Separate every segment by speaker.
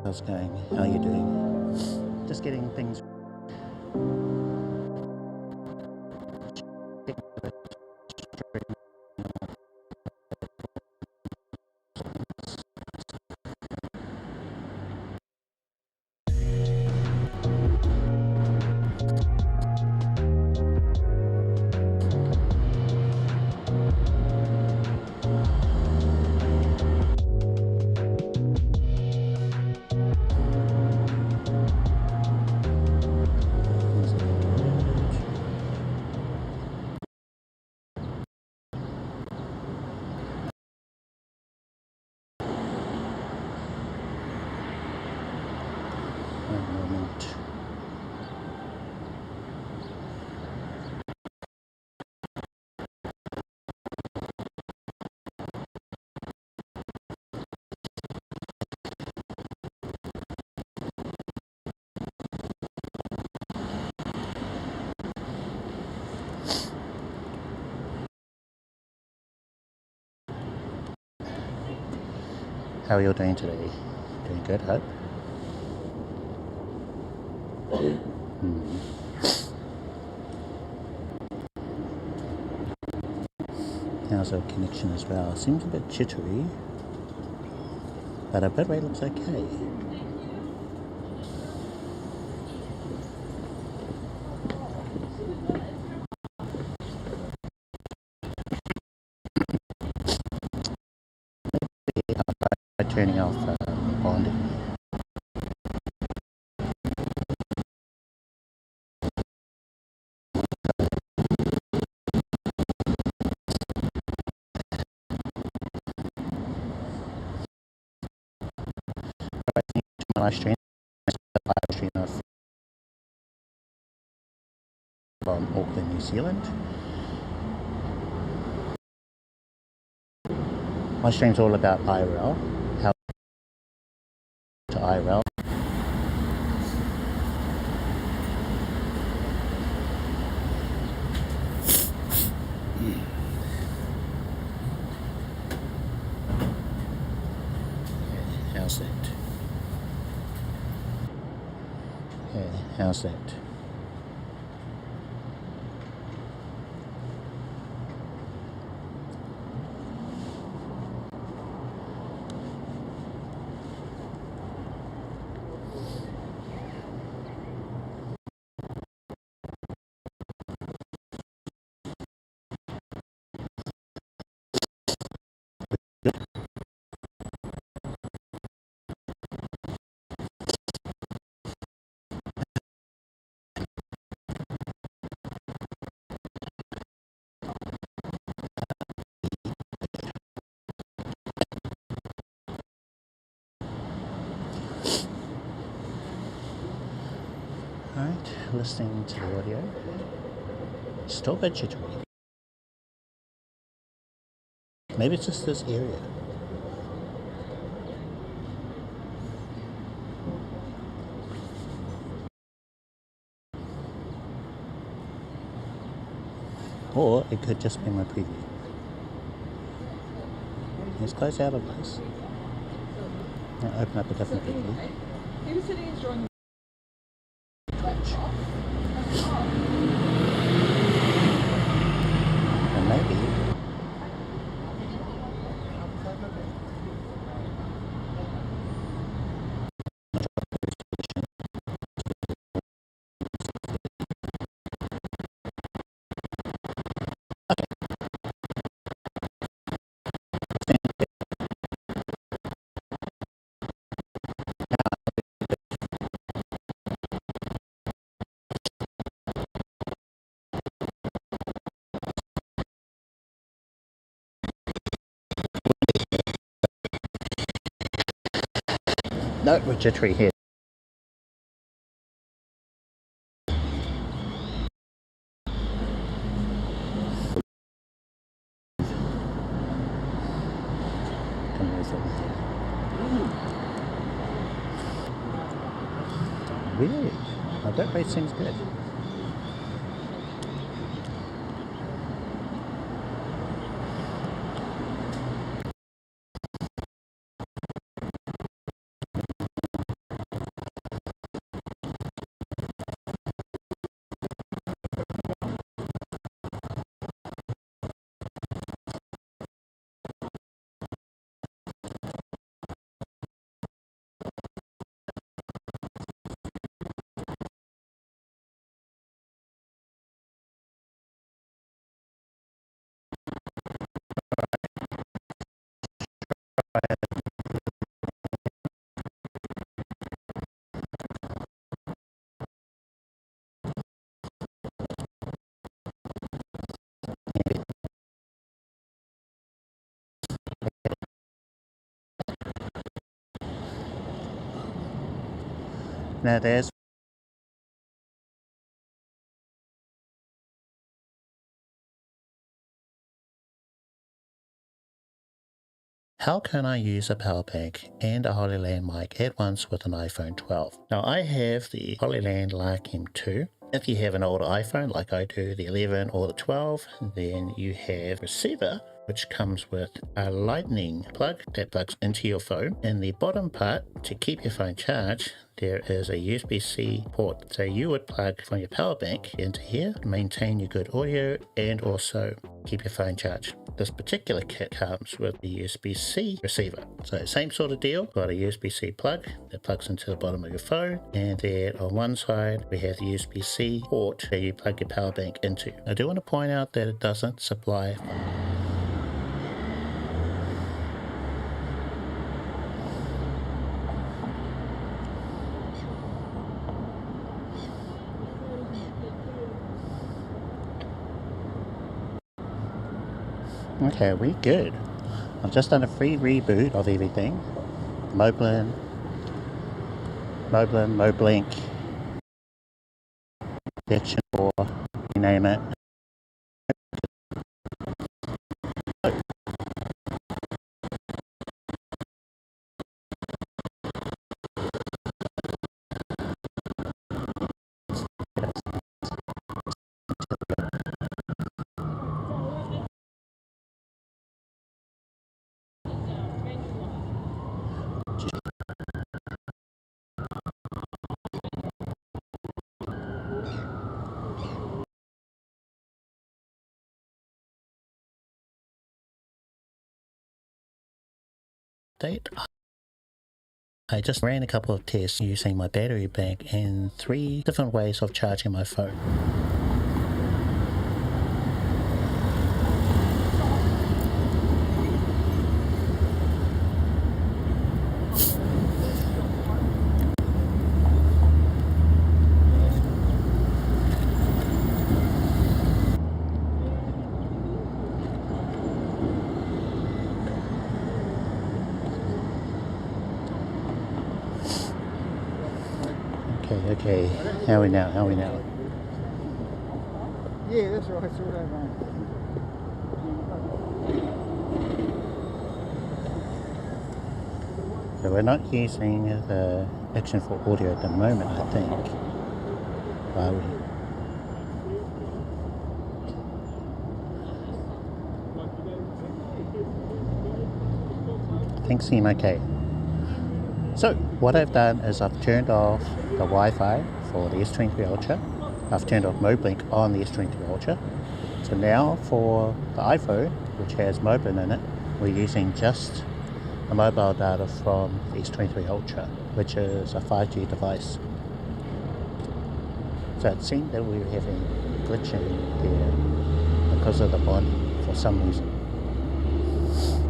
Speaker 1: How's it going? How are you doing? Just getting things. How are you doing today? Doing good, hope? How's our connection as well? Seems a bit jittery, but our bitrate looks okay. By turning off bonding. My live stream from Auckland, New Zealand. My stream's all about IRL, how to IRL. How's that? Yeah, how's that? Alright, listening to the audio. Still a bit jittery. Maybe it's just this area. Or it could just be my preview. Let's close out of this. Now open up a different preview. And maybe no, we're jittery here. Weird. My bitrate seems good. Now there's how can I use a power bank and a HoloLens mic at once with an iPhone 12? Now I have the HoloLens M2. If you have an older iPhone like I do, the 11 or the 12, then you have a receiver which comes with a lightning plug that plugs into your phone. In the bottom part, to keep your phone charged, there is a USB-C port. So you would plug from your power bank into here to maintain your good audio and also keep your phone charged. This particular kit comes with the USB-C receiver. So same sort of deal, got a USB-C plug that plugs into the bottom of your phone, and then on one side we have the USB-C port that you plug your power bank into. I do want to point out that it doesn't supply Okay, we good. I've just done a free reboot of everything. Moblin, Moblink, Glitchy, or you name it. I just ran a couple of tests using my battery bank and 3 different ways of charging my phone. Okay, how are we now?
Speaker 2: Yeah, that's right, it's all over.
Speaker 1: So we're not using the Action for audio at the moment, I think. Are we? Things seem okay. So what I've done is I've turned off the Wi-Fi for the S23 Ultra. I've turned off Moblink on the S23 Ultra. So now for the iPhone, which has Moblin in it, we're using just the mobile data from the S23 Ultra, which is a 5G device. So it seemed that we were having glitching there because of the bonding for some reason.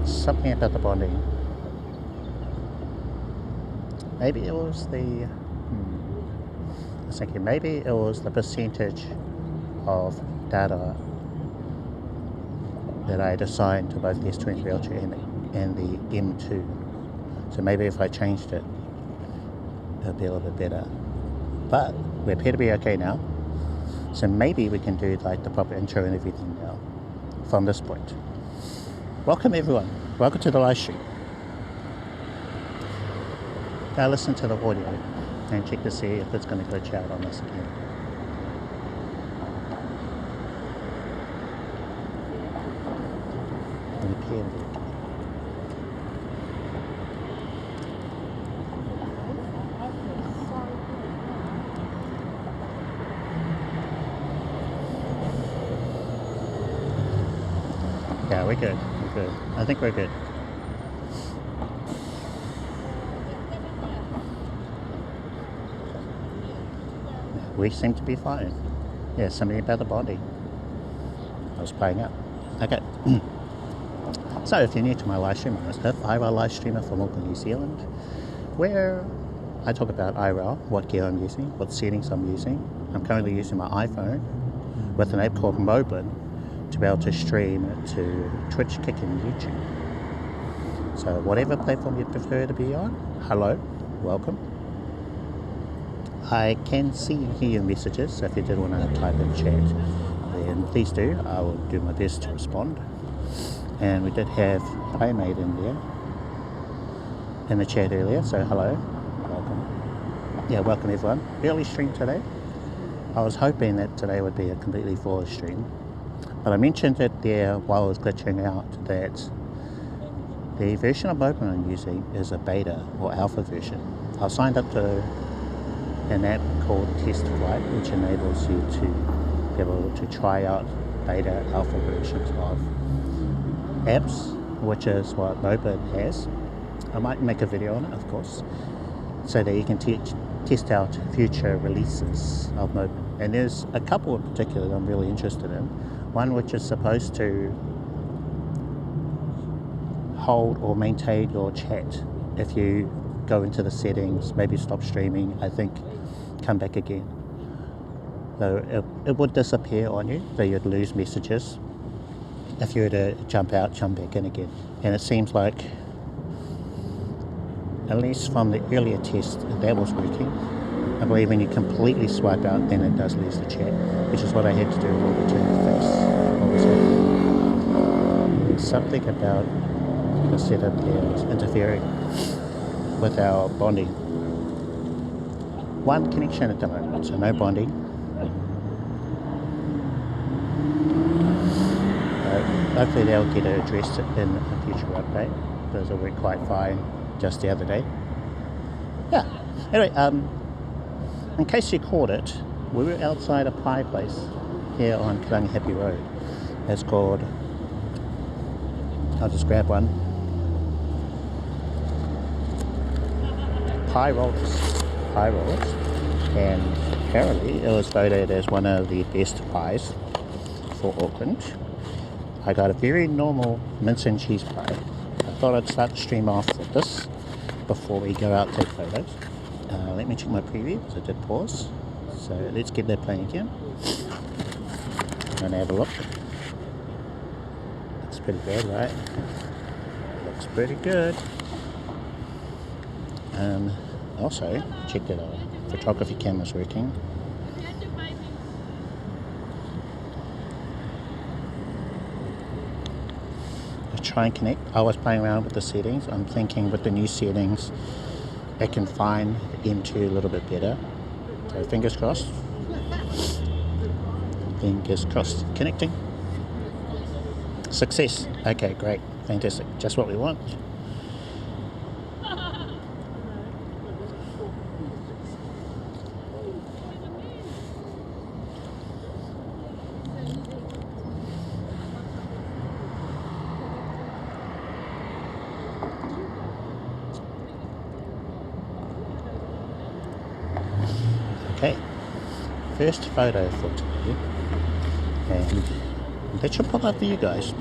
Speaker 1: Something about the bonding. Maybe it was the I was thinking maybe it was the percentage of data that I had assigned to both the S23 Ultra and the M2. So maybe if I changed it, it'll be a little bit better. But we appear to be okay now. So maybe we can do like the proper intro and everything now from this point. Welcome everyone. Welcome to the live stream. Now listen to the audio and check to see if it's going to glitch out on us again. Yeah, we're good. I think we're good. We seem to be fine. Yeah, something about the body. I was playing up. Okay. So if you're new to my live stream, I'm Smith, IRL live streamer from Auckland, New Zealand, where I talk about IRL, what gear I'm using, what settings I'm using. I'm currently using my iPhone with an app called Moblin to be able to stream to Twitch, Kick and YouTube. So whatever platform you prefer to be on, hello, welcome. I can see and hear your messages, so if you did want to type in chat, then please do. I will do my best to respond. And we did have Playmate in there in the chat earlier, so hello, welcome. Yeah, welcome everyone. Early stream today. I was hoping that today would be a completely flawless stream, but I mentioned it there while I was glitching out that the version of Moblin I'm using is a beta or alpha version. I signed up to an app called Test Flight, which enables you to be able to try out beta alpha versions of apps, which is what Moblin has. I might make a video on it, of course, so that you can test out future releases of Moblin. And there's a couple in particular that I'm really interested in. One which is supposed to hold or maintain your chat. If you go into the settings, maybe stop streaming, I think come back again. So it would disappear on you, so you'd lose messages if you were to jump out, jump back in again. And it seems like, at least from the earlier test, that was working. I believe when you completely swipe out, then it does lose the chat, which is what I had to do in order to fix what was happening. Something about the setup there was interfering with our bonding. One connection at the moment, so no bonding. Hopefully they'll get it addressed in a future update, because it worked quite fine just the other day. Yeah, anyway, in case you caught it, we were outside a pie place here on Karangahape Road. It's called, I'll just grab one, Pie Rollers, and apparently it was voted as one of the best pies for Auckland. I got a very normal mince and cheese pie. I thought I'd start the stream off with this before we go out and take photos. Let me check my preview, so I did pause. So let's get that playing again and have a look. Looks pretty bad, right? Looks pretty good. Also, check that our photography camera's working. Try and connect. I was playing around with the settings. I'm thinking with the new settings I can find the M2 a little bit better. So fingers crossed. Fingers crossed. Connecting. Success. Okay, great. Fantastic. Just what we want. Okay, first photo for today, and that should pop up for you guys.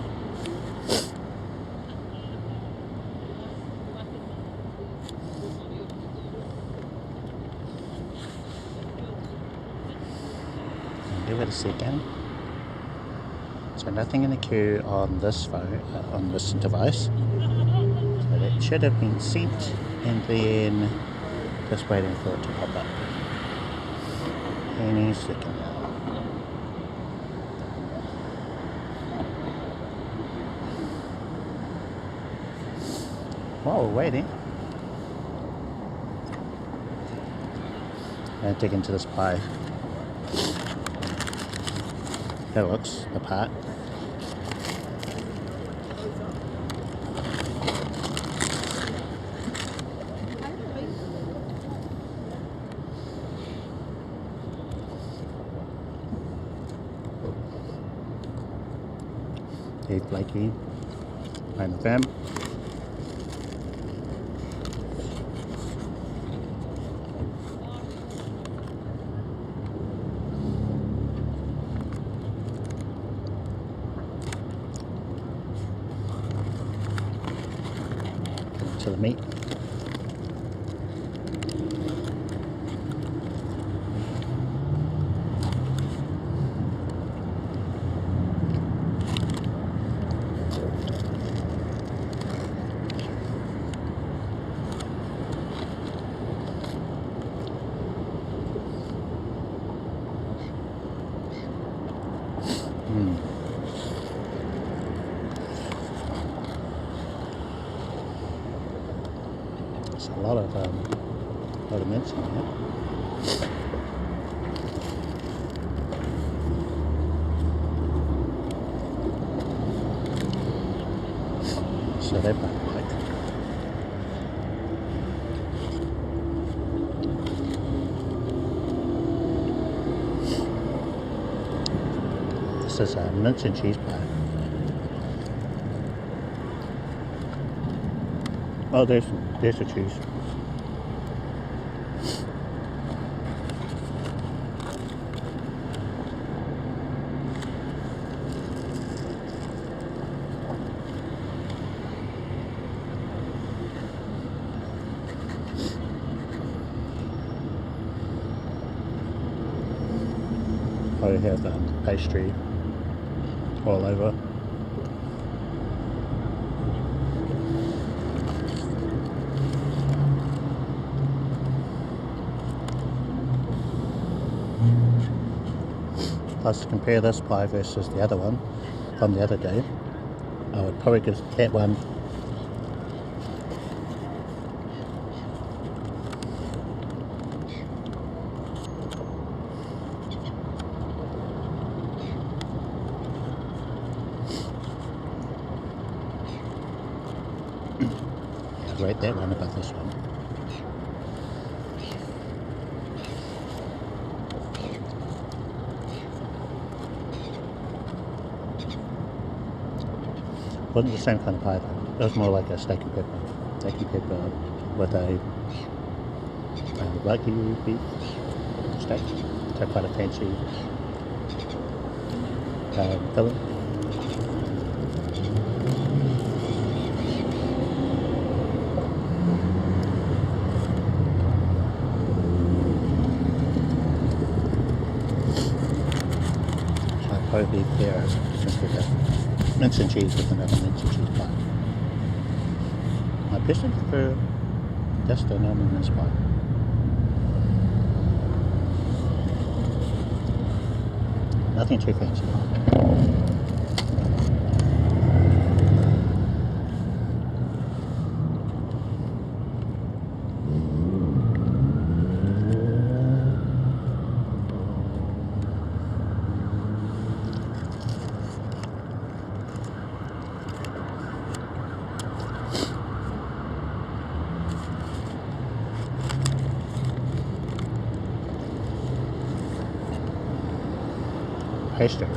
Speaker 1: Give it a second. So nothing in the queue on this phone, on this device. So that should have been sent, and then just waiting for it to pop up. Any second now. While we're waiting, I'm going to dig into this pie. That looks the part. Hey Blakey, I'm the fam. to the meat. There's a lot of mince in here. So they might like. This is a mince and cheese pie. Oh, there's the cheese. I have pastry all over. Plus, to compare this pie versus the other one from the other day, I would probably give that one I'd rate that one above this one. Wasn't the same kind of pie though. It was more like a steak and pepper. Steak and pepper with a Wagyu beef steak. So quite a fancy filling. So I'd probably be there as mince and cheese with another mince and cheese pie. I personally prefer just a normal mince pie. Nothing too fancy. Pastry.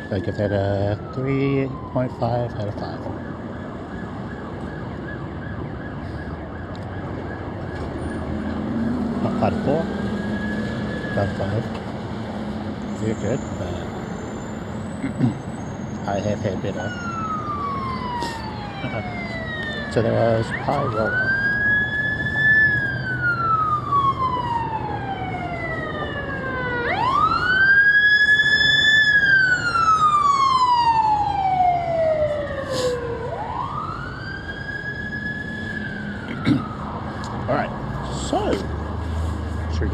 Speaker 1: I give that a 3.5 out of 5. Not quite a 4, about 5. Very good, but I have had better. So there was pie roller.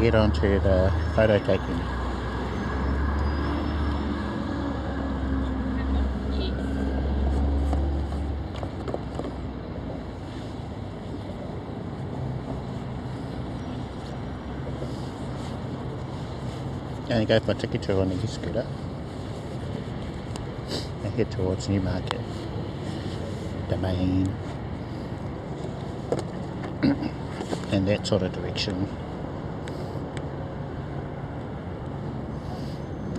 Speaker 1: get onto the photo taking. Going to go for a ticket tour on the e-scooter and head towards Newmarket, Domain, and that sort of direction.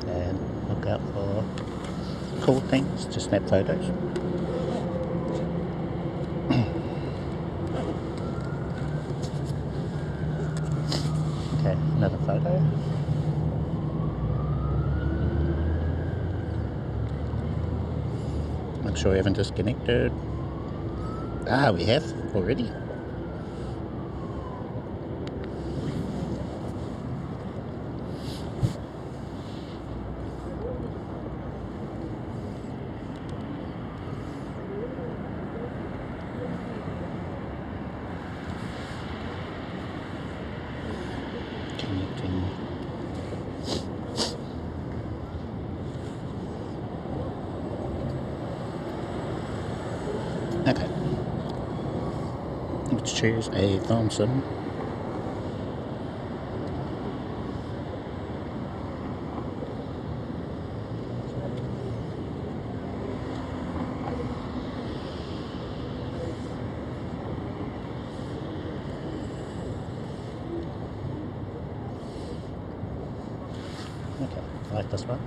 Speaker 1: And look out for cool things to snap photos. Okay, another photo. Make sure we haven't disconnected. Ah, we have already. Connecting. Okay, let's choose a Thomson. Okay, I like this one.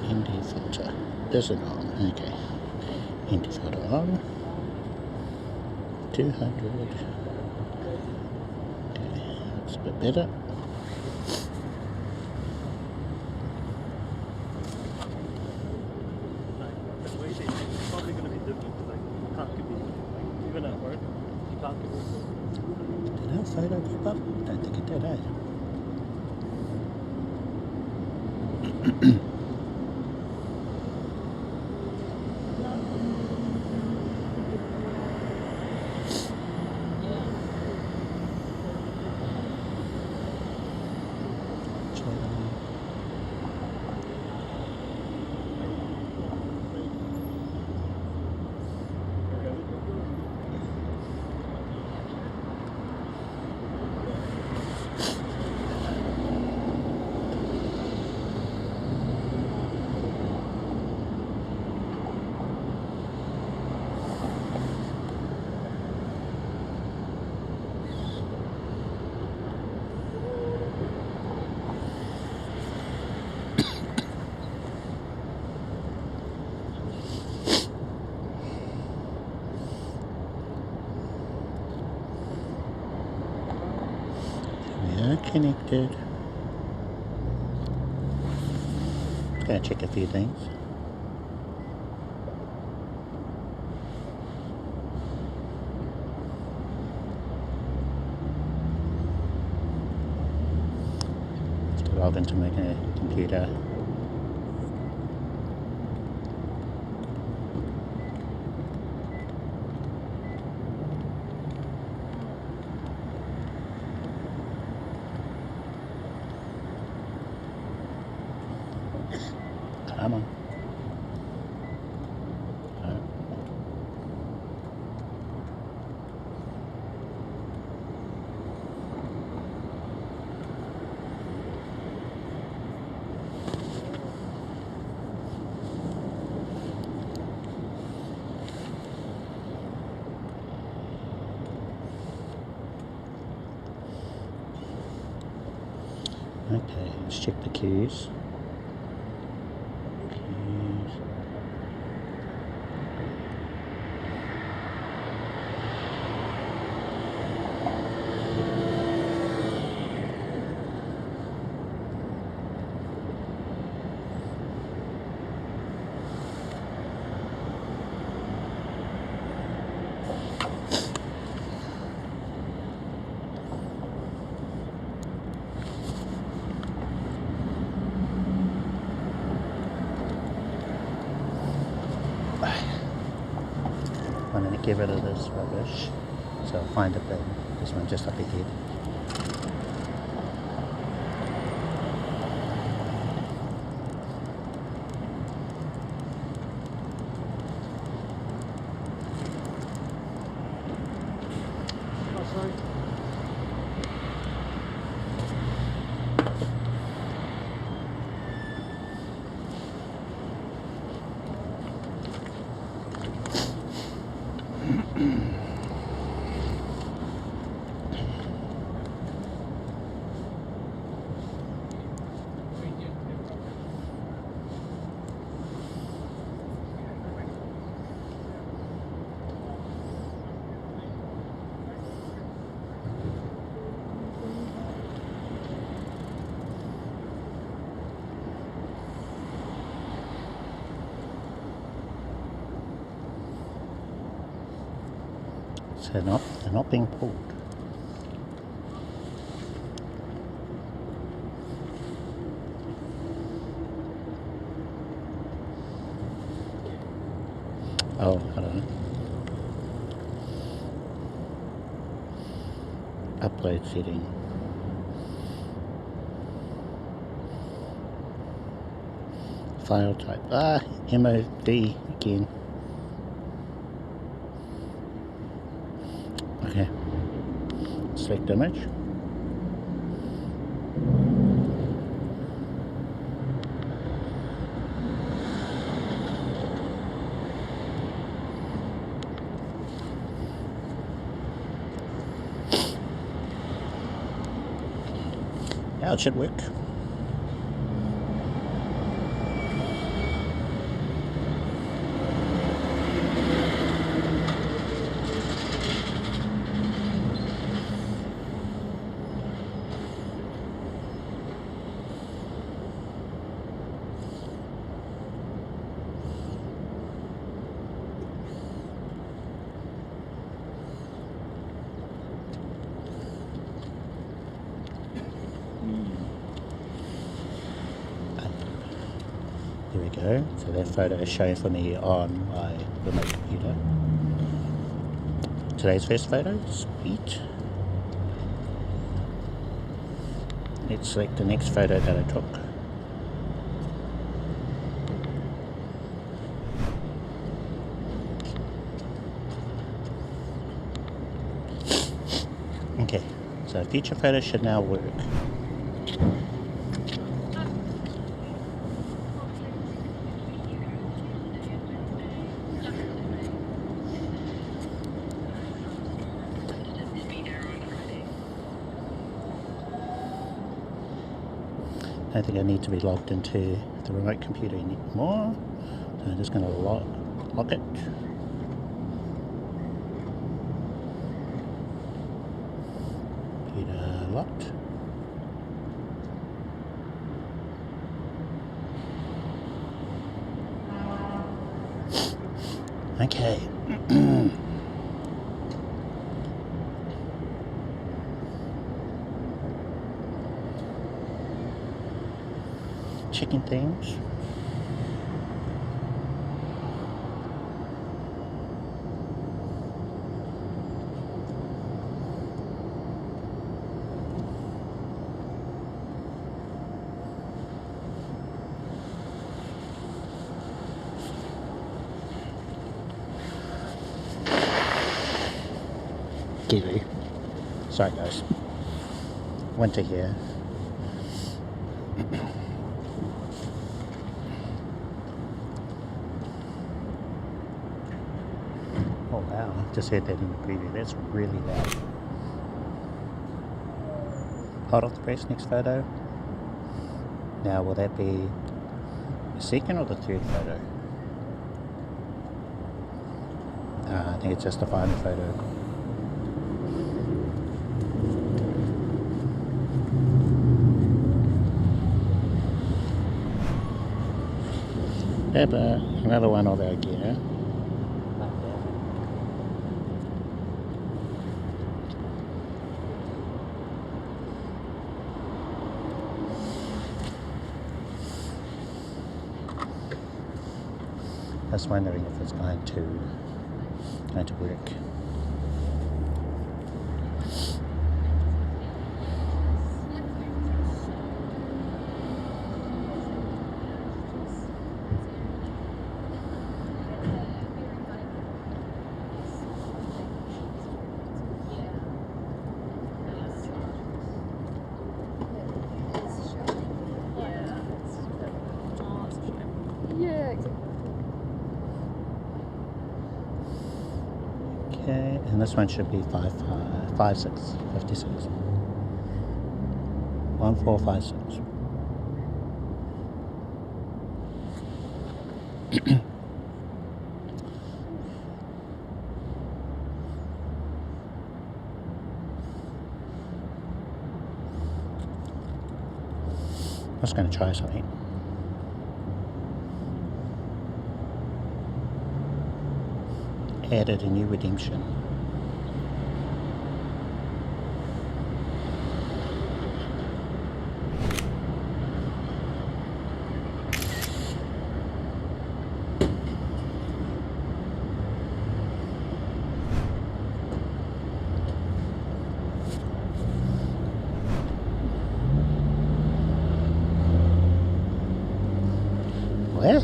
Speaker 1: ND filter. Is it on? Okay. ND filter on. 200. Okay, that's a bit better.
Speaker 3: It's probably going to be different because you can't give me, even at work, you can't give me.
Speaker 1: Did our photo pop up? I don't think it did, eh? Connected. Just going to check a few things. Just log into my computer. Come on. Okay, let's check the keys. and get rid of this rubbish. So I'll find a bin. This one just up ahead. So they're not being pulled. Oh, I don't know. Upload setting. File type. MOV again. Okay. Select image. Now it should work. There we go. So that photo is showing for me on my remote computer. Today's first photo, sweet. Let's select the next photo that I took. Okay, so future photos should now work. I don't think I need to be logged into the remote computer anymore, so I'm just going to lock it. Computer locked. Okay. Checking things. Kiwi. Sorry guys. Winter here. Oh wow, just heard that in the preview. That's really loud. Hot off the press, next photo. Now will that be the second or the third photo? I think it's just the final photo. Have another one of our gear. I was wondering if it's going to going to work. Okay, and this one should be 5656. 1456. I'm just going to try something. Added a new redemption. Where?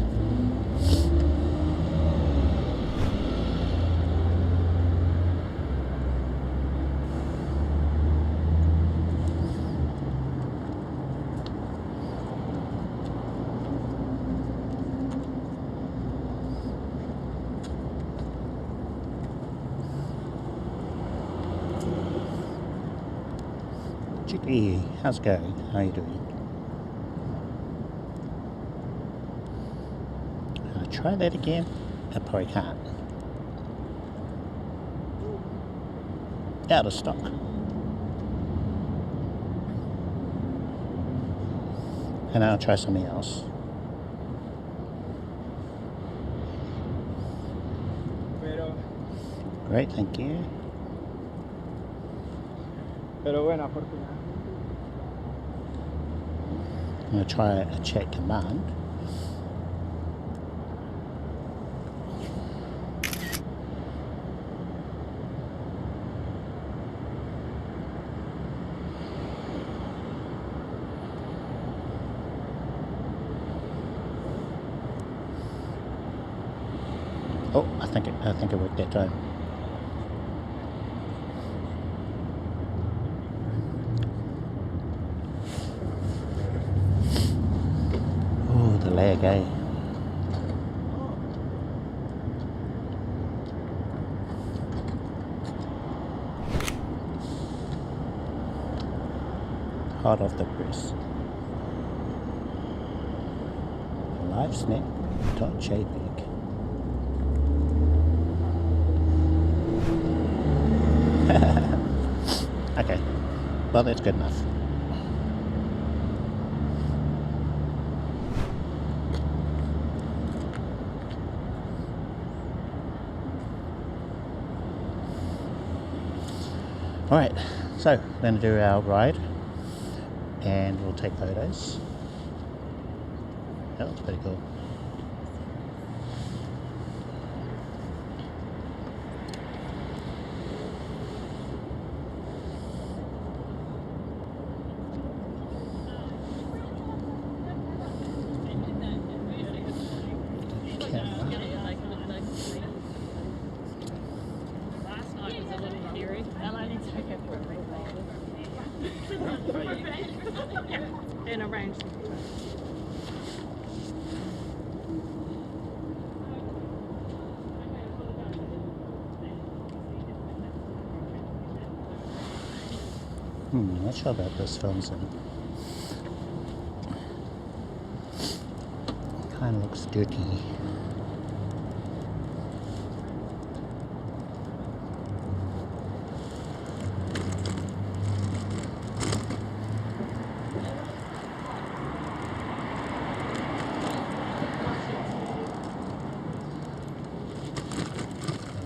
Speaker 1: Hey, how's it going? How are you doing? I'll try that again. I probably can't. Out of stock. And I'll try something else. Great, thank you.
Speaker 2: Pero buena fortuna.
Speaker 1: I'm going to try a chat command. Oh, I think it worked that time. Oh, the lag, eh? Hot off the press. LiveSnap.jpg. Okay, well that's good enough. Alright, so we're going to do our ride and we'll take photos. That looks pretty cool.
Speaker 4: And arrange.
Speaker 1: Not sure about this film's in. Kind of looks dirty.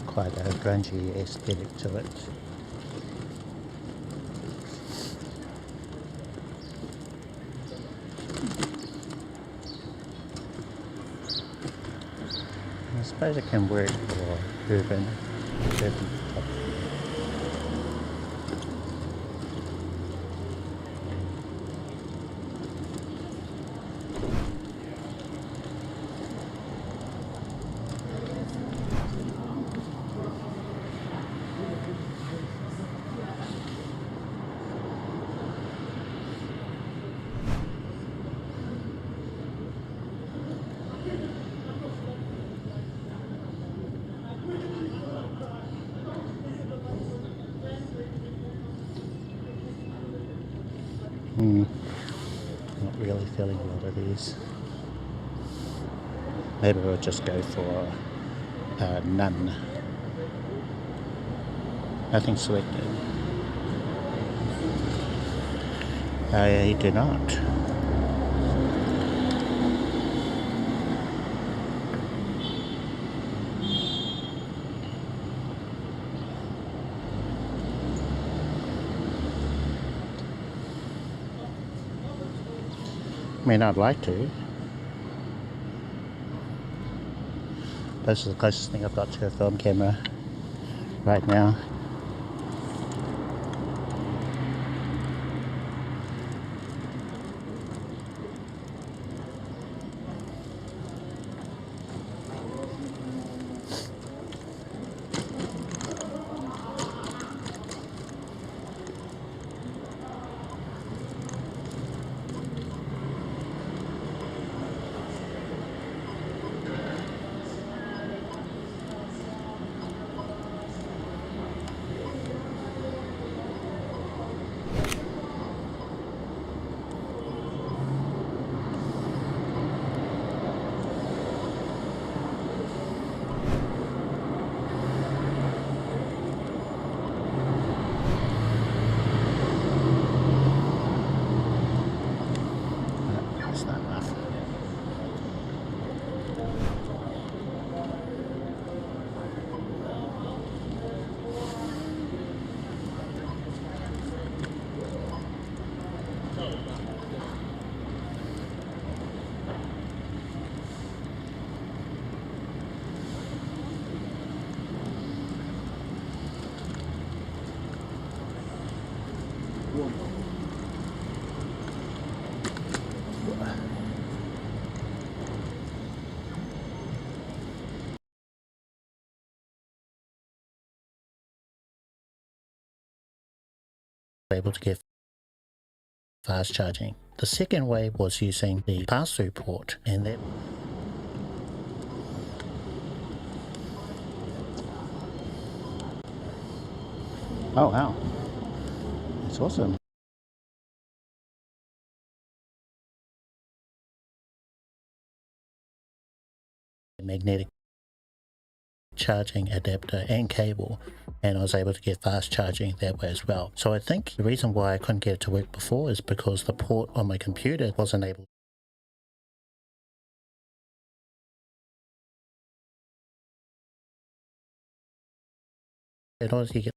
Speaker 1: Quite a grungy aesthetic to it. I suppose it can work for urban Not really feeling a lot of these. Maybe we'll just go for none. Nothing selected. I do not. I mean, I'd like to. This is the closest thing I've got to a film camera right now. Able to get fast charging. The second way was using the pass-through port, and that oh wow, that's awesome. Magnetic charging adapter and cable, and I was able to get fast charging that way as well. So I think the reason why I couldn't get it to work before is because the port on my computer wasn't able. In order to get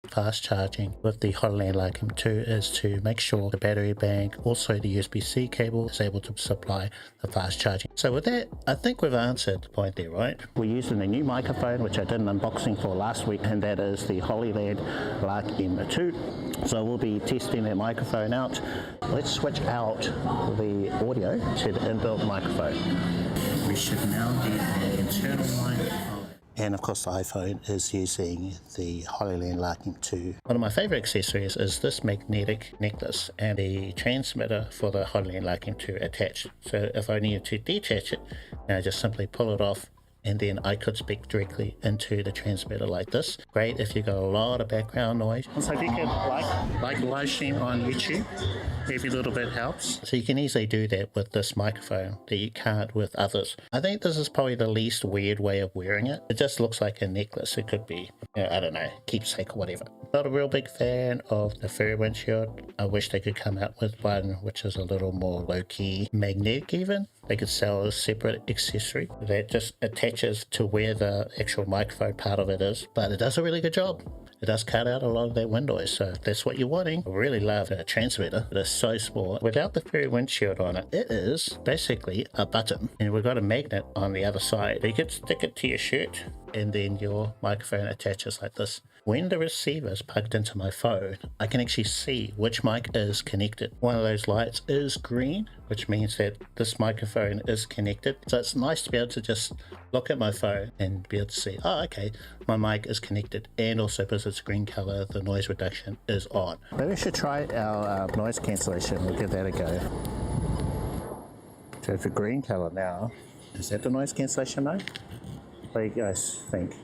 Speaker 1: fast charging with the HorizonBalancing Lighting 2 is to make sure the battery bank, also the USB-C cable, is able to supply the fast charging. So with that, I think we've answered the point there, right? We're using a new microphone, which I did an unboxing for last week, and that is the HorizonBalancing Lighting 2. So we'll be testing that microphone out. Let's switch out the audio to the inbuilt microphone. We should now get an internal line. And of course the iPhone is using the HorizonBalancing Lighting 2. One of my favorite accessories is this magnetic necklace and the transmitter for the HorizonBalancing Lighting 2 attached. So if I needed to detach it, I just simply pull it off, and then I could speak directly into the transmitter like this. Great if you got a lot of background noise. So if you can like live stream on YouTube, every little bit helps. So you can easily do that with this microphone that you can't with others. I think this is probably the least weird way of wearing it. It just looks like a necklace. It could be, I don't know, keepsake or whatever. Not a real big fan of the fur windshield. I wish they could come out with one which is a little more low-key, magnetic even. They could sell a separate accessory that just attaches to where the actual microphone part of it is, but it does a really good job. It does cut out a lot of that wind noise, so if that's what you're wanting. I really love a transmitter. It is so small. Without the fairy windshield on it, it is basically a button, and we've got a magnet on the other side. You could stick it to your shirt and then your microphone attaches like this. When the receiver is plugged into my phone, I can actually see which mic is connected. One of those lights is green, which means that this microphone is connected. So it's nice to be able to just look at my phone and be able to see, oh, okay, my mic is connected. And also because it's green color, the noise reduction is on. Maybe we should try our noise cancellation. We'll give that a go. So for green color now, is that the noise cancellation mode? What do you guys think?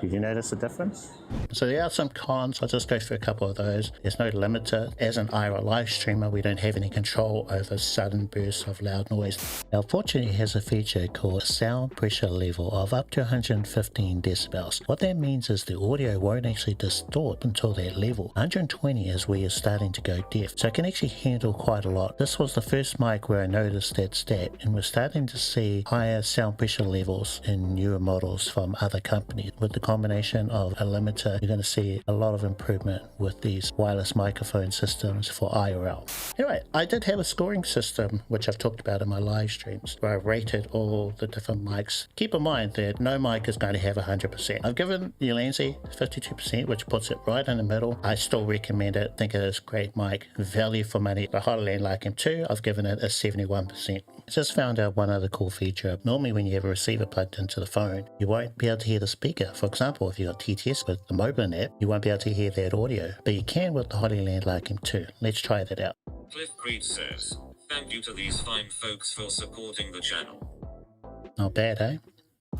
Speaker 1: Did you notice a difference? So there are some cons. I'll just go through a couple of those. There's no limiter. As an IRL live streamer, we don't have any control over sudden bursts of loud noise. Now, fortunately, it has a feature called sound pressure level of up to 115 decibels. What that means is the audio won't actually distort until that level. 120 is where you're starting to go deaf, so it can actually handle quite a lot. This was the first mic where I noticed that stat, and we're starting to see higher sound pressure levels in newer models from other companies. With the combination of a limiter, you're going to see a lot of improvement with these wireless microphone systems for IRL. Anyway, I did have a scoring system which I've talked about in my live streams where I rated all the different mics. Keep in mind that no mic is going to have 100%. I've given the Lenzi 52%, which puts it right in the middle. I still recommend it. Think it is a great mic, value for money. The HorizonBalancing M2, I've given it a 71%. I just found out one other cool feature. Normally when you have a receiver plugged into the phone, you won't be able to hear the speaker. For example, if you've got TTS with the Moblin app, you won't be able to hear that audio, but you can with the HorizonBalancing M2. Let's try that out.
Speaker 4: Cliff Breed says, thank you to these fine folks for supporting the channel.
Speaker 1: Not bad, eh?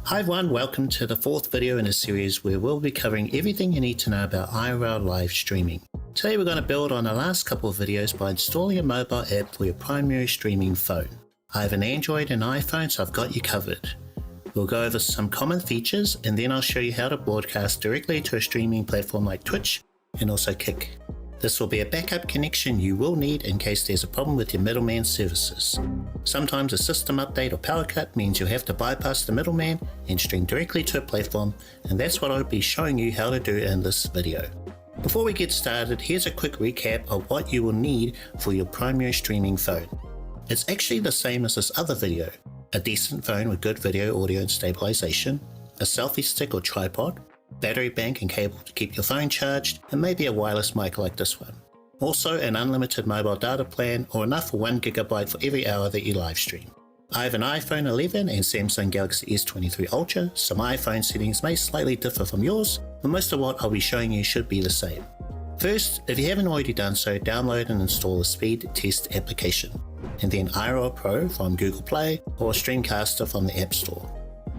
Speaker 1: Hi everyone, welcome to the fourth video in a series where we'll be covering everything you need to know about IRL live streaming. Today we're going to build on the last couple of videos by installing a mobile app for your primary streaming phone. I have an Android and iPhone, so I've got you covered. We'll go over some common features and then I'll show you how to broadcast directly to a streaming platform like Twitch and also Kick. This will be a backup connection you will need in case there's a problem with your middleman services. Sometimes a system update or power cut means you'll have to bypass the middleman and stream directly to a platform, and that's what I'll be showing you how to do in this video. Before we get started, here's a quick recap of what you will need for your primary streaming phone. It's actually the same as this other video. A decent phone with good video, audio and stabilization, a selfie stick or tripod, battery bank and cable to keep your phone charged, and maybe a wireless mic like this one. Also an unlimited mobile data plan or enough for 1 GB for every hour that you live stream. I have an iPhone 11 and Samsung Galaxy S23 Ultra, so my iPhone settings may slightly differ from yours, but most of what I'll be showing you should be the same. First, if you haven't already done so, download and install the speed test application, and then IRL Pro from Google Play or Streamcaster from the App Store.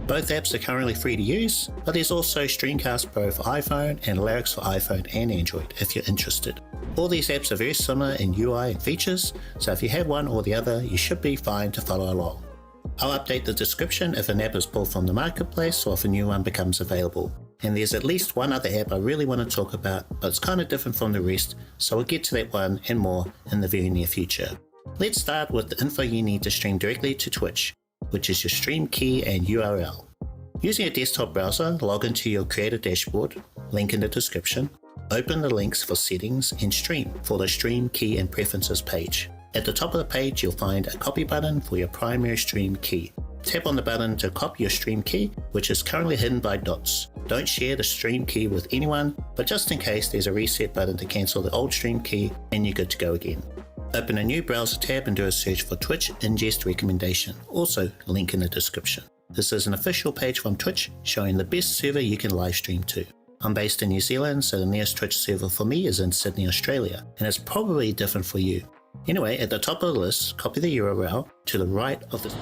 Speaker 1: Both apps are currently free to use, but there's also Streamcast Pro for iPhone and Lyrics for iPhone and Android if you're interested. All these apps are very similar in UI and features, so if you have one or the other, you should be fine to follow along. I'll update the description if an app is pulled from the marketplace or if a new one becomes available. And there's at least one other app I really want to talk about, but it's kind of different from the rest, so we'll get to that one and more in the very near future. Let's start with the info you need to stream directly to Twitch, which is your stream key and URL. Using a desktop browser, log into your creator dashboard, link in the description, open the links for settings and stream for the stream key and preferences page. At the top of the page you'll find a copy button for your primary stream key. Tap on the button to copy your stream key, which is currently hidden by dots. Don't share the stream key with anyone, but just in case there's a reset button to cancel the old stream key and you're good to go again. Open a new browser tab and do a search for Twitch ingest recommendation, also link in the description. This is an official page from Twitch showing the best server you can live stream to. I'm based in New Zealand, so the nearest Twitch server for me is in Sydney, Australia, and it's probably different for you. Anyway, at the top of the list, copy the URL to the right of the...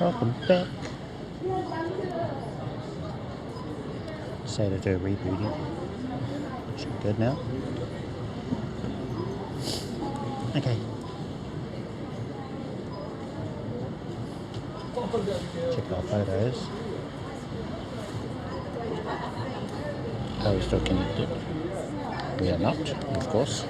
Speaker 1: Welcome back. Say to do a rebooting. Should be good now. Okay. Check our photos. Are we still connected? We are not, of course.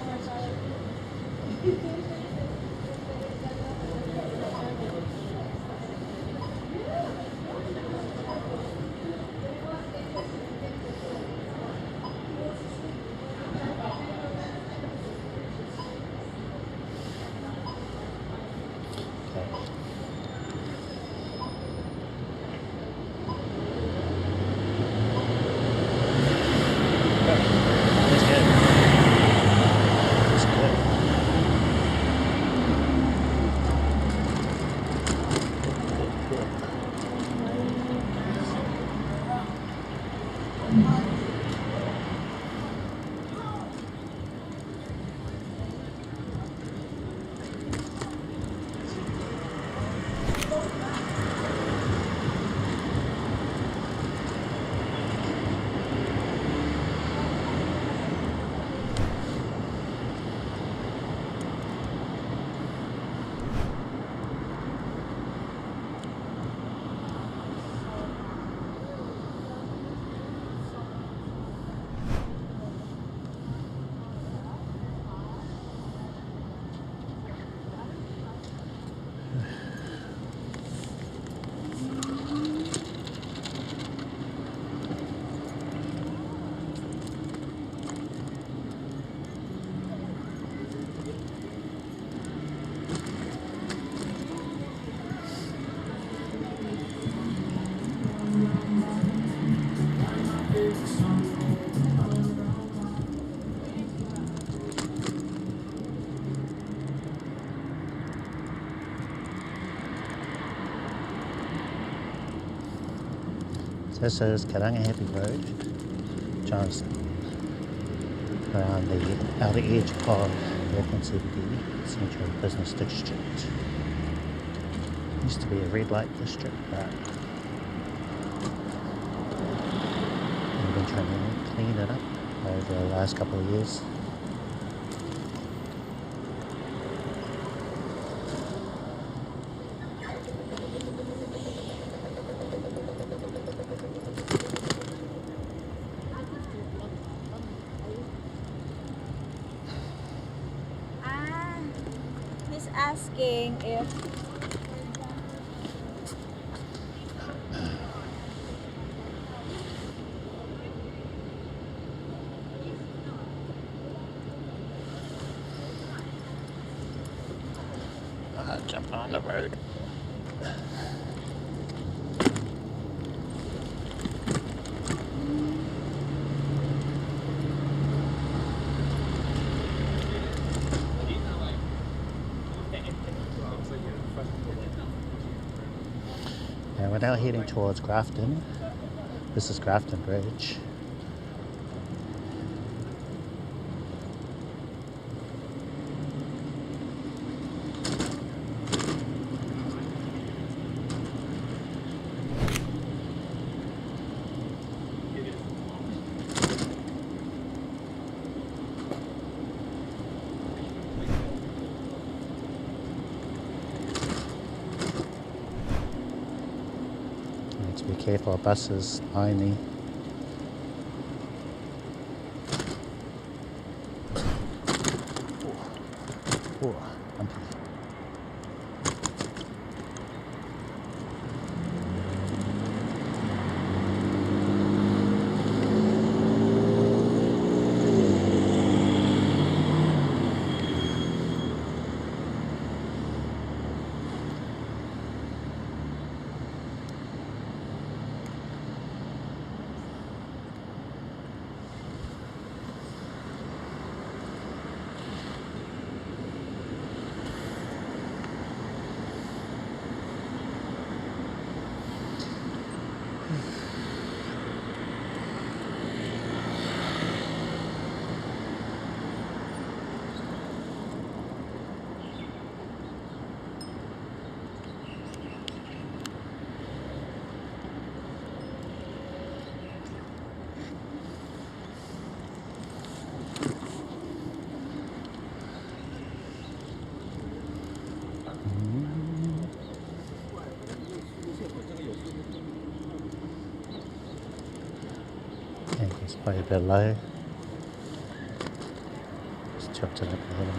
Speaker 1: So this is Karangahape Road, just around the outer edge of Auckland CBD, Central Business District. Used to be a red light district, but we've been trying to clean it up over the last couple of years.
Speaker 5: He's asking if
Speaker 1: Jump on the road. And we're now heading towards Grafton. This is Grafton Bridge. Be careful of buses behind me. Oh, bumpy. It's probably a bit low. Just chopped it up a little.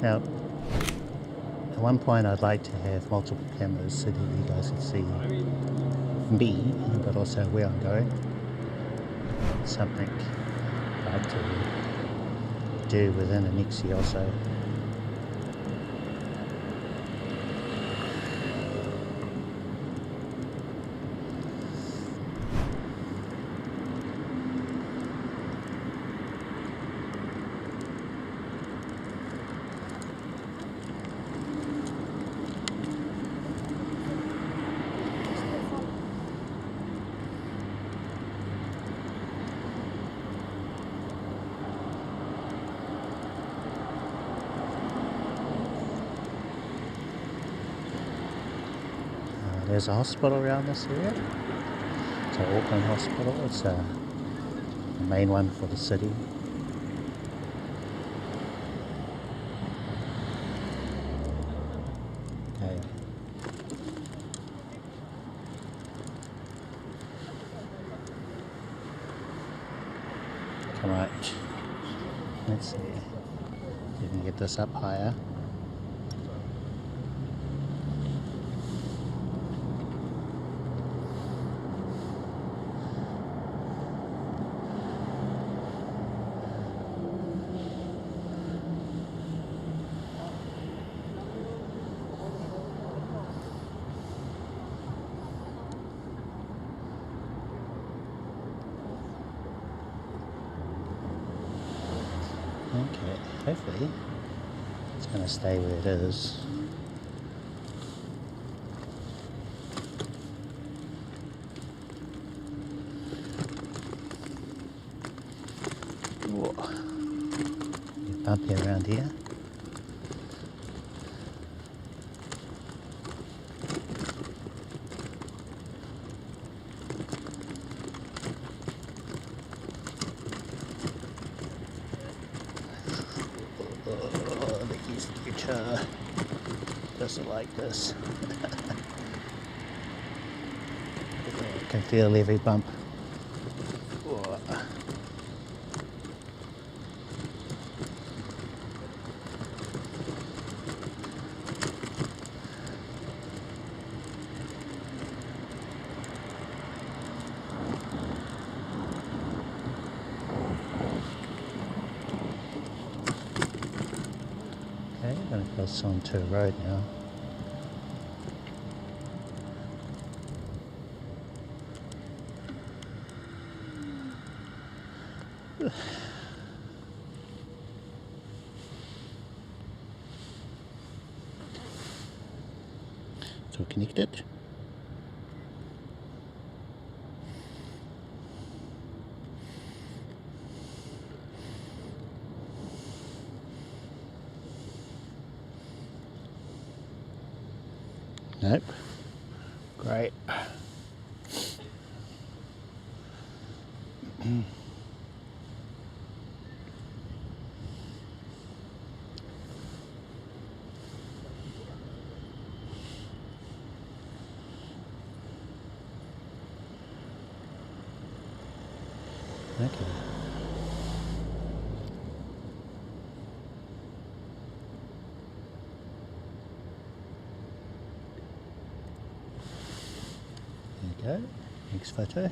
Speaker 1: Now, at one point I'd like to have multiple cameras so that you guys can see me, but also where I'm going. Something I'd like to do within the next year or so. There's a hospital around this area. It's an Auckland hospital. It's the main one for the city. Okay. Come on. Let's see. You can get this up higher. Okay. Hopefully it's going to stay where it is. Whoa. Bit bumpy around here. Doesn't like this. I can feel every bump. Whoa. Okay, I'm going to cross onto a road now. So connected. Nope. Great. Okay. There you go. Next photo.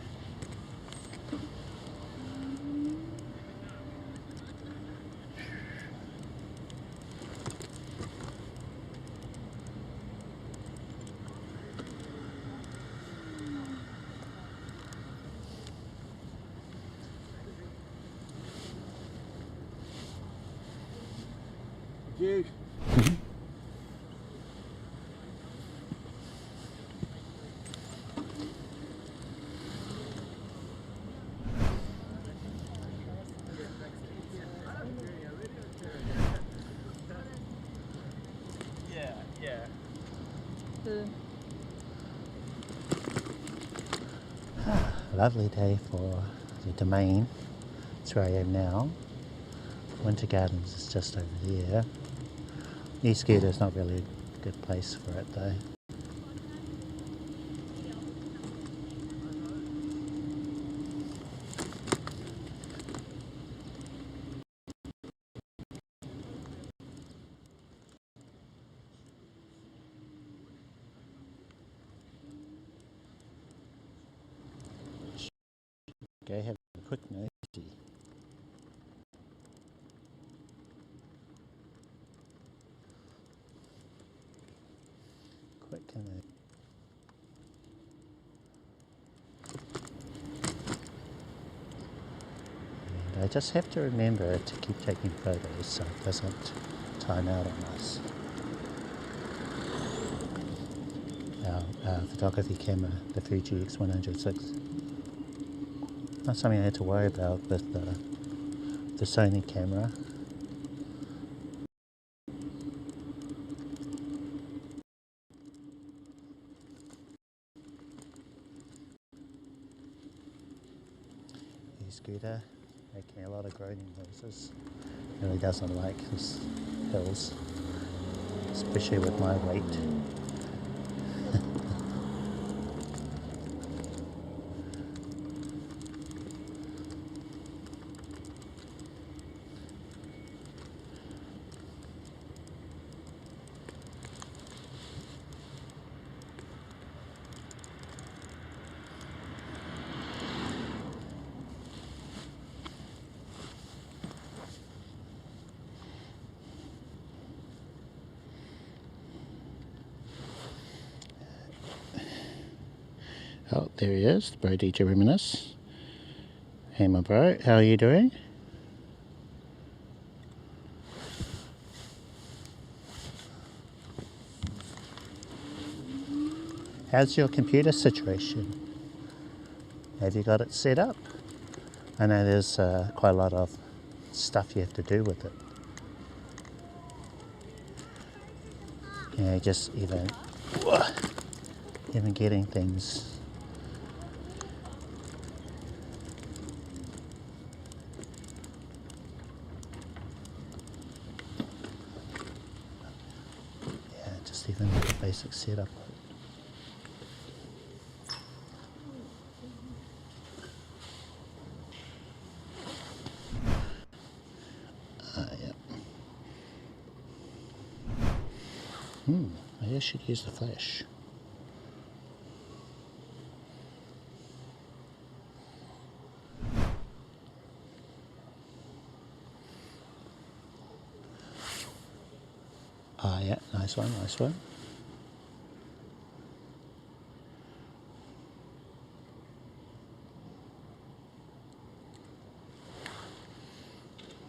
Speaker 2: You. Yeah.
Speaker 1: Lovely day for the domain. That's where I am now. Winter Gardens is just over there. E-scooter is not really a good place for it though. Okay, have a quick nosy. Quick nosy. And I just have to remember to keep taking photos so it doesn't time out on us. Our photography camera, the Fuji X106. Not something I had to worry about with the Sony camera. E-scooter making a lot of groaning noises. Really doesn't like his hills, especially with my weight. Oh, there he is, the bro DJ Reminisce. Hey my bro, how are you doing? How's your computer situation? Have you got it set up? I know there's quite a lot of stuff you have to do with it. Yeah, just even getting things. Yeah, just even the basic setup. Yeah. Maybe I should use the flash. Yeah, nice one, nice one.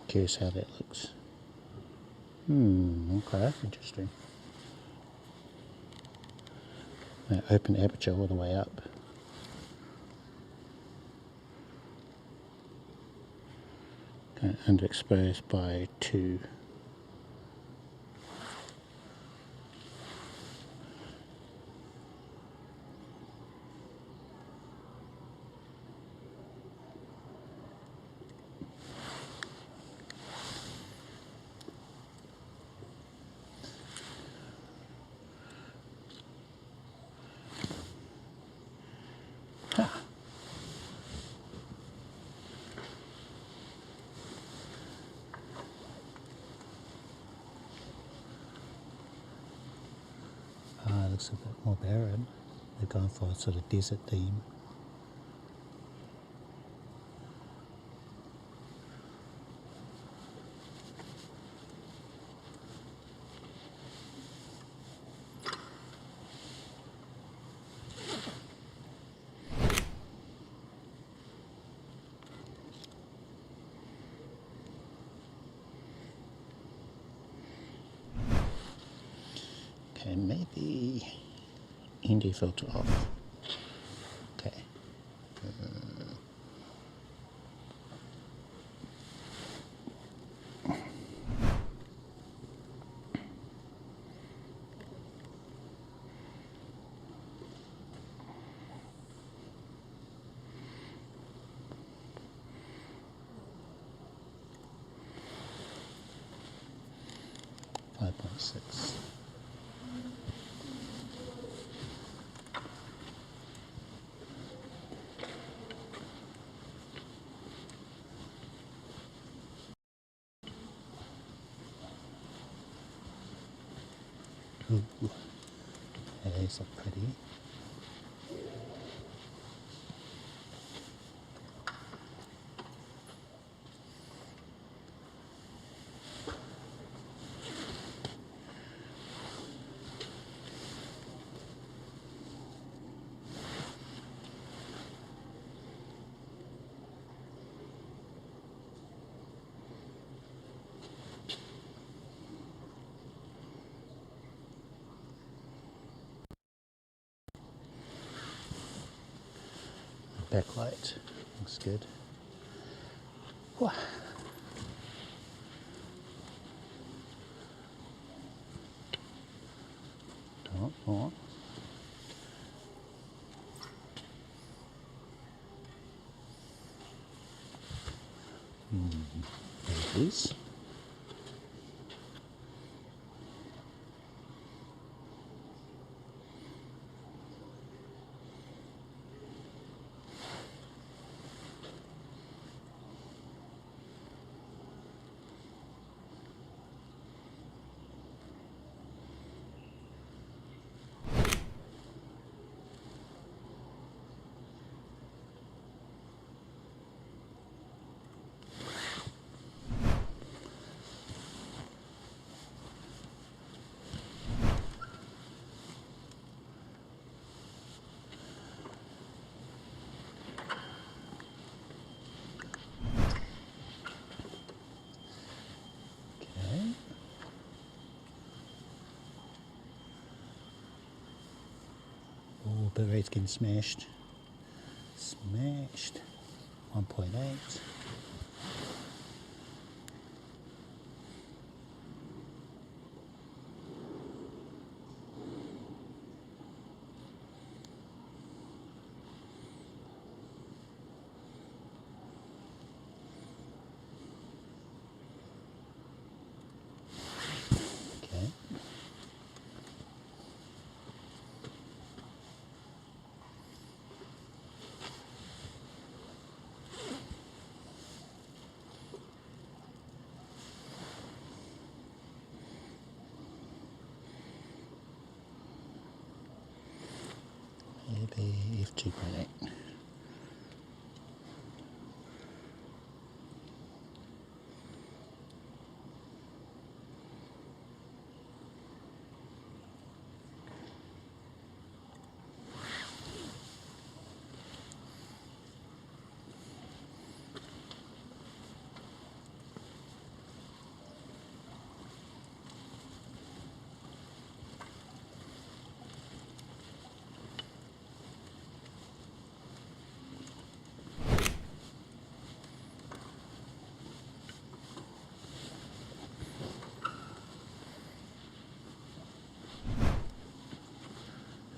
Speaker 1: Curious how that looks. Okay, interesting. Open aperture all the way up. Okay, underexposed by 2. Looks a bit more barren. They've gone for a sort of desert theme. Okay, maybe ND filter off. Okay. 5.6. Ooh, yeah, these are pretty. Backlight looks good. Whoa. Oh. There it is. bitrate's getting smashed. Smashed. 1.8. Okay. Maybe F2.8.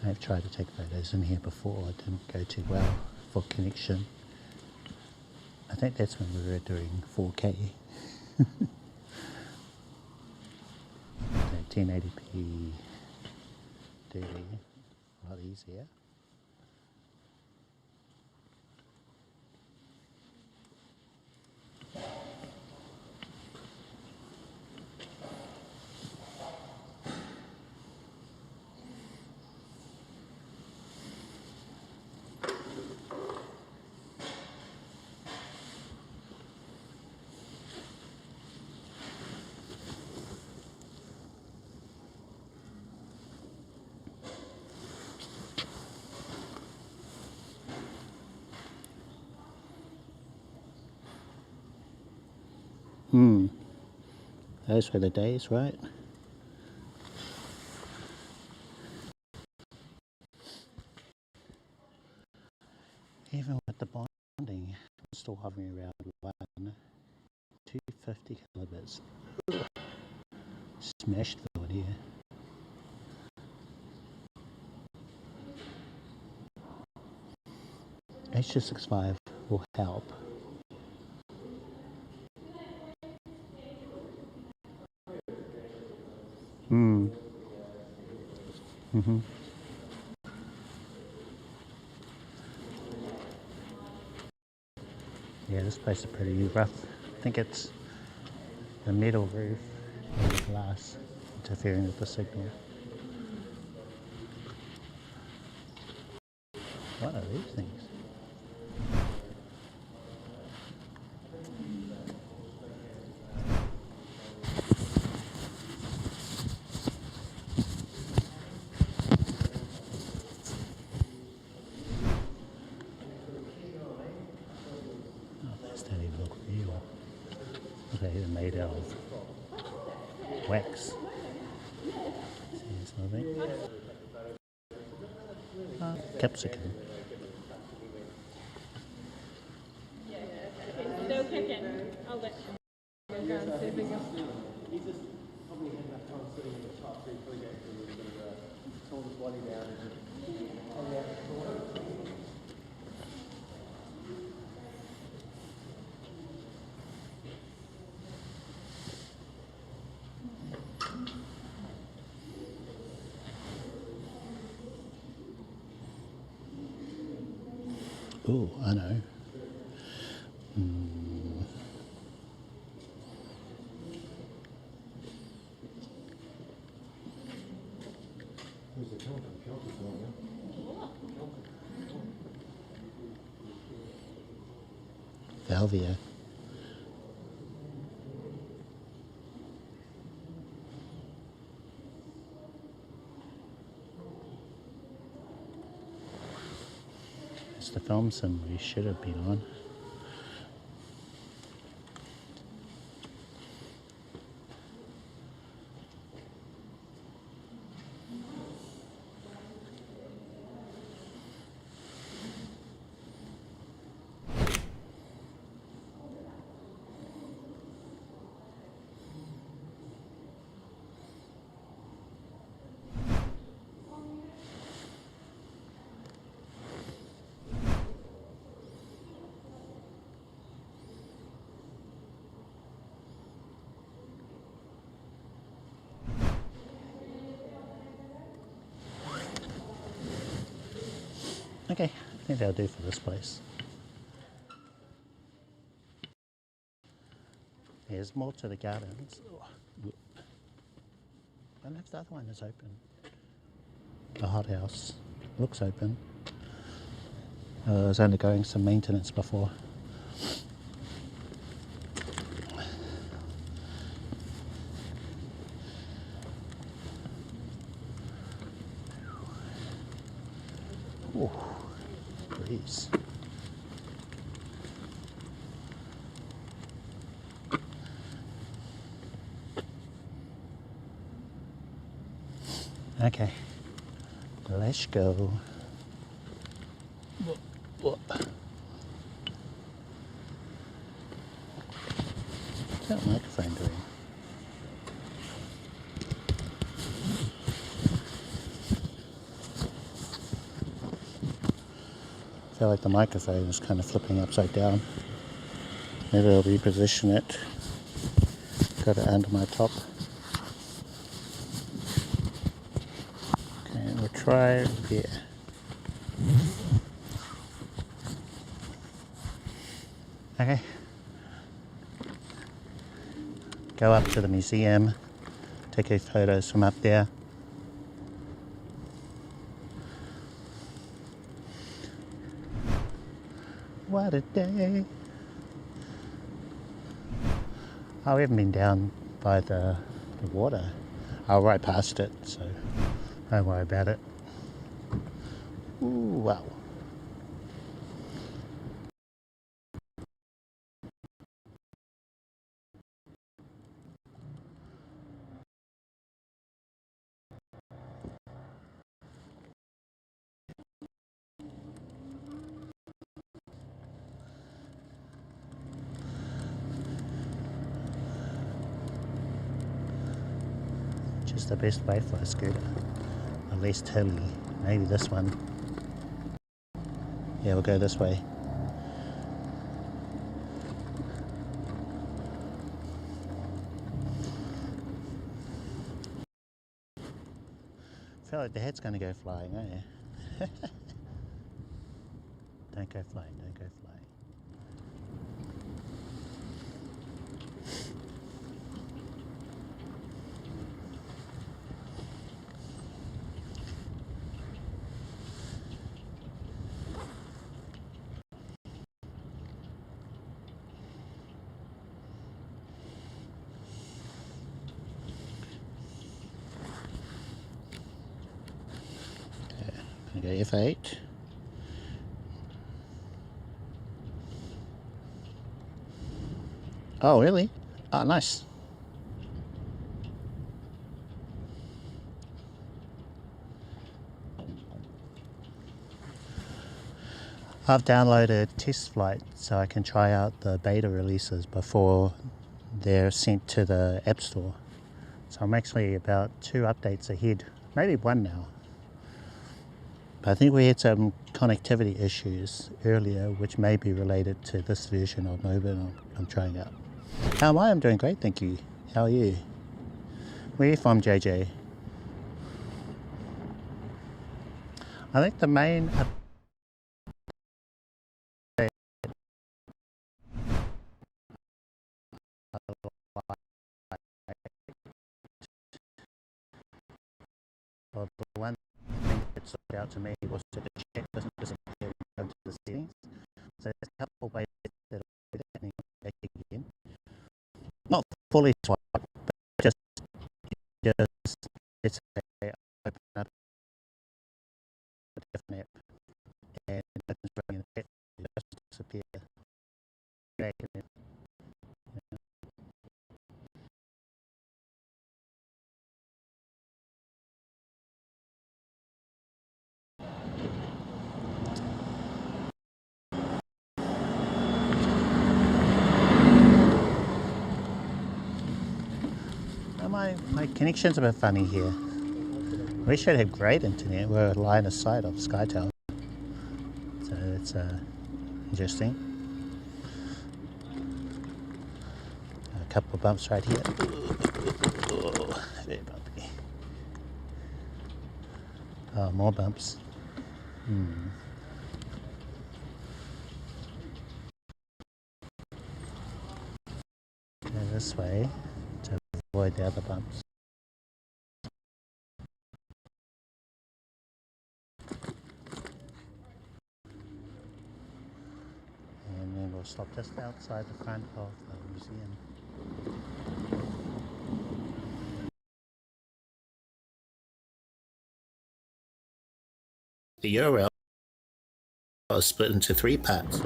Speaker 1: I've tried to take photos in here before, it didn't go too well for connection. I think that's when we were doing 4K. 1080p 30, a lot easier. Those were the days, right? Even with the bonding, I'm still hovering around 250 kilobits. Smashed the audio. H265 will help. Yeah, this place is pretty rough. I think it's the metal roof and the glass interfering with the signal. What are these things? They're made out of wax. See something? Capsicum.
Speaker 6: Still kicking. I'll let you go and see if we can.
Speaker 3: He just probably had enough time sitting in the top three projects and was going to hold his body down and just hang out the corner.
Speaker 1: Oh, I know. Valvia. It's the film sim we should have been on. Okay, I think that'll do for this place. There's more to the gardens. Oh, I don't know if the other one is open. The hothouse looks open. It was undergoing some maintenance before. Oh, breeze. Okay, let's go. What's that microphone doing? I feel like the microphone is kind of flipping upside down. Maybe I'll reposition it. Got it under my top. Okay, we'll try there. Okay. Go up to the museum, take a photos from up there. What a day. Oh, we haven't been down by the water. Oh, right past it, so don't worry about it. Ooh, wow. Just the best way for a scooter. The least hilly. Maybe this one. Yeah, we'll go this way. I feel like the head's going to go flying, eh? Don't go flying, don't go flying. Okay, F8. Oh, really? Oh, nice. I've downloaded Test Flight so I can try out the beta releases before they're sent to the App Store. So I'm actually about 2 updates ahead, maybe 1 now. But I think we had some connectivity issues earlier, which may be related to this version of Moblin I'm trying out. How am I? I'm doing great, thank you. How are you? Where are you from, JJ? I think the main update or the one thing that stood out to me was to check this and go to the settings. So there's a couple of ways that I'll do that and back again. Not fully swipe, but just let's say open up a different app and it's running the chat, it just disappear. Back in it. My connection's a bit funny here. We should have great internet. We're a line of sight of Sky Tower. So it's interesting. A couple of bumps right here. Oh, very bumpy. Oh, more bumps. this way to avoid the other bumps. And then we'll stop just outside the front of the museum. The URL is split into 3 parts.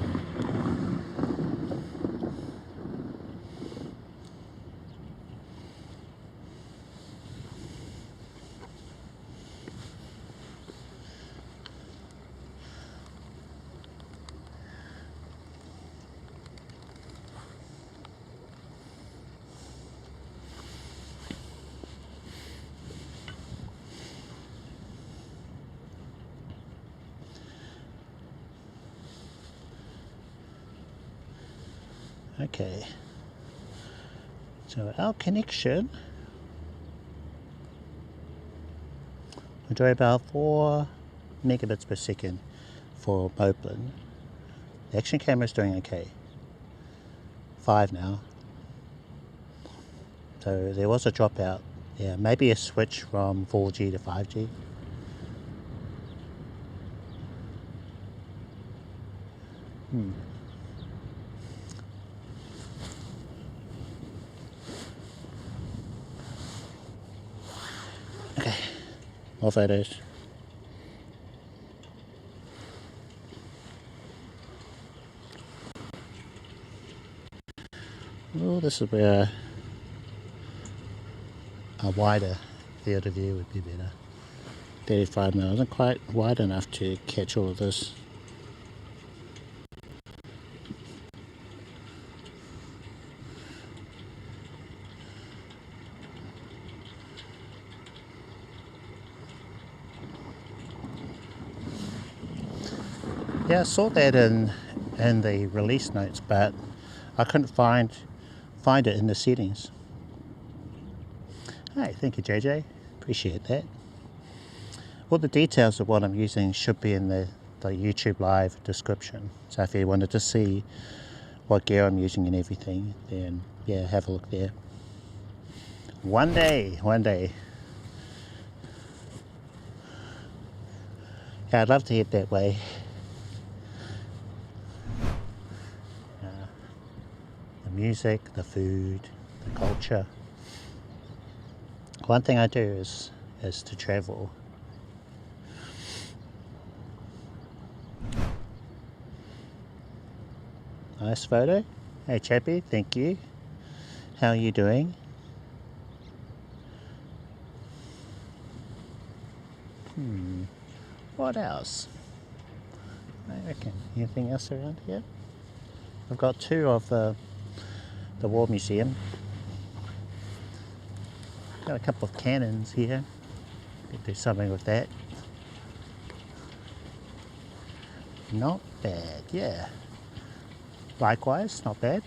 Speaker 1: Okay, so our connection will do about 4 megabits per second for Moblin. The action camera is doing okay. 5 now. So there was a dropout. Yeah, maybe a switch from 4G to 5G. Okay, more photos. Oh, this is where a wider field of view would be better. 35 mil isn't quite wide enough to catch all of this. Yeah, I saw that in the release notes, but I couldn't find it in the settings. Hey, thank you, JJ. Appreciate that. All the details of what I'm using should be in the YouTube live description. So if you wanted to see what gear I'm using and everything, then yeah, have a look there. One day. Yeah, I'd love to head that way. The music, the food, the culture. One thing I do is to travel. Nice photo. Hey chappy, thank you. How are you doing? What else? I reckon. Anything else around here? I've got 2 of the War Museum. Got a couple of cannons here. Could do something with that. Not bad, yeah. Likewise, not bad.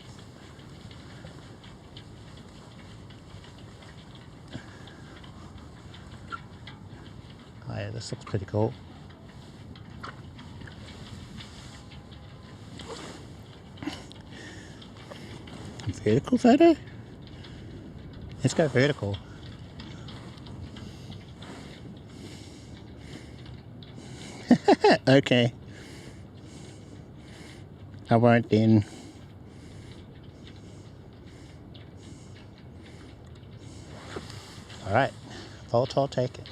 Speaker 1: Oh yeah, this looks pretty cool. Vertical photo? Let's go vertical. Okay. I won't then. Alright, photo taken.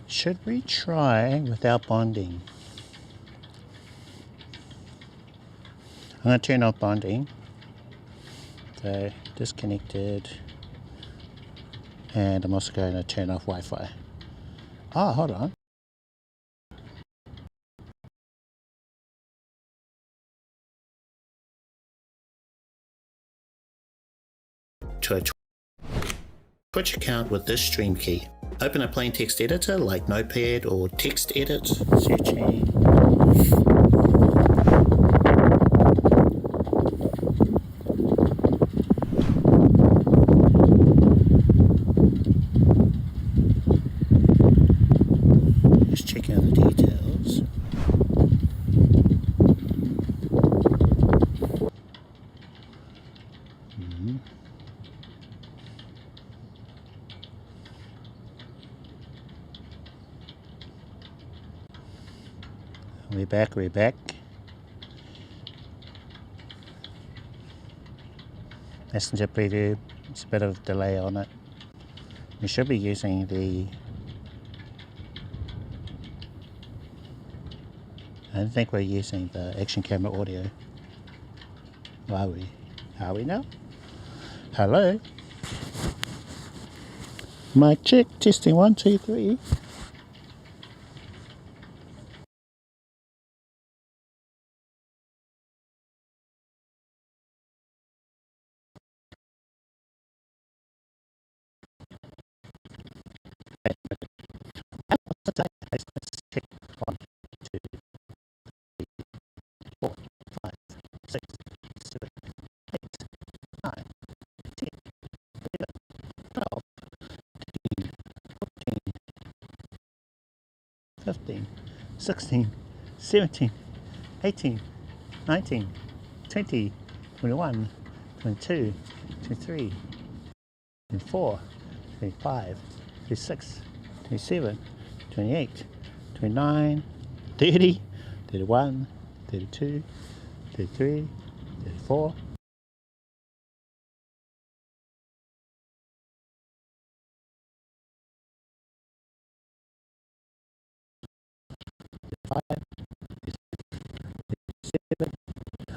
Speaker 1: Should we try without bonding? I'm going to turn off bonding. So, disconnected. And I'm also going to turn off Wi-Fi. Oh, hold on. To a Twitch account with this stream key. Open a plain text editor like Notepad or Text Edit. Searching. Just checking out the details. We're back, we're back. Messenger preview, it's a bit of delay on it. We should be using the... I don't think we're using the action camera audio. Are we? Are we now? Hello? Mic check, testing 1, 2, 3. Check 1, 2, 3, 4, 5, 6, 7, 8, 9, 10, 11, 12, 13, 14, 15, 16, 17, 18, 19, 20, 21, 22, 23, 24, 25, 26, 27, 28, 29, 30, 31, 32, 33, 34.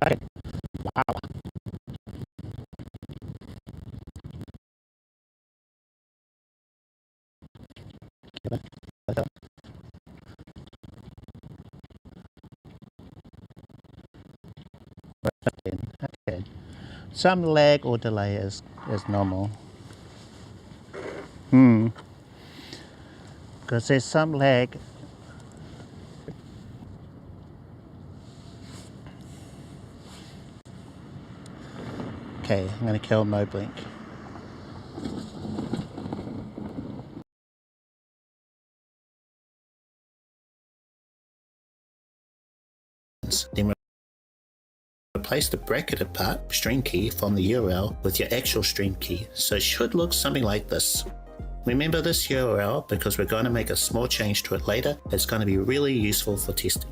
Speaker 1: Okay. Wow. Okay. Some lag or delay is normal. Because there's some lag. Okay, I'm going to kill Moblink. Then replace the bracketed part, stream key, from the URL with your actual stream key, so it should look something like this. Remember this URL because we're going to make a small change to it later. It's going to be really useful for testing.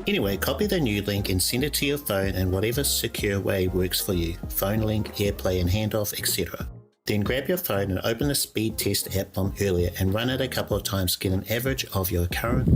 Speaker 1: Anyway, copy the new link and send it to your phone in whatever secure way works for you. Phone link, AirPlay and handoff, etc. Then grab your phone and open the speed test app from earlier and run it a couple of times to get an average of your current.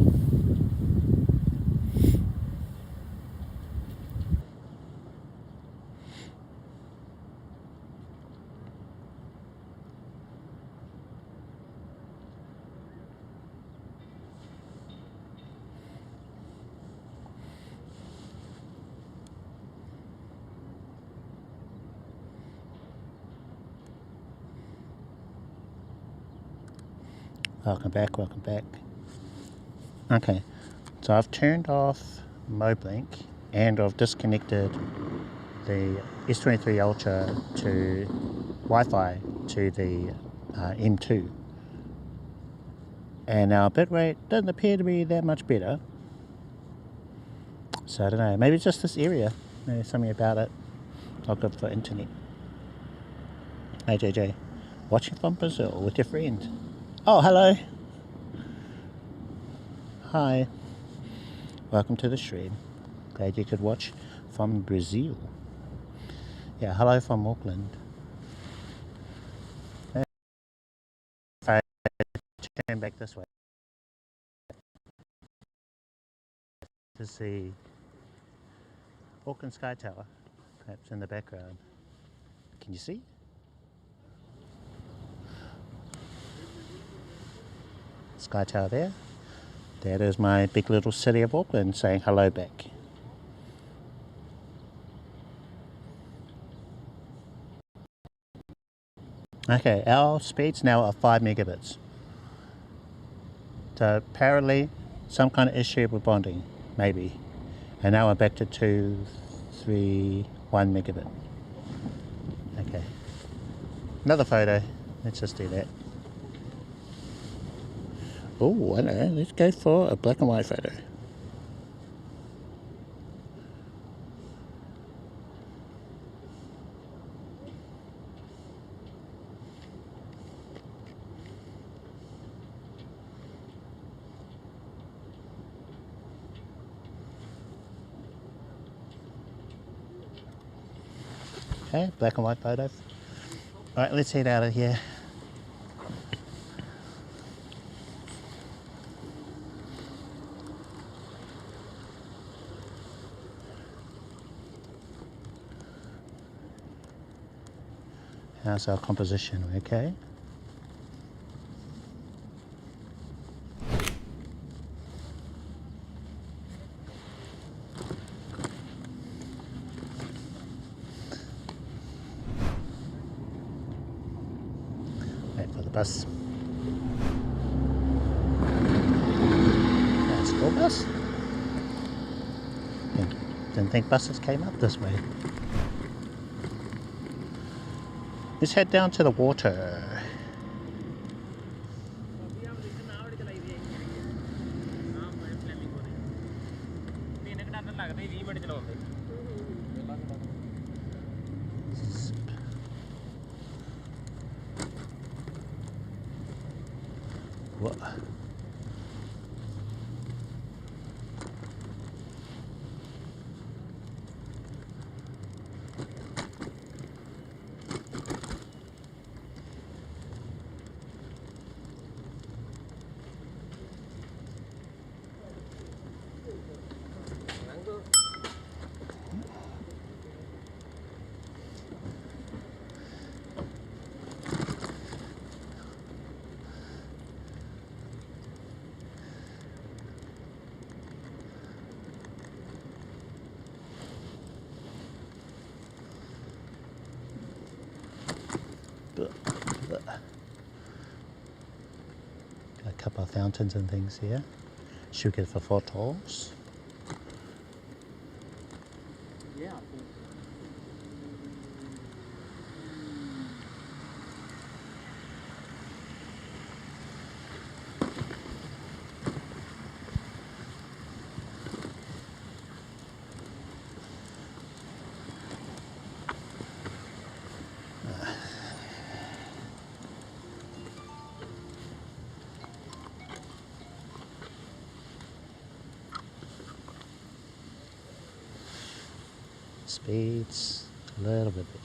Speaker 1: Welcome back, welcome back. Okay, so I've turned off Moblink and I've disconnected the S23 Ultra to Wi-Fi to the M2. And our bitrate doesn't appear to be that much better. So I don't know, maybe it's just this area. Maybe something about it. Not good for internet. Hey JJ, watching from Brazil with your friend. Oh, hello. Hi. Welcome to the stream. Glad you could watch from Brazil. Yeah, hello from Auckland. If I turn back this way, to see Auckland Sky Tower, perhaps in the background. Can you see? Sky Tower there. That is my big little city of Auckland saying hello back. Okay, our speeds now are 5 megabits. So apparently some kind of issue with bonding, maybe. And now I'm back to 2, 3, 1 megabit. Okay. Another photo. Let's just do that. Oh, I know. Let's go for a black and white photo. Okay, black and white photos. Alright, let's head out of here. How's our composition, okay? Wait for the bus. That's a school bus. Didn't think buses came up this way. Let's head down to the water. What? Got a couple of fountains and things here. Should get for photos.
Speaker 3: Yeah.
Speaker 1: Speeds a little bit better.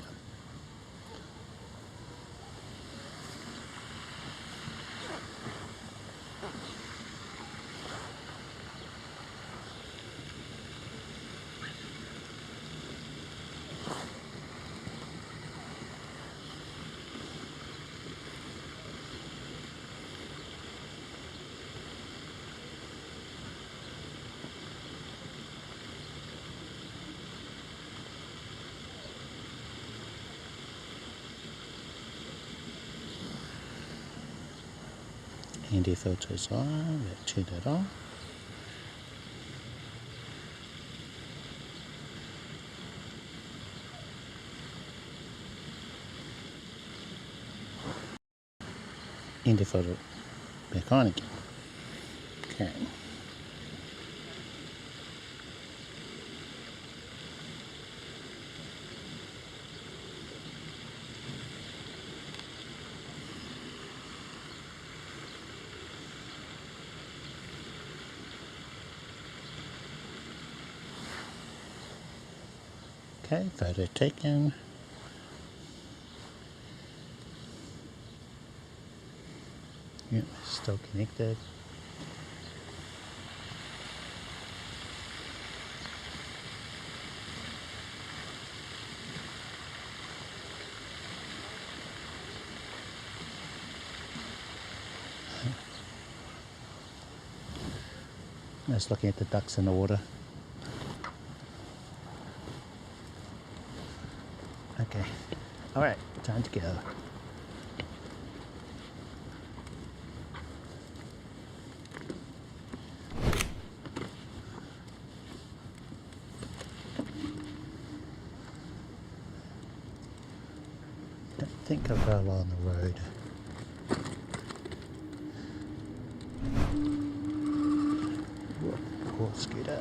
Speaker 1: ND filters on, we'll turn that on. ND filter back on again. Okay. Okay, photo taken. Yep, still connected. Just looking at the ducks in the water. Okay, alright, time to go. Don't think I'll go along the road. Whoa, scooter.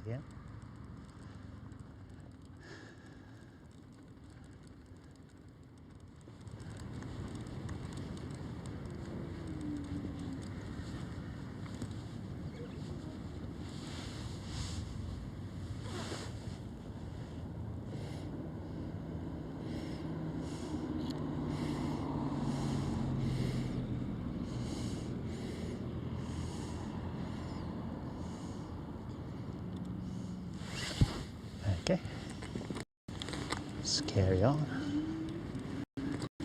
Speaker 1: again. Okay, let's carry on.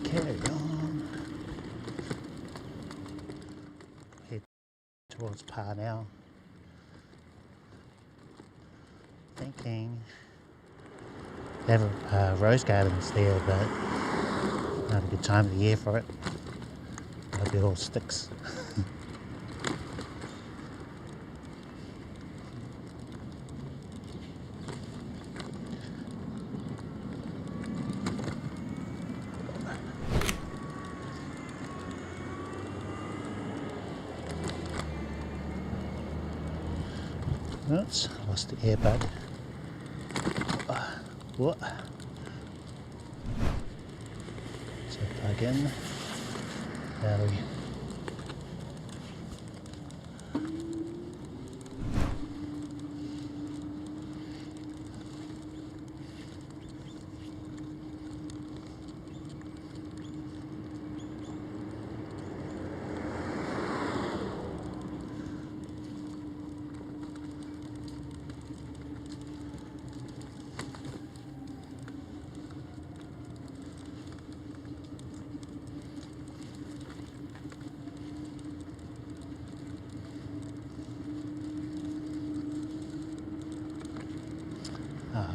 Speaker 1: Carry on. Head towards par now. Thinking they have rose gardens there, but not a good time of the year for it. They'll be all sticks. Oops, lost the earbud. What? So plug in. Battery.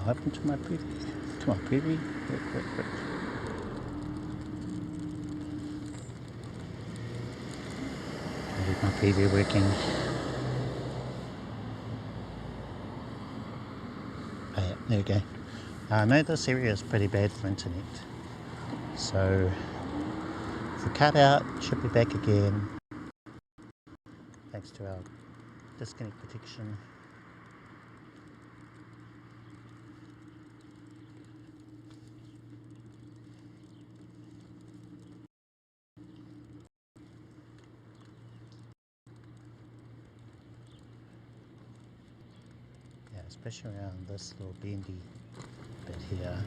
Speaker 1: Open to my preview. To my preview. Quick. Leave my preview working. Oh yeah, there we go. I know this area is pretty bad for internet. So if we cut out, it should be back again. Thanks to our disconnect protection. Especially around this little bendy bit here.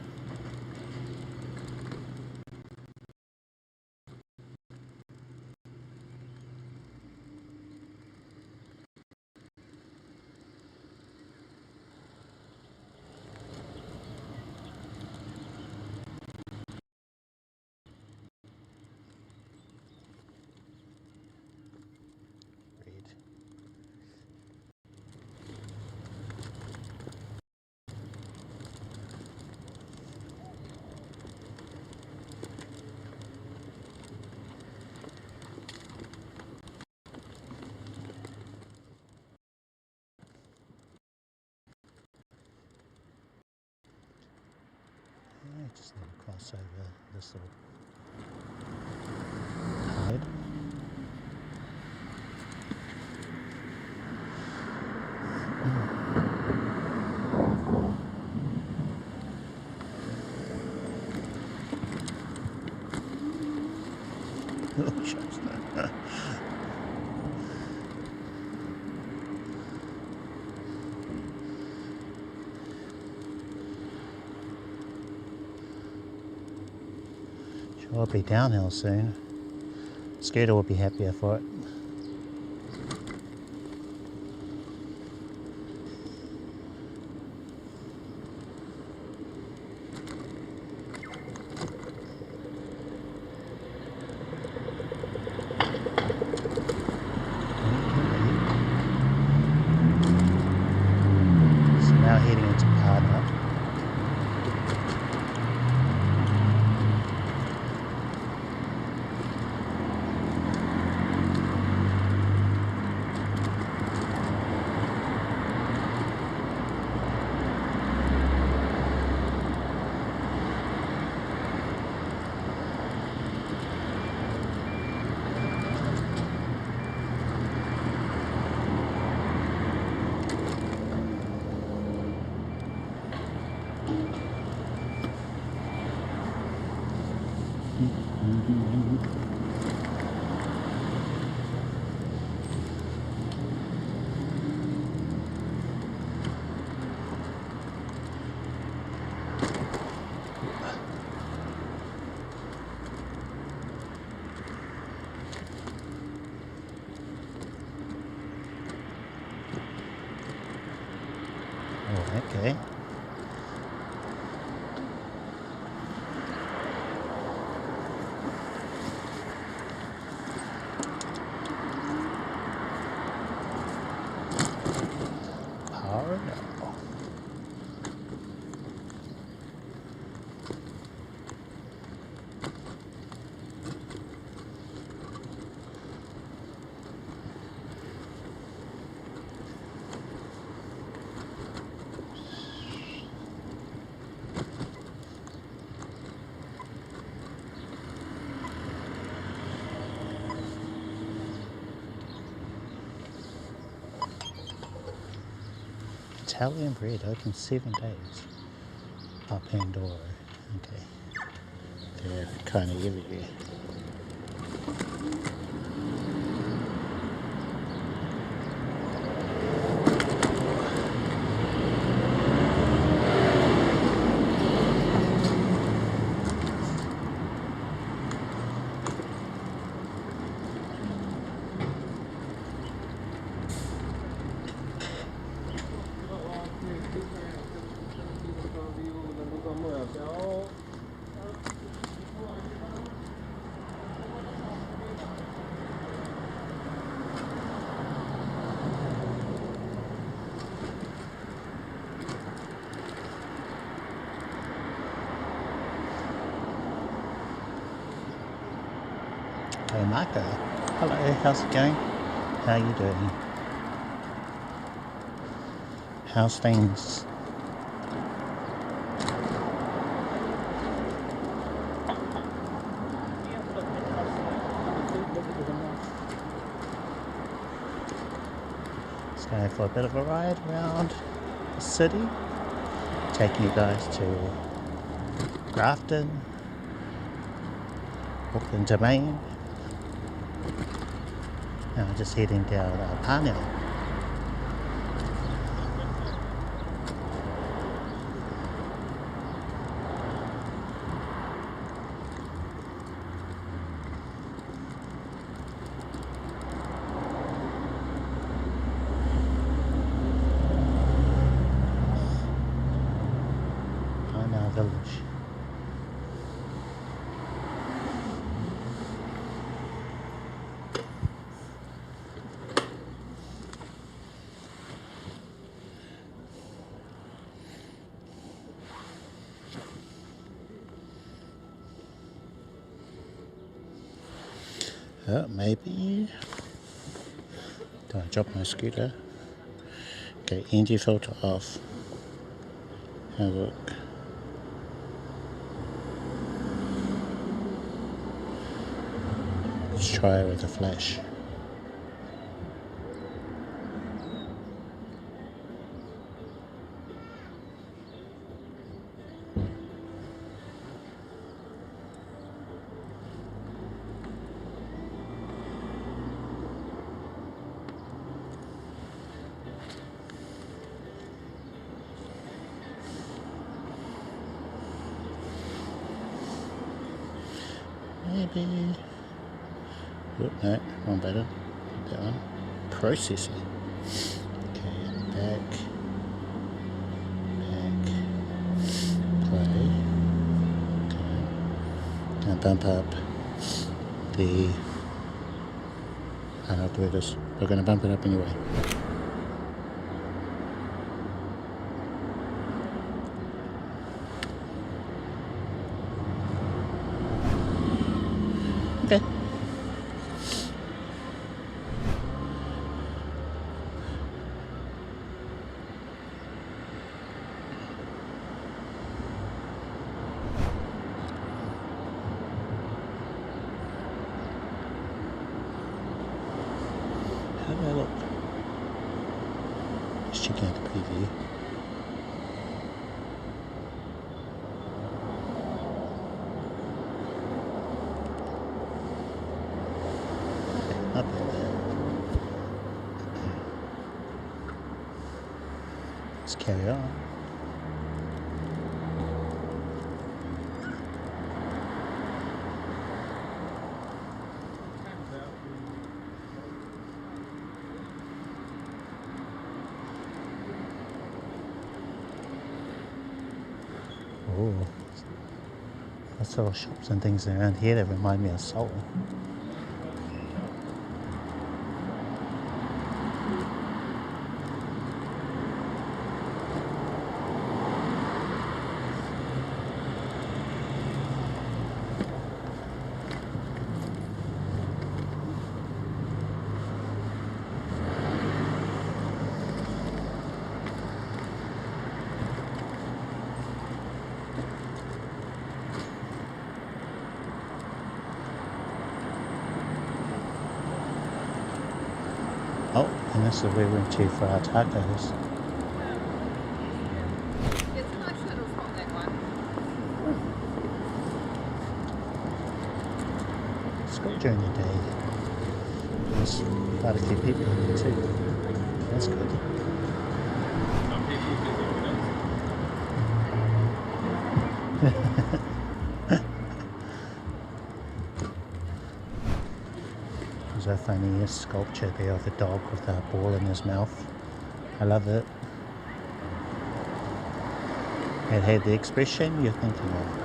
Speaker 1: Just need to cross over this little tide. Oh, shucks. I'll be downhill soon. Scooter will be happier for it. So now heading into Parna. Oh, okay. Power now. Italian bread open 7 days. Oh, Pandora. Okay. They're kind of everywhere. Hey Marco, hello, how's it going? How you doing? How's things? Just going for a bit of a ride around the city, taking you guys to Grafton, Auckland Domain. Now just heading down Parnell. Parnell Village. Maybe. Do I drop my scooter? Okay, NG filter off. Have a look. Let's try it with a flash. Maybe. Oop, no, wrong button. That one. Processing. Okay, back. Play. Okay. Now bump up the. I don't know where it is. We're going to bump it up anyway. Okay. How do I look? Not bad. Let's carry on. Oh, lots of shops and things around here that remind me of Seoul. Oh, and this is where we went to for our tacos.
Speaker 6: It's a nice little spot, that one.
Speaker 1: It's good during the day. There's quite a few people in there too. That's good. There's a funny sculpture there of a dog with a ball in his mouth. I love it. It had the expression you're thinking of.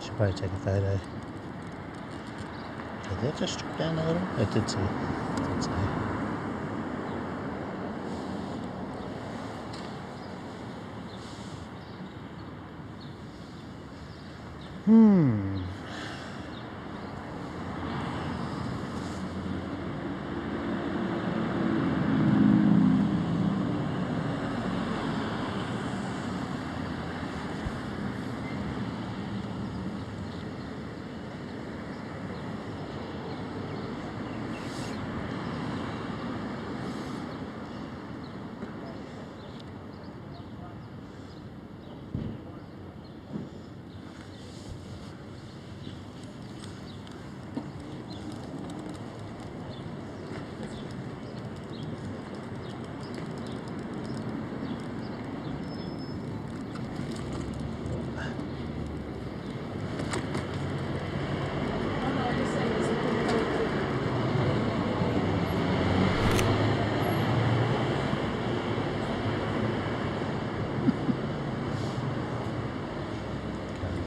Speaker 1: Should probably take a photo. Did that just drop down a little? It did say. It did say.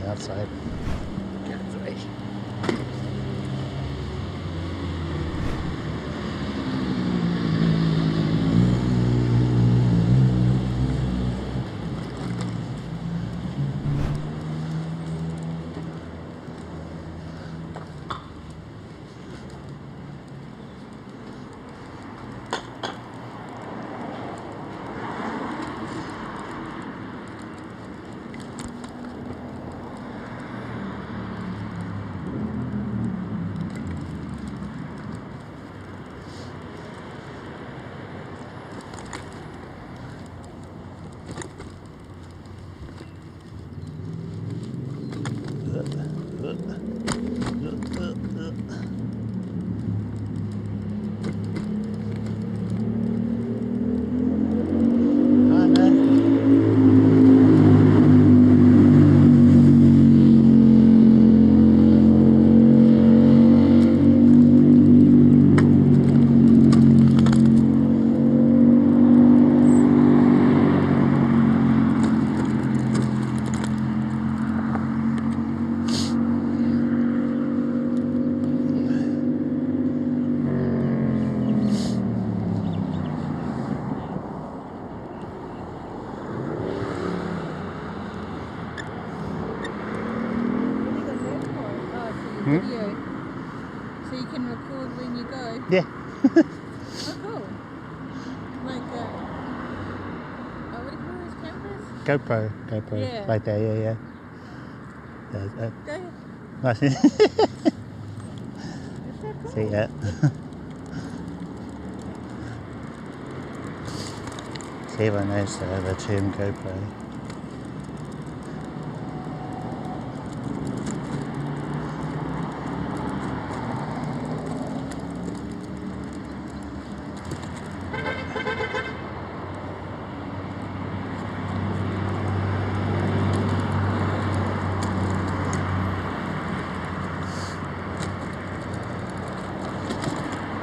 Speaker 1: Outside. Yeah.
Speaker 6: Oh, cool. Like, what do you call those cameras?
Speaker 1: GoPro.
Speaker 6: Yeah.
Speaker 1: Like that, yeah.
Speaker 6: Go ahead.
Speaker 1: Nice.
Speaker 6: Is that cool?
Speaker 1: See that? See, everyone knows the term GoPro.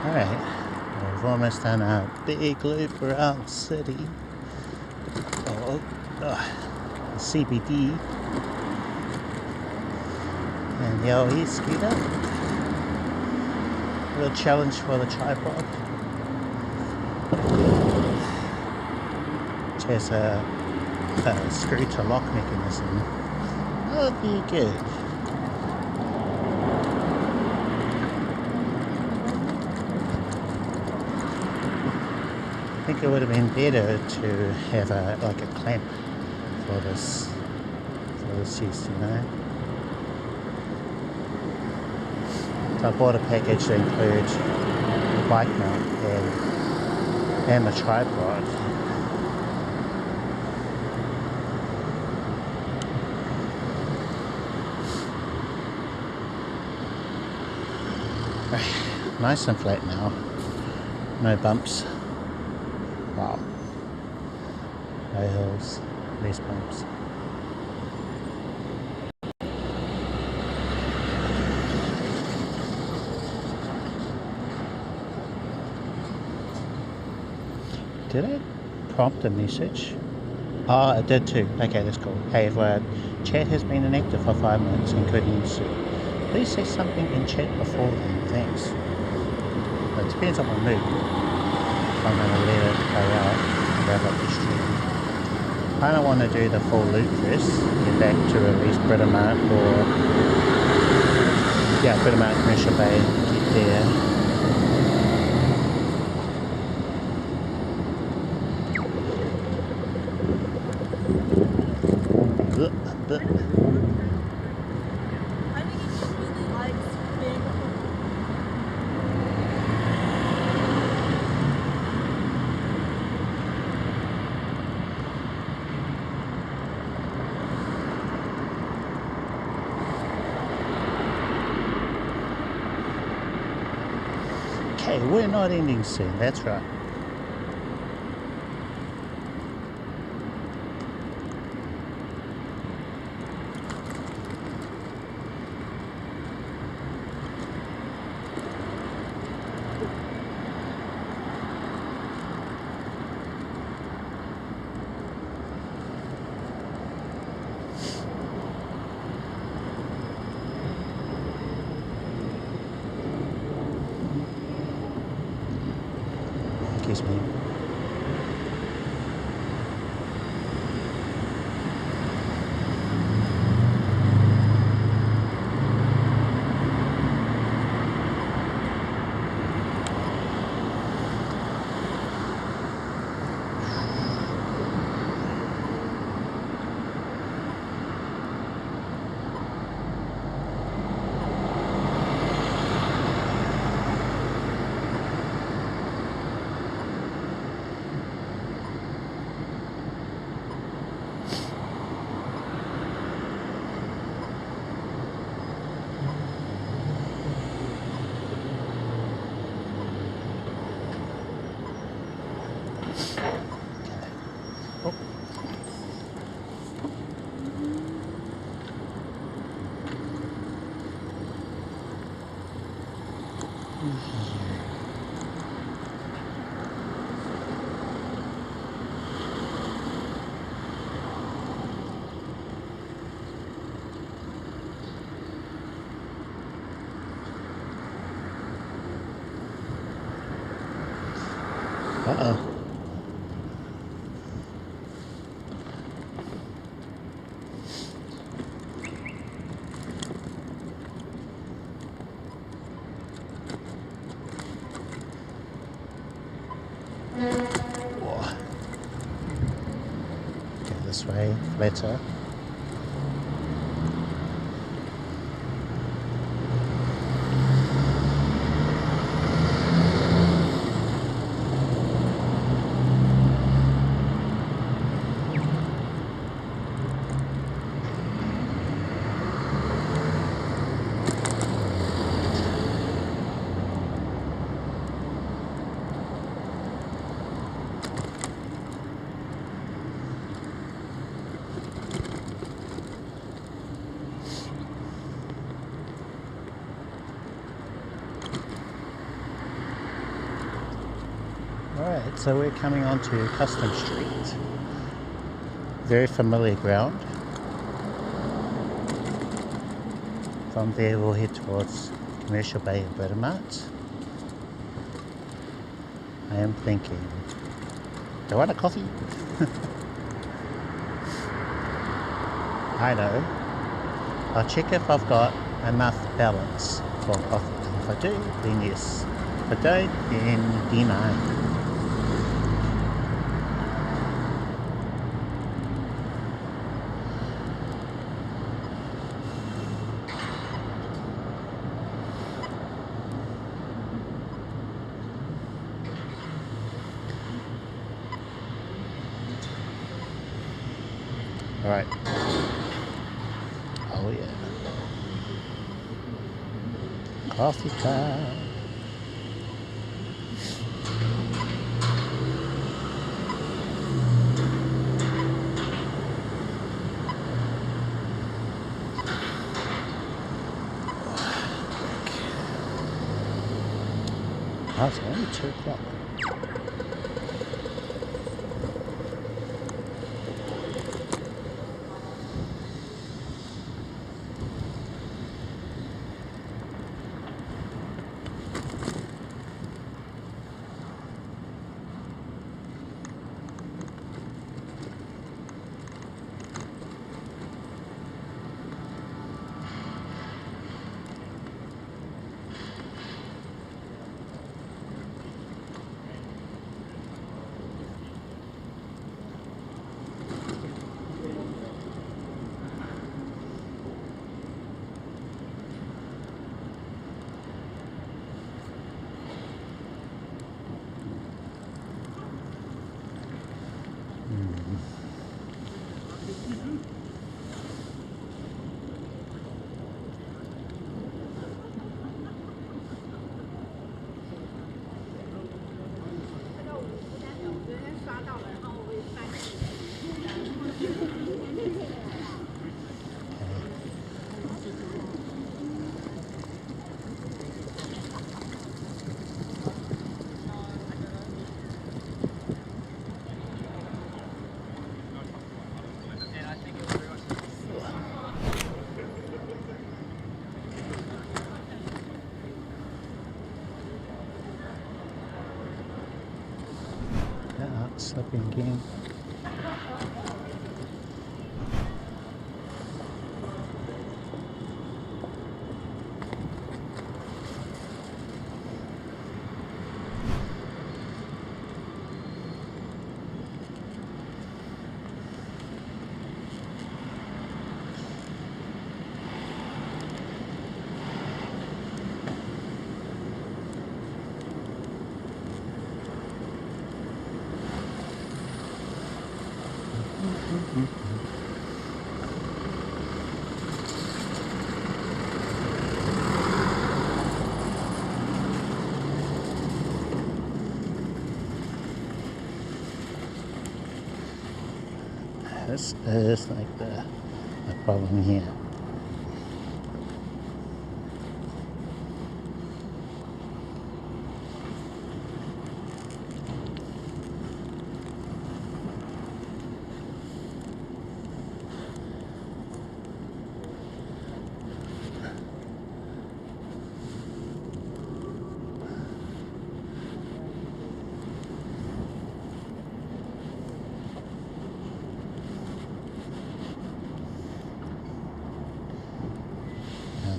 Speaker 1: Alright, we've almost done a big loop around the city. The CBD. And the old e-scooter. A little challenge for the tripod. Which has a screw to lock mechanism. That'll be good. I think it would have been better to have like a clamp for this use, you know. So I bought a package to include the bike mount and the tripod. Nice and flat now, no bumps. Wow. No hills, less bumps. Did it prompt a message? Oh, it did too. Okay, that's cool. Hey everyone, chat has been inactive for 5 minutes and couldn't use it. Please say something in chat before then, thanks. It depends on my mood. I'm going to let it play out and wrap up the stream. I don't want to do the full loop first, get back to at least Britomart or Britomart Commercial Bay, get there.
Speaker 5: I think it's really likes being
Speaker 1: Okay, we're not ending soon, that's right. Excuse me. Uh-oh. Whoa. Go this way, flatter. Alright, so we're coming on to Custom Street. Very familiar ground. From there we'll head towards Commercial Bay and Britomart. I am thinking, do I want a coffee? I know. I'll check if I've got enough balance for coffee. If I do, then yes. If I don't, then no. Alright. Oh yeah. Coffee time. Oh, it's only 2 o'clock. Slipping again. This is like the problem here.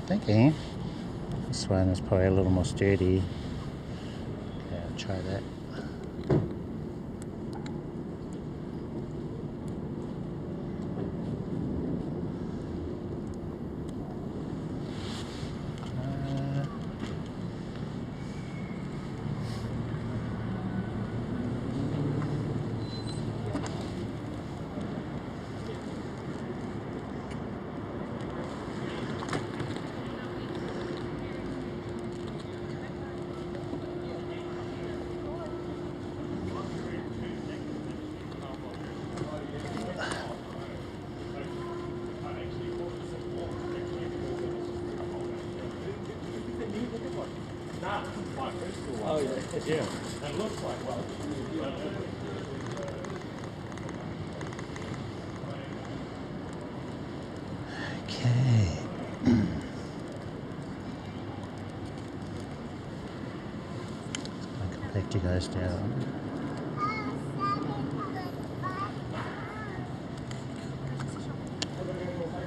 Speaker 1: Thinking this one is probably a little more sturdy. Okay, I'll try that.
Speaker 3: Yeah, it looks like well.
Speaker 1: Okay. I'll collect you guys down.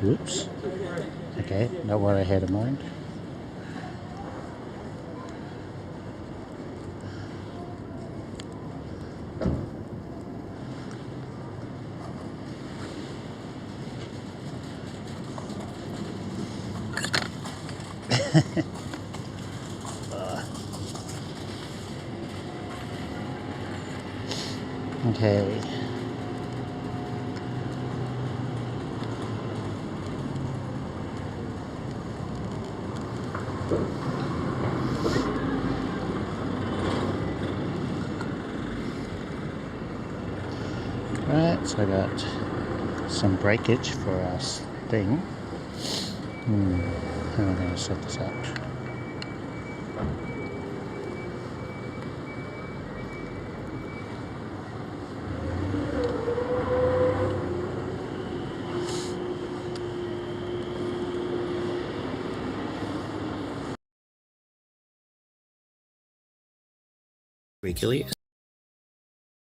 Speaker 1: Whoops. Okay, not what I had in mind. Okay. Right, so I got some breakage for our thing. How am I going to set this up? Regularly,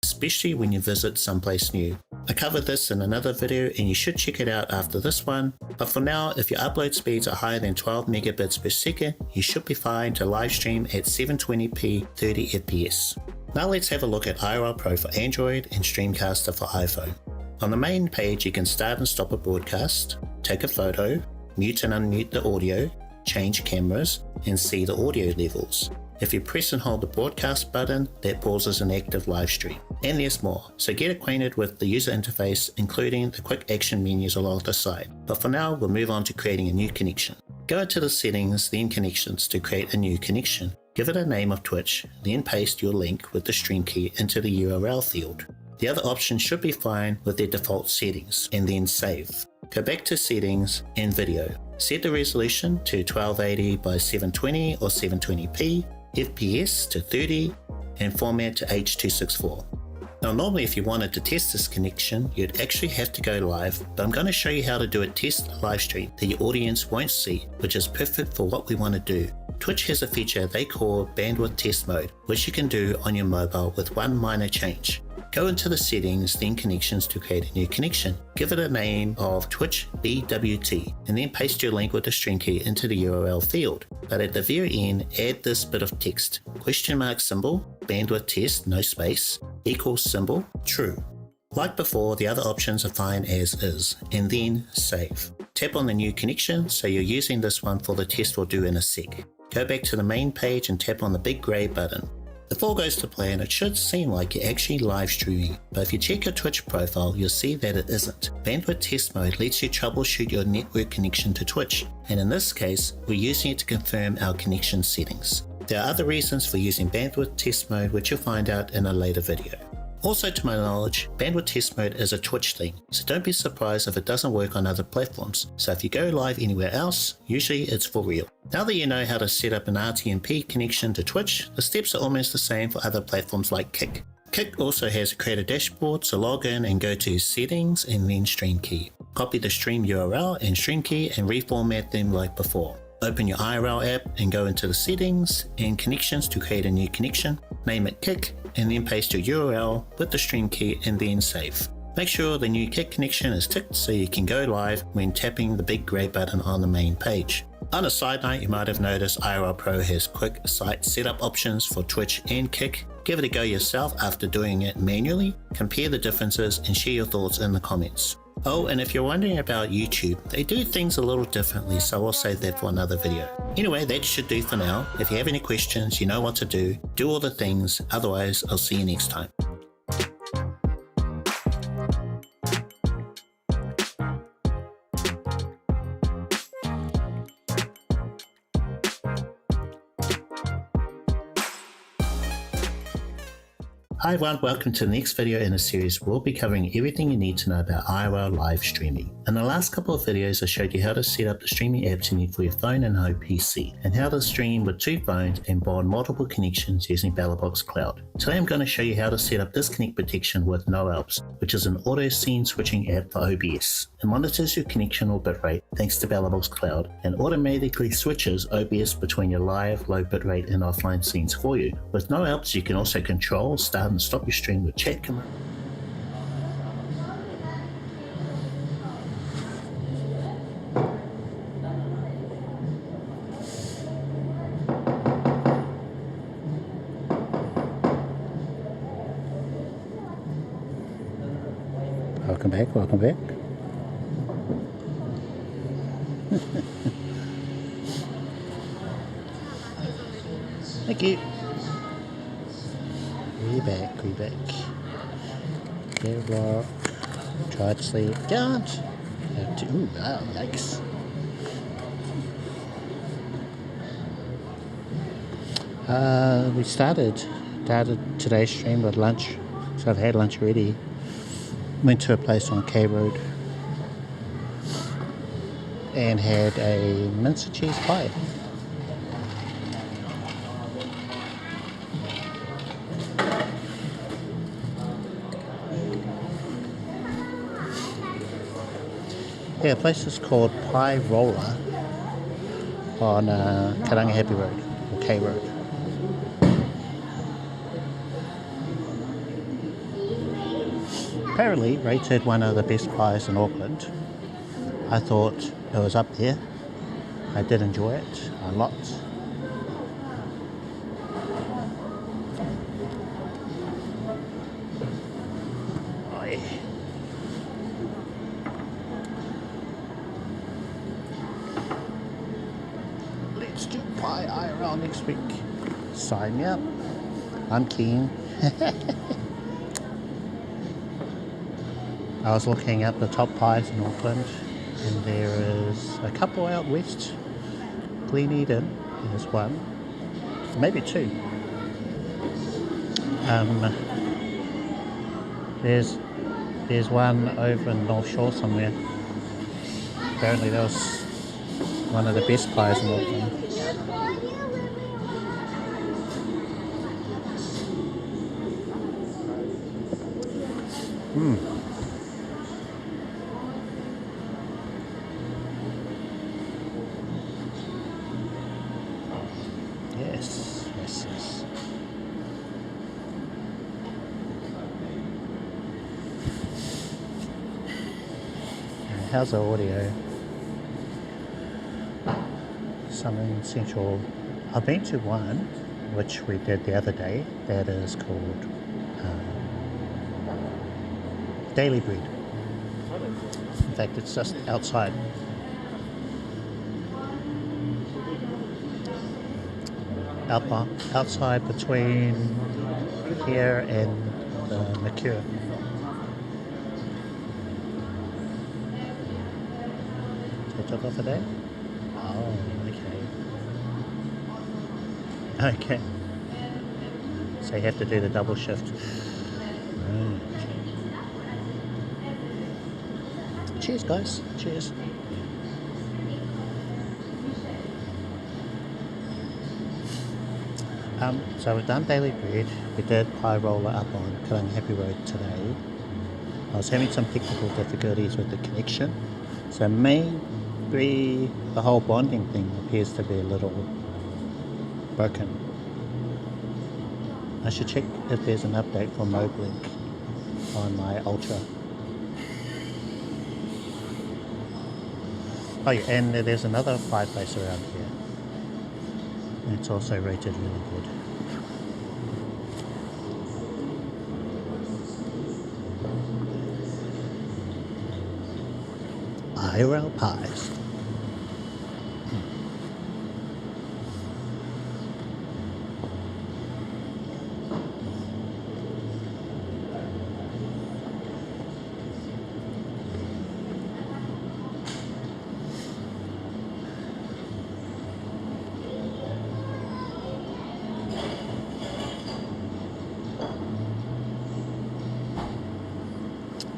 Speaker 1: especially when you visit someplace new. I covered this in another video and you should check it out after this one, but for now, if your upload speeds are higher than 12 megabits per second, you should be fine to live stream at 720p 30 fps. Now let's have a look at IRL Pro for Android and Streamcaster for iPhone. On the main page you can start and stop a broadcast, take a photo, mute and unmute the audio, change cameras, and see the audio levels. If you press and hold the broadcast button, that pauses an active live stream. And there's more, so get acquainted with the user interface, including the quick action menus along the side. But for now, we'll move on to creating a new connection. Go into the settings, then connections to create a new connection. Give it a name of Twitch, then paste your link with the stream key into the URL field. The other options should be fine with their default settings, and then save. Go back to settings and video. Set the resolution to 1280 by 720 or 720p, FPS to 30, and format to H.264. Now normally if you wanted to test this connection, you'd actually have to go live, but I'm going to show you how to do a test live stream that your audience won't see, which is perfect for what we want to do. Twitch has a feature they call bandwidth test mode, which you can do on your mobile with one minor change. Go into the settings, then connections to create a new connection. Give it a name of Twitch BWT, and then paste your link with the stream key into the URL field. But at the very end, add this bit of text, question mark symbol, bandwidth test, no space, equals symbol, true. Like before, the other options are fine as is, and then save. Tap on the new connection, so you're using this one for the test we'll do in a sec. Go back to the main page and tap on the big grey button. If all goes to plan, it should seem like you're actually live streaming, but if you check your Twitch profile, you'll see that it isn't. Bandwidth test mode lets you troubleshoot your network connection to Twitch, and in this case, we're using it to confirm our connection settings. There are other reasons for using bandwidth test mode, which you'll find out in a later video. Also, to my knowledge, bandwidth test mode is a Twitch thing, so don't be surprised if it doesn't work on other platforms. So if you go live anywhere else, usually it's for real. Now that you know how to set up an RTMP connection to Twitch, the steps are almost the same for other platforms like Kick. Kick also has a creator dashboard, so log in and go to settings and then stream key. Copy the stream URL and stream key and reformat them like before. Open your IRL app and go into the settings and connections to create a new connection. Name it Kick and then paste your URL with the stream key and then save. Make sure the new Kick connection is ticked so you can go live when tapping the big grey button on the main page. On a side note, you might have noticed IRL Pro has quick site setup options for Twitch and Kick. Give it a go yourself after doing it manually, compare the differences and share your thoughts in the comments. Oh, and if you're wondering about YouTube, they do things a little differently, so I'll save that for another video. Anyway, that should do for now. If you have any questions, you know what to do. Do all the things, otherwise I'll see you next time. Hi everyone, welcome to the next video in the series. We'll be covering everything you need to know about IRL live streaming. In the last couple of videos I showed you how to set up the streaming apps you need for your phone and home PC, and how to stream with 2 phones and bond multiple connections using BallerBox Cloud. Today I'm going to show you how to set up disconnect protection with NoAlps, which is an auto scene switching app for OBS. It monitors your connection or bitrate thanks to BallerBox Cloud, and automatically switches OBS between your live, low bitrate and offline scenes for you. With NoAlps you can also control, start and stop your stream with chat command. Welcome back, welcome back. Thank you. We back, we back. Dewarp. Try to sleep. Can't. Have to. Ooh, wow, yikes. We started today's stream with lunch. So I've had lunch already. Went to a place on K Road and had a mince and cheese pie. Yeah, the place is called Rolla on Karangahape Road, or K Road. Apparently rated one of the best pies in Auckland. I thought it was up there. I did enjoy it a lot. Oh, yeah. Let's do pie IRL next week. Sign me up. I'm keen. I was looking at the top pies in Auckland, and there is a couple out west. Glen Eden is one, maybe 2. There's one over in North Shore somewhere. Apparently that was one of the best pies in Auckland. Yes. How's the audio? Something central. I've been to one, which we did the other day, that is called Daily Breed. In fact, it's just outside. Outside between here and the Mercure. They took off a day? Oh, okay. So you have to do the double shift. Right. Cheers, guys. Cheers. So we've done Daily Bread. We did Pie Roller up on Karangahape Road today. I was having some technical difficulties with the connection, so maybe the whole bonding thing appears to be a little broken. I should check if there's an update for Moblink on my Ultra. Oh yeah, and there's another fireplace around here. It's also rated really good. IRL pies.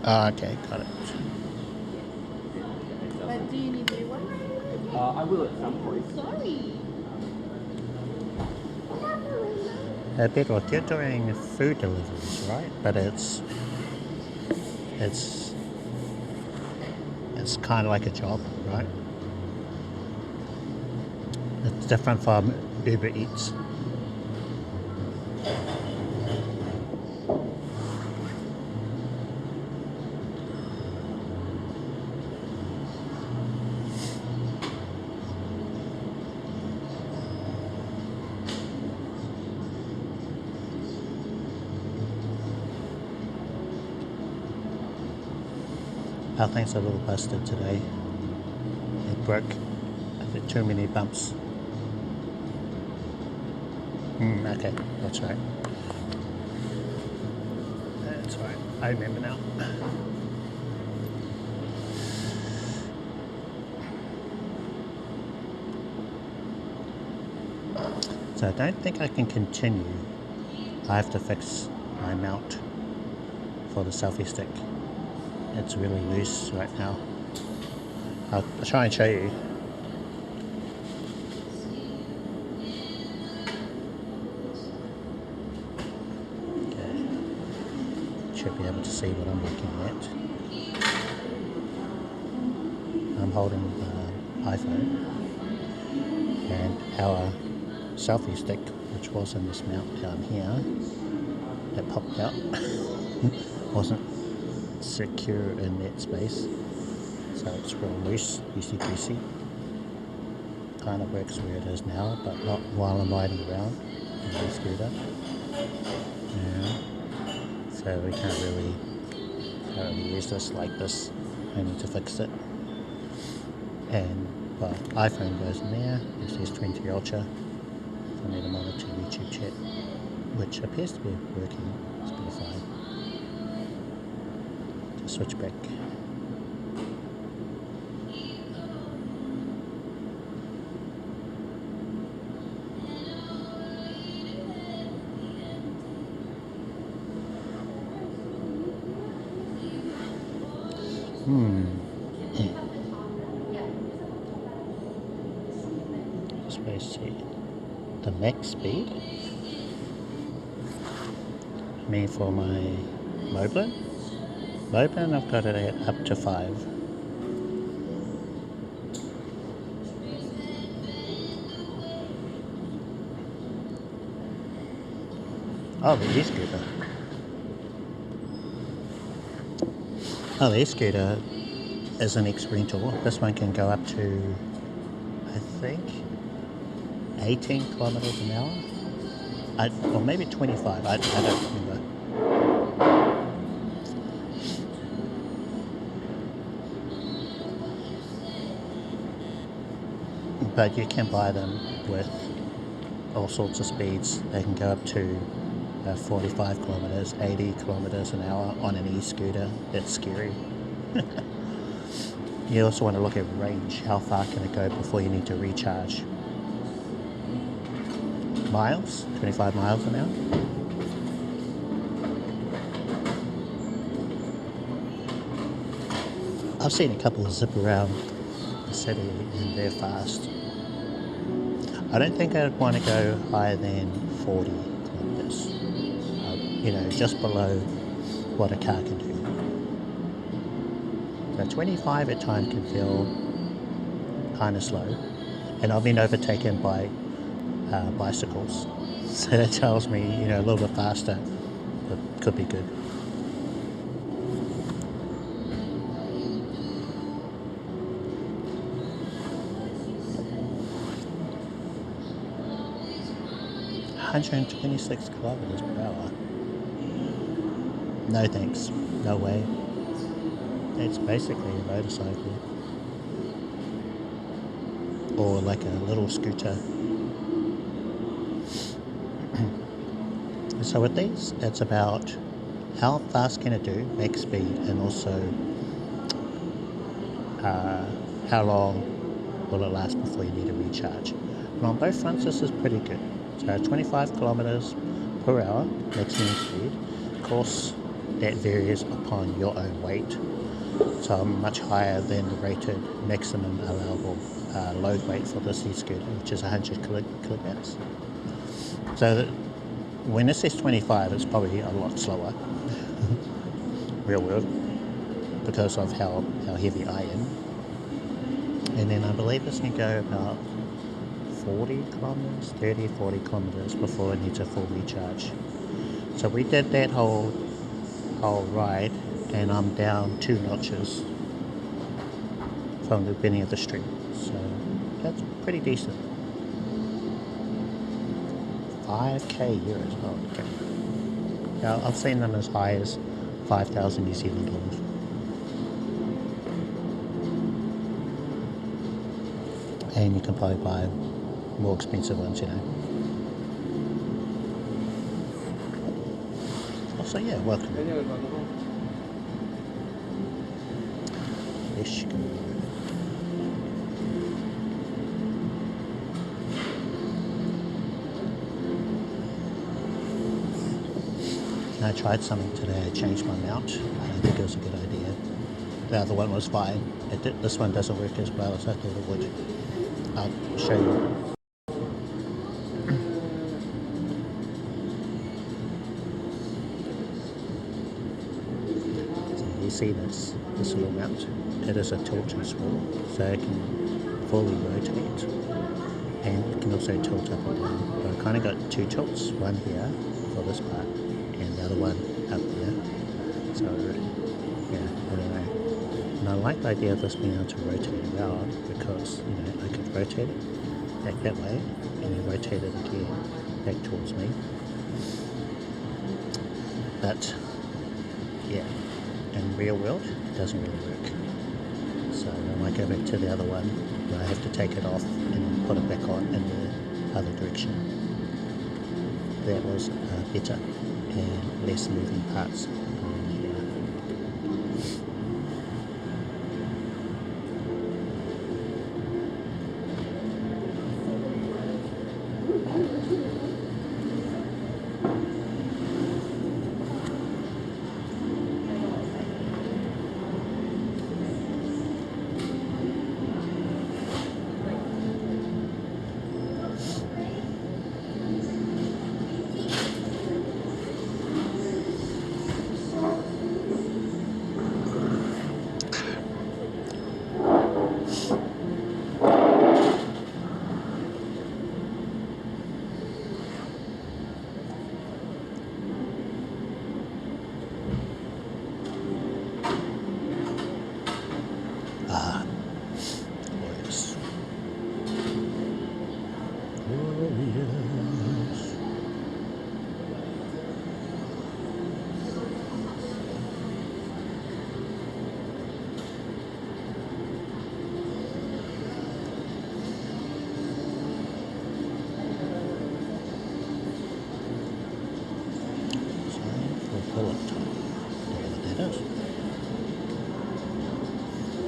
Speaker 1: Okay, got it.
Speaker 6: But do you need new one?
Speaker 3: I will at some point.
Speaker 6: Sorry.
Speaker 1: Bitrate, you're doing food deliveries, right? But it's kind of like a job, right? It's different from Uber Eats. Our thing's a little busted today. It broke. I did too many bumps. Okay, that's right. That's right. I remember now. So I don't think I can continue. I have to fix my mount for the selfie stick. It's really loose right now. I'll try and show you. Okay. Should be able to see what I'm looking at. I'm holding the iPhone and our selfie stick, which was in this mount down here, it popped out. Wasn't secure in that space, so it's real loose, loosey-goosey. Kind of works where it is now, but not while I'm riding around in the scooter. Yeah. So we can't really use this like this. I need to fix it. And well, iPhone goes in there. This is S23 Ultra. I need to monitor YouTube chat, which appears to be working. It's pretty fine. Just switch back. Let's see. The max speed. I mean, for my Moblin. Moblin, I've got it at up to 5. Oh, the e-scooter. Oh, the e-scooter is an experimental. This one can go up to, I think, 18 kilometers an hour. Or maybe 25. I don't remember. But you can buy them with all sorts of speeds. They can go up to 45 kilometers, 80 kilometers an hour on an e-scooter. That's scary. You also want to look at range. How far can it go before you need to recharge? Miles, 25 miles an hour. I've seen a couple zip around the city and they're fast. I don't think I'd want to go higher than 40 kilometers. Just below what a car can do. So 25 at times can feel kind of slow, and I've been overtaken by bicycles, so that tells me a little bit faster could be good. $126 kilometers per hour. No thanks. No way. It's basically a motorcycle. Or like a little scooter. So with these, it's about how fast can it do, max speed, and also how long will it last before you need to recharge. And on both fronts, this is pretty good. So 25 kilometers per hour maximum speed. Of course, that varies upon your own weight. So I'm much higher than the rated maximum allowable load weight for this e-scooter, which is 100 kilograms. So that when it says 25, it's probably a lot slower, real world, because of how heavy I am. And then I believe it's going to go about 40 kilometers, 30, 40 kilometers before it needs a full recharge. So we did that whole ride, and I'm down 2 notches from the beginning of the stream. So that's pretty decent. 5k euros. Oh, okay. Yeah, I've seen them as high as 5,000 New Zealand dollars. And you can probably buy more expensive ones, you know. So yeah, welcome. Let's go. I tried something today. I changed my mount. I don't think it was a good idea. The other one was fine. This one doesn't work as well as I thought it would. I'll show you. So you see this little mount? It is a tilt and swirl, so it can fully rotate, and it can also tilt up and down. But I kind of got 2 tilts, one here for this part, and the other one up there. So yeah, I don't know. And I like the idea of this being able to rotate around, because you know I could rotate it back that way and then rotate it again back towards me. But yeah, in real world it doesn't really work. So I might go back to the other one where I have to take it off and then put it back on in the other direction. That was better and less moving parts.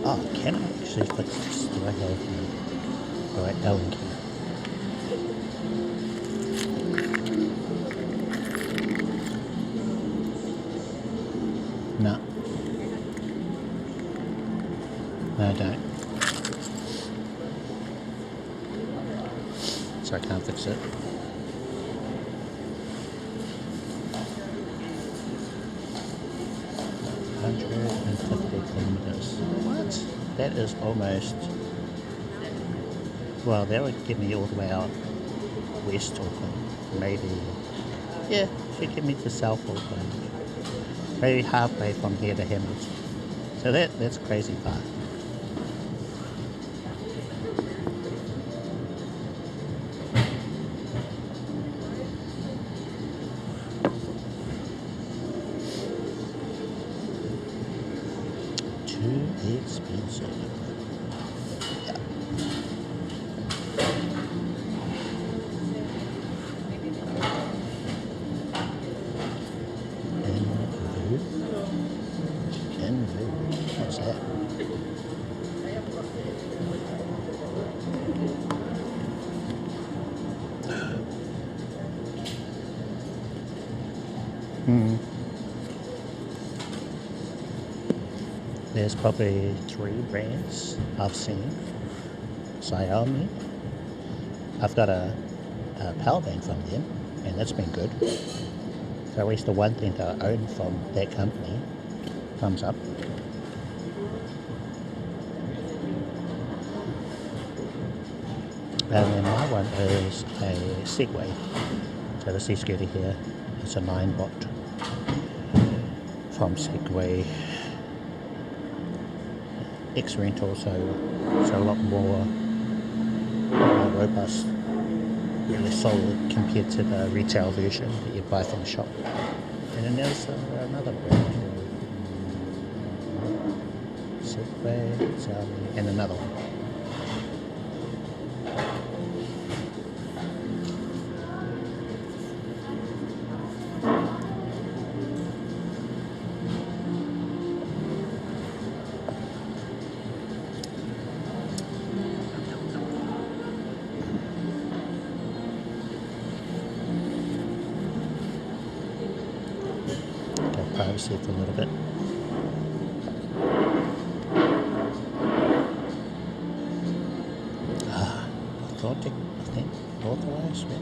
Speaker 1: Oh, can I actually fix this? Do I have the right Allen key? No. No, I don't. So I can't fix it. What? That is almost... Well, that would get me all the way out west Auckland. Maybe... Yeah, should get me to South Auckland. Maybe halfway from here to Hamilton. So that's crazy far. Expensive. Yeah. What's that? there's probably 3 brands I've seen. Xiaomi. I've got a power bank from them, and that's been good. So at least the one thing that I own from that company, thumbs up. And then my one is a Segway. So the C-scooter here is a 9-watt from Segway. X-Rental, so it's a lot more robust, really solid compared to the retail version that you buy from the shop. And then there's another brand, Segway, Xiaomi, and another one. Privacy for a little bit. Authentic, I think. Authorized, really?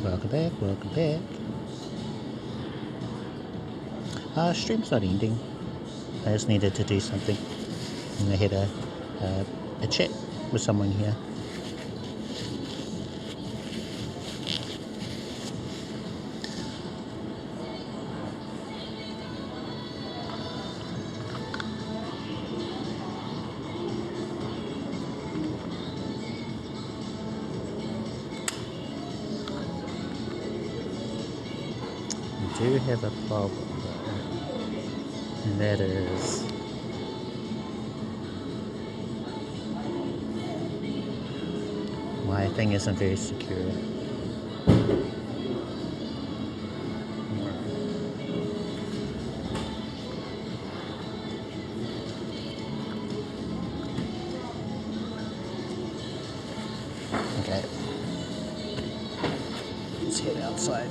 Speaker 1: Welcome back, welcome back. Stream's not ending. I just needed to do something. And I had a chat with someone here. We do have a problem though, and that is my thing isn't very secure. Okay, let's head outside.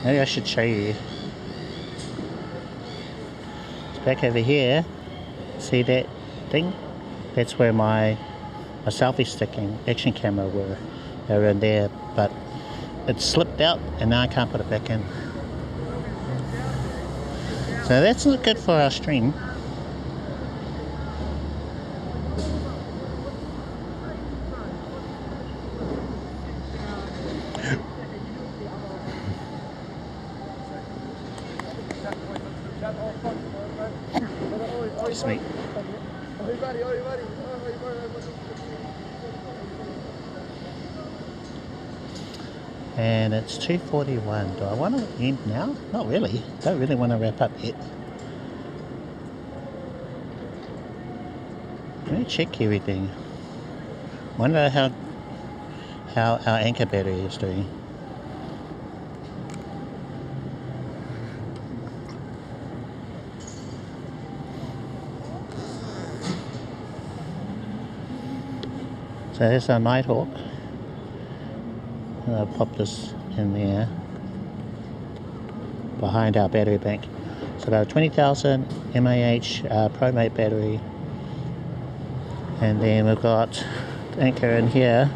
Speaker 1: Maybe I should show you. It's back over here. See that thing? That's where my selfie sticking action camera were. They were in there, but it slipped out and now I can't put it back in. So that's not good for our stream. Sweet. And it's 2:41. Do I want to end now? Not really. Don't really want to wrap up yet. Let me check everything. Wonder how our Anker battery is doing. So there's our Nighthawk. I'll pop this in there behind our battery bank. So about 20,000 mAh ProMate battery, and then we've got Anker in here,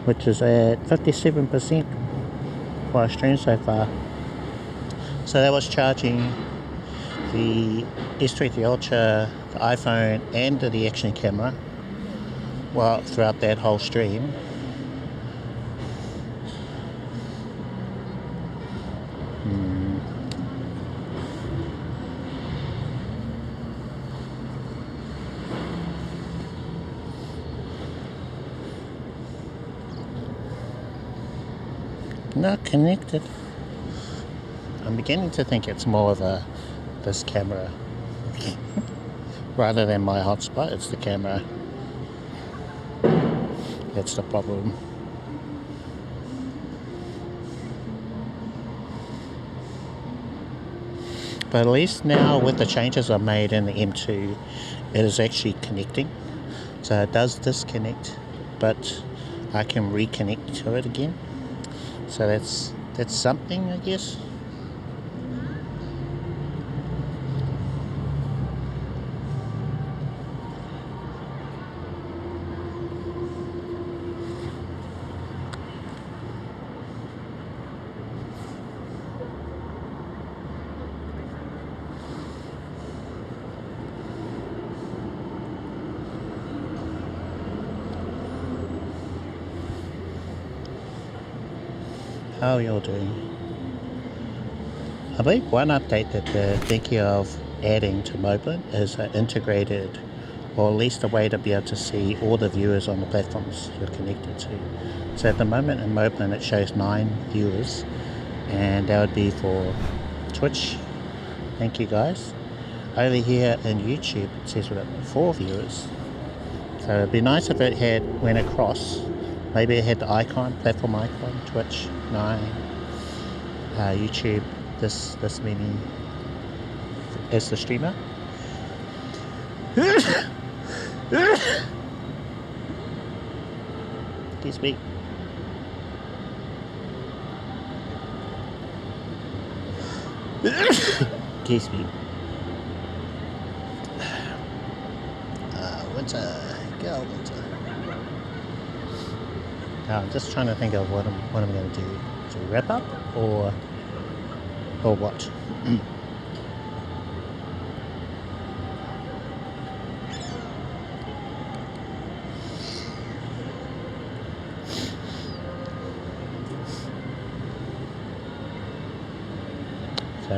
Speaker 1: which is at 57% for our stream so far. So that was charging the S23 Ultra, the iPhone, and the action camera. Well, throughout that whole stream. Not connected. I'm beginning to think it's more of this camera rather than my hotspot. It's the camera. That's the problem. But at least now with the changes I've made in the M2, it is actually connecting. So it does disconnect, but I can reconnect to it again. So that's something, I guess. How are you all doing? I believe one update that they're thinking of adding to Moblin is an integrated, or at least a way to be able to see all the viewers on the platforms you're connected to. So at the moment in Moblin it shows 9 viewers, and that would be for Twitch. Thank you guys. Over here in YouTube it says we've got 4 viewers. So it'd be nice if it went across. Maybe it had the icon, platform icon, Twitch 9, YouTube this many as the streamer. Excuse me. Excuse me. Winter, go winter. I'm just trying to think of what I'm going to do. To wrap up or what? So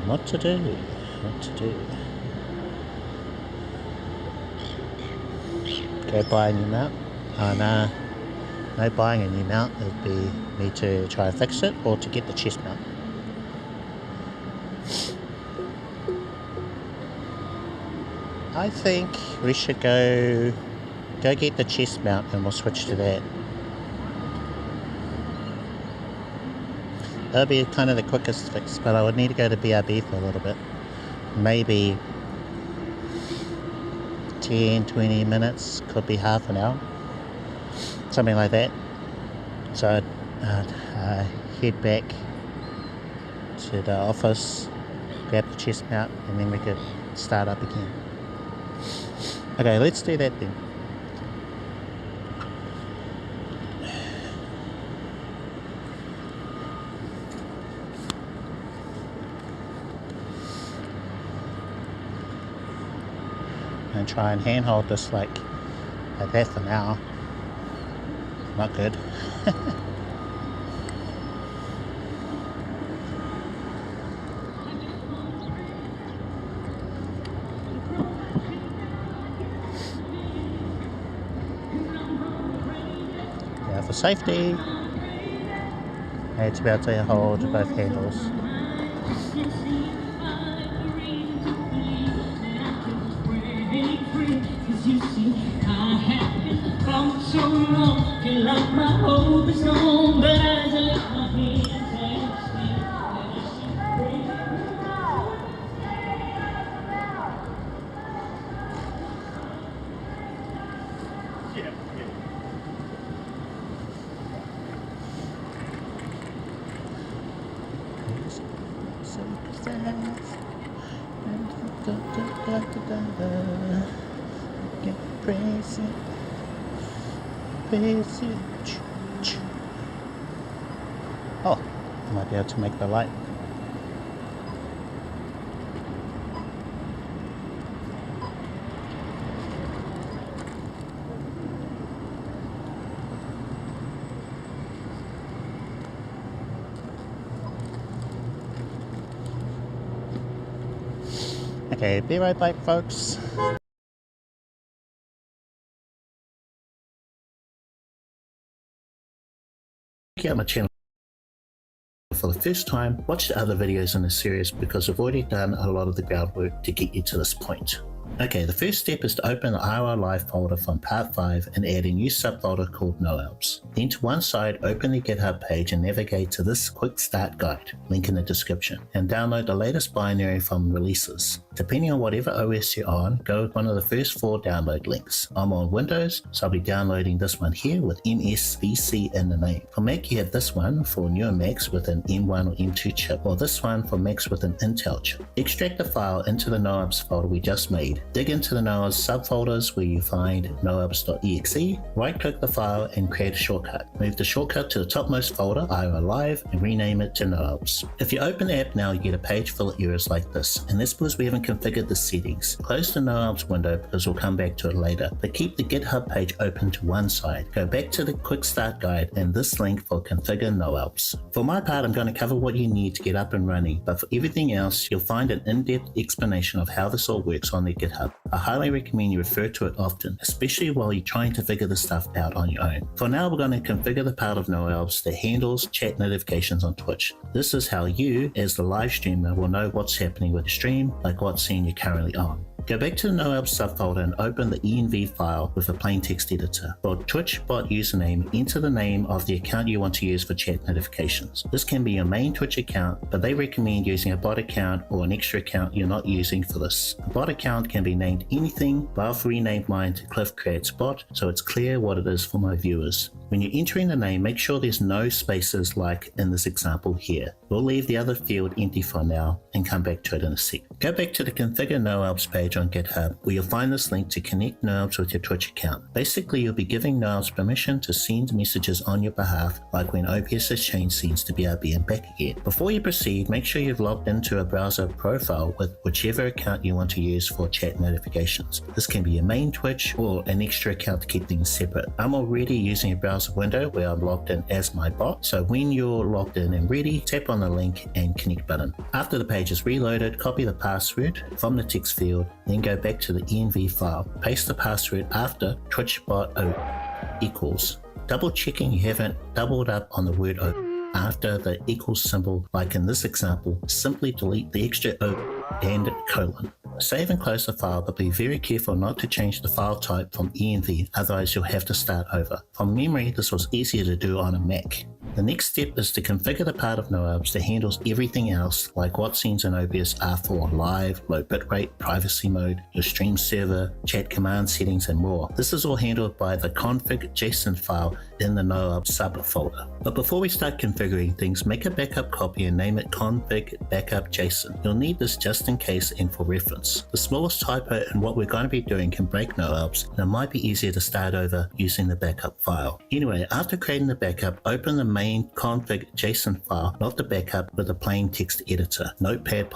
Speaker 1: what to do? What to do? Go buy a new mount? Oh no, no buying a new mount. It'd be me to try and fix it or to get the chest mount. I think we should go get the chest mount and we'll switch to that. That'll be kind of the quickest fix, but I would need to go to BRB for a little bit. Maybe 10-20 minutes, could be half an hour. Something like that. So I'd head back to the office, grab the chest mount, and then we could start up again. Okay, let's do that then. And try and handhold this like that for now. Not good. Yeah, for safety, it's about to hold both handles.
Speaker 7: So long, feel like my hope is gone, but as I lift my hands,
Speaker 1: Oh, I might be able to make the light. Okay, be right back, folks. Here on my channel for the first time, watch the other videos in this series because I've already done a lot of the groundwork to get you to this point. Okay, the first step is to open the IRL Live folder from part 5 and add a new subfolder called No Alps. Then to one side, open the GitHub page and navigate to this quick start guide, link in the description, and download the latest binary from releases. Depending on whatever OS you're on, go with one of the first 4 download links. I'm on Windows, so I'll be downloading this one here with MSVC in the name. For Mac, you have this one for newer Macs with an M1 or M2 chip, or this one for Macs with an Intel chip. Extract the file into the No Alps folder we just made find. Dig into the NoAlbs subfolders where you find noalbs.exe, right-click the file and create a shortcut. Move the shortcut to the topmost folder, IRL Live, and rename it to noalbs. If you open the app now, you get a page full of errors like this, and that's because we haven't configured the settings. Close the noalbs window because we'll come back to it later, but keep the GitHub page open to one side. Go back to the quick start guide and this link for configure noalbs. For my part, I'm going to cover what you need to get up and running, but for everything else, you'll find an in-depth explanation of how this all works on the GitHub. I highly recommend you refer to it often, especially while you're trying to figure this stuff out on your own. For now, we're going to configure the part of noalbs that handles chat notifications on Twitch. This is how you, as the live streamer, will know what's happening with the stream, like what scene you're currently on. Go back to the noalbs subfolder and open the env file with a plain text editor. For Twitch bot username, enter the name of the account you want to use for chat notifications. This can be your main Twitch account, but they recommend using a bot account or an extra account you're not using for this. A bot account can be named anything, but I've renamed mine to Cliff Creates Bot, so it's clear what it is for my viewers. When you're entering the name, make sure there's no spaces like in this example here. We'll leave the other field empty for now and come back to it in a sec. Go back to the configure noalbs page on GitHub where you'll find this link to connect noalbs with your Twitch account. Basically, you'll be giving noalbs permission to send messages on your behalf, like when OBS has changed scenes to BRB and back again. Before you proceed, make sure you've logged into a browser profile with whichever account you want to use for chat notifications. This can be your main Twitch or an extra account to keep things separate. I'm already using a browser window where I'm logged in as my bot, so when you're logged in and ready, tap on the link and connect button. After the page is reloaded, copy the password from the text field, then go back to the env file. Paste the password after twitchbot equals. Double checking you haven't doubled up on the word O. After the equals symbol, like in this example, simply delete the extra O and colon. Save and close the file, but be very careful not to change the file type from env, otherwise you'll have to start over. From memory, this was easier to do on a Mac. The next step is to configure the part of noalbs that handles everything else, like what scenes in OBS are for live, low bitrate, privacy mode, your stream server, chat command settings, and more. This is all handled by the config.json file in the noalbs subfolder. But before we start configuring things, make a backup copy and name it config backup.json. You'll need this just in case and for reference. The smallest typo in what we're going to be doing can break noalbs, and it might be easier to start over using the backup file. Anyway, after creating the backup, open the main config.json file, not the backup, with a plain text editor, Notepad++,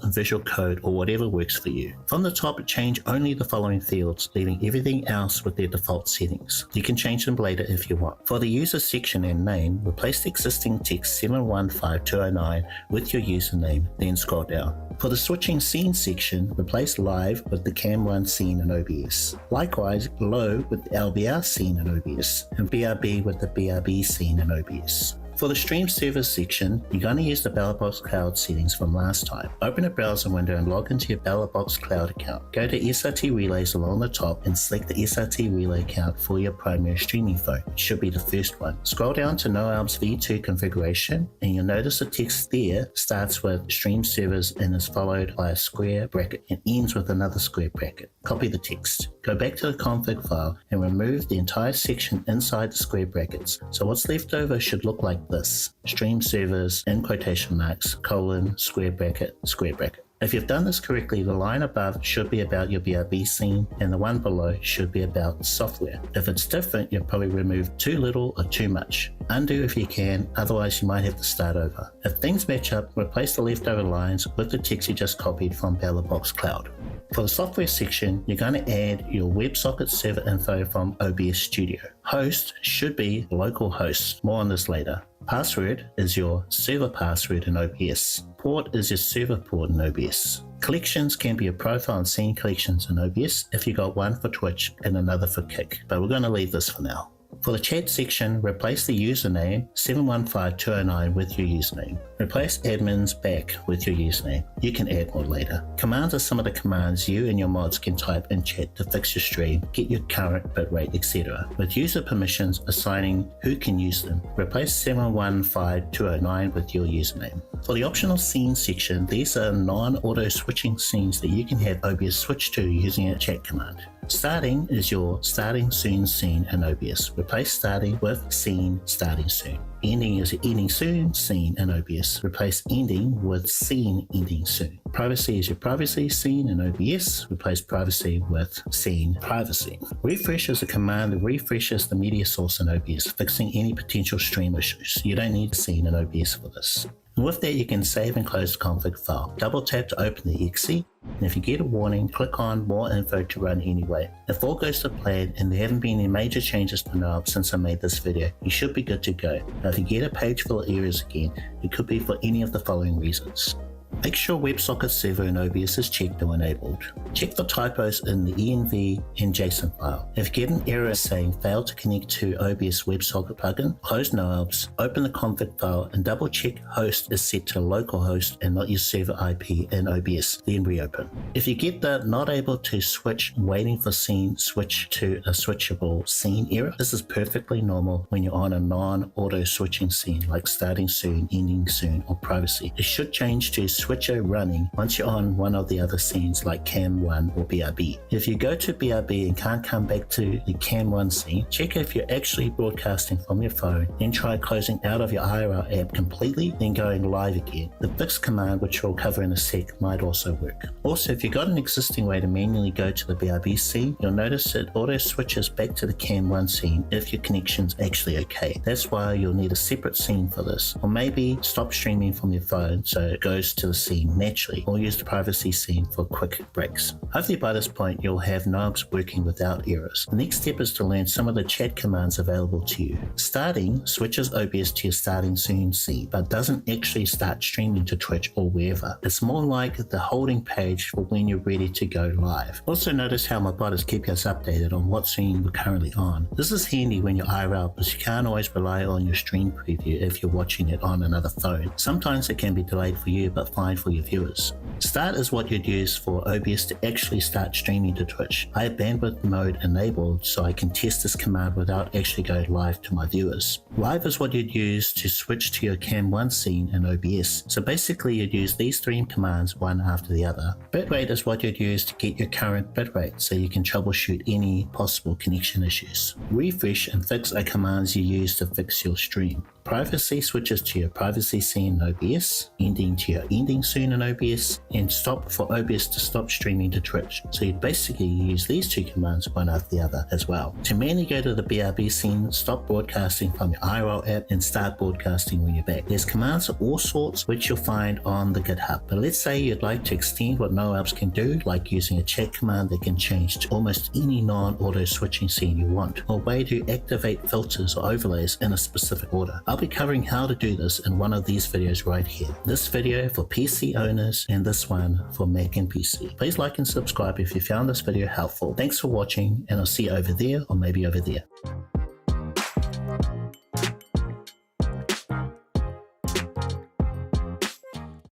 Speaker 1: Visual Code, or whatever works for you. From the top, change only the following fields, leaving everything else with their default settings. You can change them later if you want. For the user section and name, replace the existing text 715209 with your username, then scroll down. For the switching scene section, replace live with the Cam1 scene in OBS. Likewise, low with the LBR scene in OBS, and BRB with the BRB scene in OBS. For the stream server section, you're going to use the BellBox Cloud settings from last time. Open a browser window and log into your BellBox Cloud account. Go to SRT Relays along the top and select the SRT Relay account for your primary streaming phone. It should be the first one. Scroll down to noalbs v2 configuration and you'll notice the text there starts with stream servers and is followed by a square bracket and ends with another square bracket. Copy the text. Go back to the config file and remove the entire section inside the square brackets. So what's left over should look like this: stream servers in quotation marks, colon, square bracket, square bracket. If you've done this correctly, the line above should be about your BRB scene and the one below should be about software. If it's different, you'll probably remove too little or too much. Undo if you can, otherwise you might have to start over. If things match up, replace the leftover lines with the text you just copied from BellBox Cloud. For the software section, you're going to add your WebSocket server info from OBS Studio. Host should be local host. More on this later. Password is your server password in OBS. Port is your server port in OBS. Collections can be a profile and scene collections in OBS if you got one for Twitch and another for Kick, but we're going to leave this for now. For the chat section, replace the username 715209 with your username. Replace admins back with your username. You can add more later. Commands are some of the commands you and your mods can type in chat to fix your stream, get your current bitrate, etc. With user permissions, assigning who can use them. Replace 715209 with your username. For the optional scene section, these are non-auto switching scenes that you can have OBS switch to using a chat command. Starting is your starting soon scene in OBS. Replace starting with scene starting soon. Ending is ending soon, seen in OBS. Replace ending with seen ending soon. Privacy is your privacy, seen in OBS. Replace privacy with seen privacy. Refresh is a command that refreshes the media source in OBS, fixing any potential stream issues. You don't need seen in OBS for this. And with that, you can save and close the config file. Double tap to open the exe, and if you get a warning, click on more info to run anyway. If all goes to plan and there haven't been any major changes to NOAB since I made this video, you should be good to go. Now if you get a page full of errors again, it could be for any of the following reasons. Make sure WebSocket server in OBS is checked or enabled. Check for typos in the env and JSON file. If you get an error saying failed to connect to OBS WebSocket plugin, close NOABs, open the config file and double check host is set to localhost and not your server IP in OBS, then reopen. If you get the not able to switch waiting for scene switch to a switchable scene error, this is perfectly normal when you're on a non-auto switching scene like starting soon, ending soon or privacy. It should change to switcher running once you're on one of the other scenes like Cam 1 or BRB. If you go to BRB and can't come back to the Cam 1 scene, check if you're actually broadcasting from your phone, then try closing out of your IRL app completely, then going live again. The fix command, which we'll cover in a sec, might also work. Also, if you've got an existing way to manually go to the BRB scene, you'll notice it auto switches back to the Cam 1 scene if your connection's actually okay. That's why you'll need a separate scene for this, or maybe stop streaming from your phone so it goes to the scene naturally, or use the privacy scene for quick breaks. Hopefully by this point you'll have knobs working without errors. The next step is to learn some of the chat commands available to you. Starting switches OBS to your starting soon scene, but doesn't actually start streaming to Twitch or wherever. It's more like the holding page for when you're ready to go live. Also notice how my bot is keeping us updated on what scene we're currently on. This is handy when you're IRL, because you can't always rely on your stream preview if you're watching it on another phone. Sometimes it can be delayed for you, but fine for your viewers. Start is what you'd use for OBS to actually start streaming to Twitch. I have bandwidth mode enabled so I can test this command without actually going live to my viewers. Live is what you'd use to switch to your Cam 1 scene in OBS. So basically you'd use these three commands one after the other. Bitrate is what you'd use to get your current bitrate so you can troubleshoot any possible connection issues. Refresh and fix are commands you use to fix your stream. Privacy switches to your privacy scene in OBS, ending to your ending soon in OBS, and stop for OBS to stop streaming to Twitch. So you'd basically use these two commands one after the other as well. To manually go to the BRB scene, stop broadcasting from your IRL app and start broadcasting when you're back. There's commands of all sorts which you'll find on the GitHub. But let's say you'd like to extend what NoAbs can do, like using a chat command that can change to almost any non-auto switching scene you want, or a way to activate filters or overlays in a specific order. I'll be covering how to do this in one of these videos right here. This video for PC owners and this one for Mac and PC. Please like and subscribe if you found this video helpful. Thanks for watching, and I'll see you over there or maybe over there.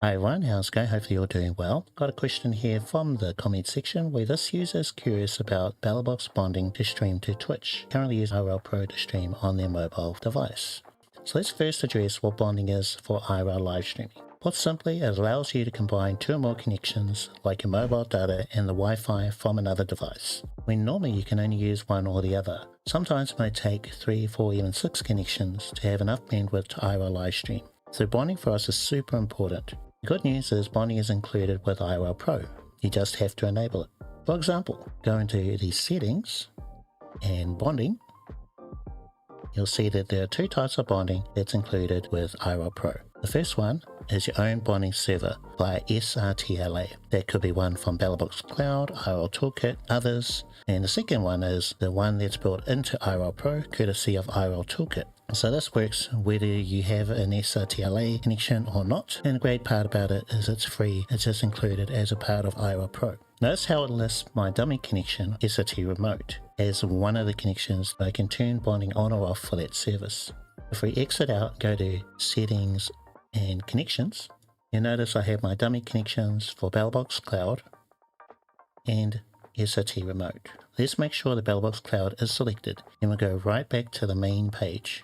Speaker 1: Hi everyone, how's it going? Hopefully you're doing well. Got a question here from the comment section where this user is curious about BellBox bonding to stream to Twitch. Currently use IRL Pro to stream on their mobile device. So let's first address what bonding is for IRL live streaming. Put simply, it allows you to combine two or more connections like your mobile data and the Wi-Fi from another device, when normally you can only use one or the other. Sometimes it may take 3, 4, even 6 connections to have enough bandwidth to IRL live stream. So bonding for us is super important. The good news is bonding is included with IRL Pro. You just have to enable it. For example, go into the settings and bonding. You'll see that there are two types of bonding that's included with IRL Pro. The first one is your own bonding server via SRTLA. That could be one from BellBox Cloud, IRL Toolkit, others. And the second one is the one that's built into IRL Pro, courtesy of IRL Toolkit. So this works whether you have an SRTLA connection or not. And the great part about it is it's free. It's just included as a part of IRL Pro. Notice how it lists my dummy connection, SRT Remote, as one of the connections that I can turn bonding on or off for that service. If we exit out, go to Settings and Connections, you'll notice I have my dummy connections for BellBox Cloud and SRT Remote. Let's make sure the BellBox Cloud is selected, and we'll go right back to the main page.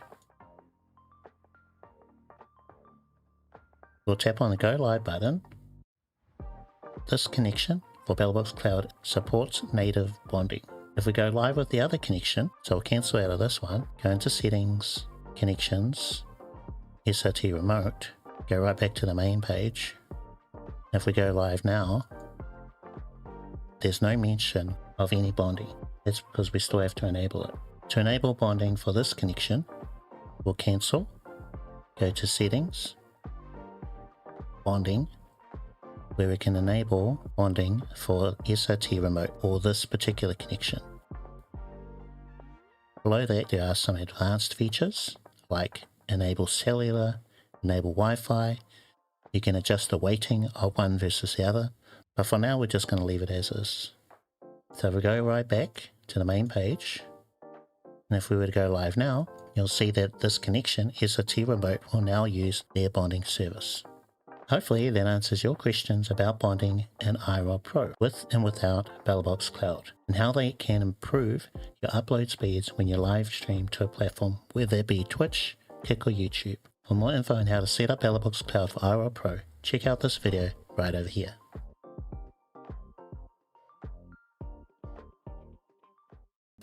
Speaker 1: We'll tap on the Go Live button. This connection for BellBox Cloud supports native bonding. If we go live with the other connection, so we'll cancel out of this one, go into Settings, Connections, SRT remote, go right back to the main page. If we go live now, there's no mention of any bonding. That's because we still have to enable it. To enable bonding for this connection, we'll cancel, go to settings, bonding, where we can enable bonding for SRT remote or this particular connection. Below that, there are some advanced features like enable cellular, enable Wi-Fi. You can adjust the weighting of one versus the other, but for now we're just going to leave it as is. So if we go right back to the main page, and if we were to go live now, you'll see that this connection, SRT remote, will now use their bonding service. Hopefully that answers your questions about bonding in IRL Pro with and without BellBox Cloud, and how they can improve your upload speeds when you live stream to a platform, whether it be Twitch, Kick or YouTube. For more info on how to set up BellBox Cloud for IRL Pro, check out this video right over here.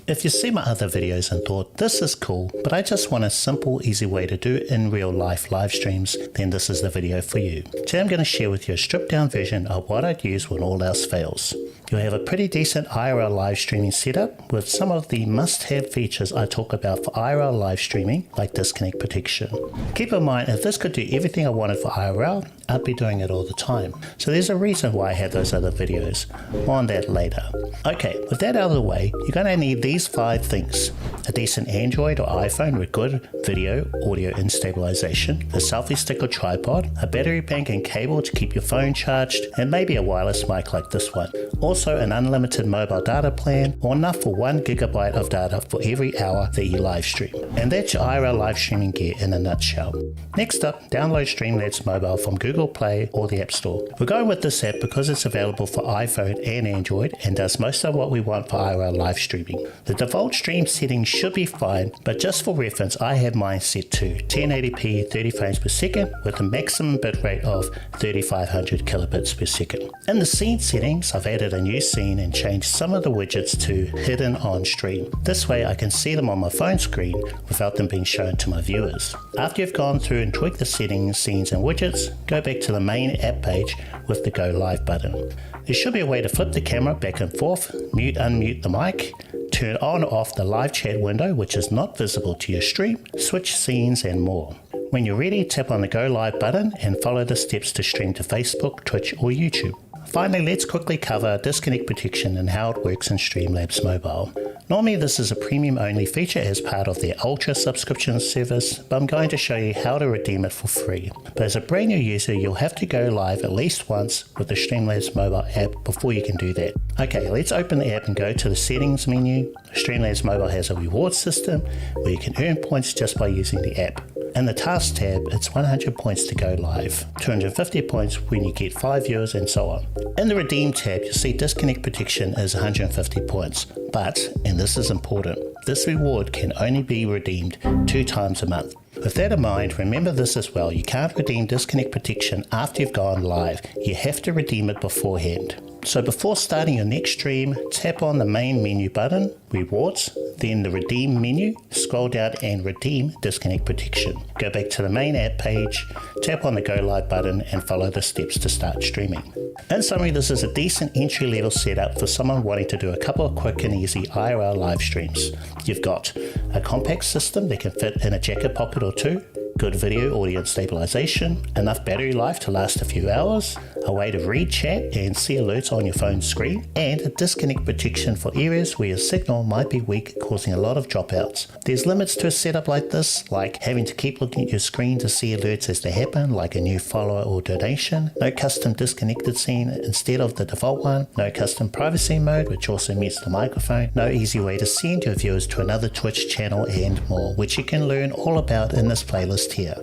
Speaker 1: If you see my other videos and thought, this is cool, but I just want a simple, easy way to do in real life live streams, then this is the video for you. Today I'm going to share with you a stripped down version of what I'd use when all else fails. You'll have a pretty decent IRL live streaming setup with some of the must-have features I talk about for IRL live streaming, like disconnect protection. Keep in mind, if this could do everything I wanted for IRL, I'd be doing it all the time. So there's a reason why I have those other videos. More on that later. Okay, with that out of the way, you're going to need these 5 things. A decent Android or iPhone with good video, audio and stabilization, a selfie stick or tripod, a battery bank and cable to keep your phone charged, and maybe a wireless mic like this one. Also an unlimited mobile data plan, or enough for 1 GB of data for every hour that you live stream. And that's your IRL live streaming gear in a nutshell. Next up, download Streamlabs Mobile from Google Play or the App Store. We're going with this app because it's available for iPhone and Android and does most of what we want for IRL live streaming. The default stream settings should be fine, but just for reference I have mine set to 1080p 30 frames per second with a maximum bitrate of 3500 kilobits per second. In the scene settings, I've added a new scene and changed some of the widgets to hidden on stream. This way I can see them on my phone screen without them being shown to my viewers. After you've gone through and tweaked the settings, scenes and widgets, go back to the main app page with the Go Live button. There should be a way to flip the camera back and forth, mute, unmute the mic, turn on or off the live chat window which is not visible to your stream, switch scenes and more. When you're ready, tap on the Go Live button and follow the steps to stream to Facebook, Twitch or YouTube. Finally, let's quickly cover disconnect protection and how it works in Streamlabs Mobile. Normally this is a premium only feature as part of their Ultra subscription service, but I'm going to show you how to redeem it for free. But as a brand new user, you'll have to go live at least once with the Streamlabs Mobile app before you can do that. Okay, let's open the app and go to the settings menu. Streamlabs Mobile has a reward system where you can earn points just by using the app. In the Task tab, it's 100 points to go live, 250 points when you get 5 viewers and so on. In the Redeem tab, you'll see Disconnect Protection is 150 points, but, and this is important, this reward can only be redeemed 2 times a month. With that in mind, remember this as well, you can't redeem Disconnect Protection after you've gone live, you have to redeem it beforehand. So before starting your next stream, tap on the main menu button, Rewards, then the Redeem menu, scroll down and redeem Disconnect Protection. Go back to the main app page, tap on the Go Live button and follow the steps to start streaming. In summary, this is a decent entry-level setup for someone wanting to do a couple of quick and easy IRL live streams. You've got a compact system that can fit in a jacket pocket or 2, good video, audio and stabilization, enough battery life to last a few hours, a way to read chat and see alerts on your phone screen, and a disconnect protection for areas where your signal might be weak, causing a lot of dropouts. There's limits to a setup like this, like having to keep looking at your screen to see alerts as they happen, like a new follower or donation, no custom disconnected scene instead of the default one, no custom privacy mode which also mutes the microphone, no easy way to send your viewers to another Twitch channel and more, which you can learn all about in this playlist here.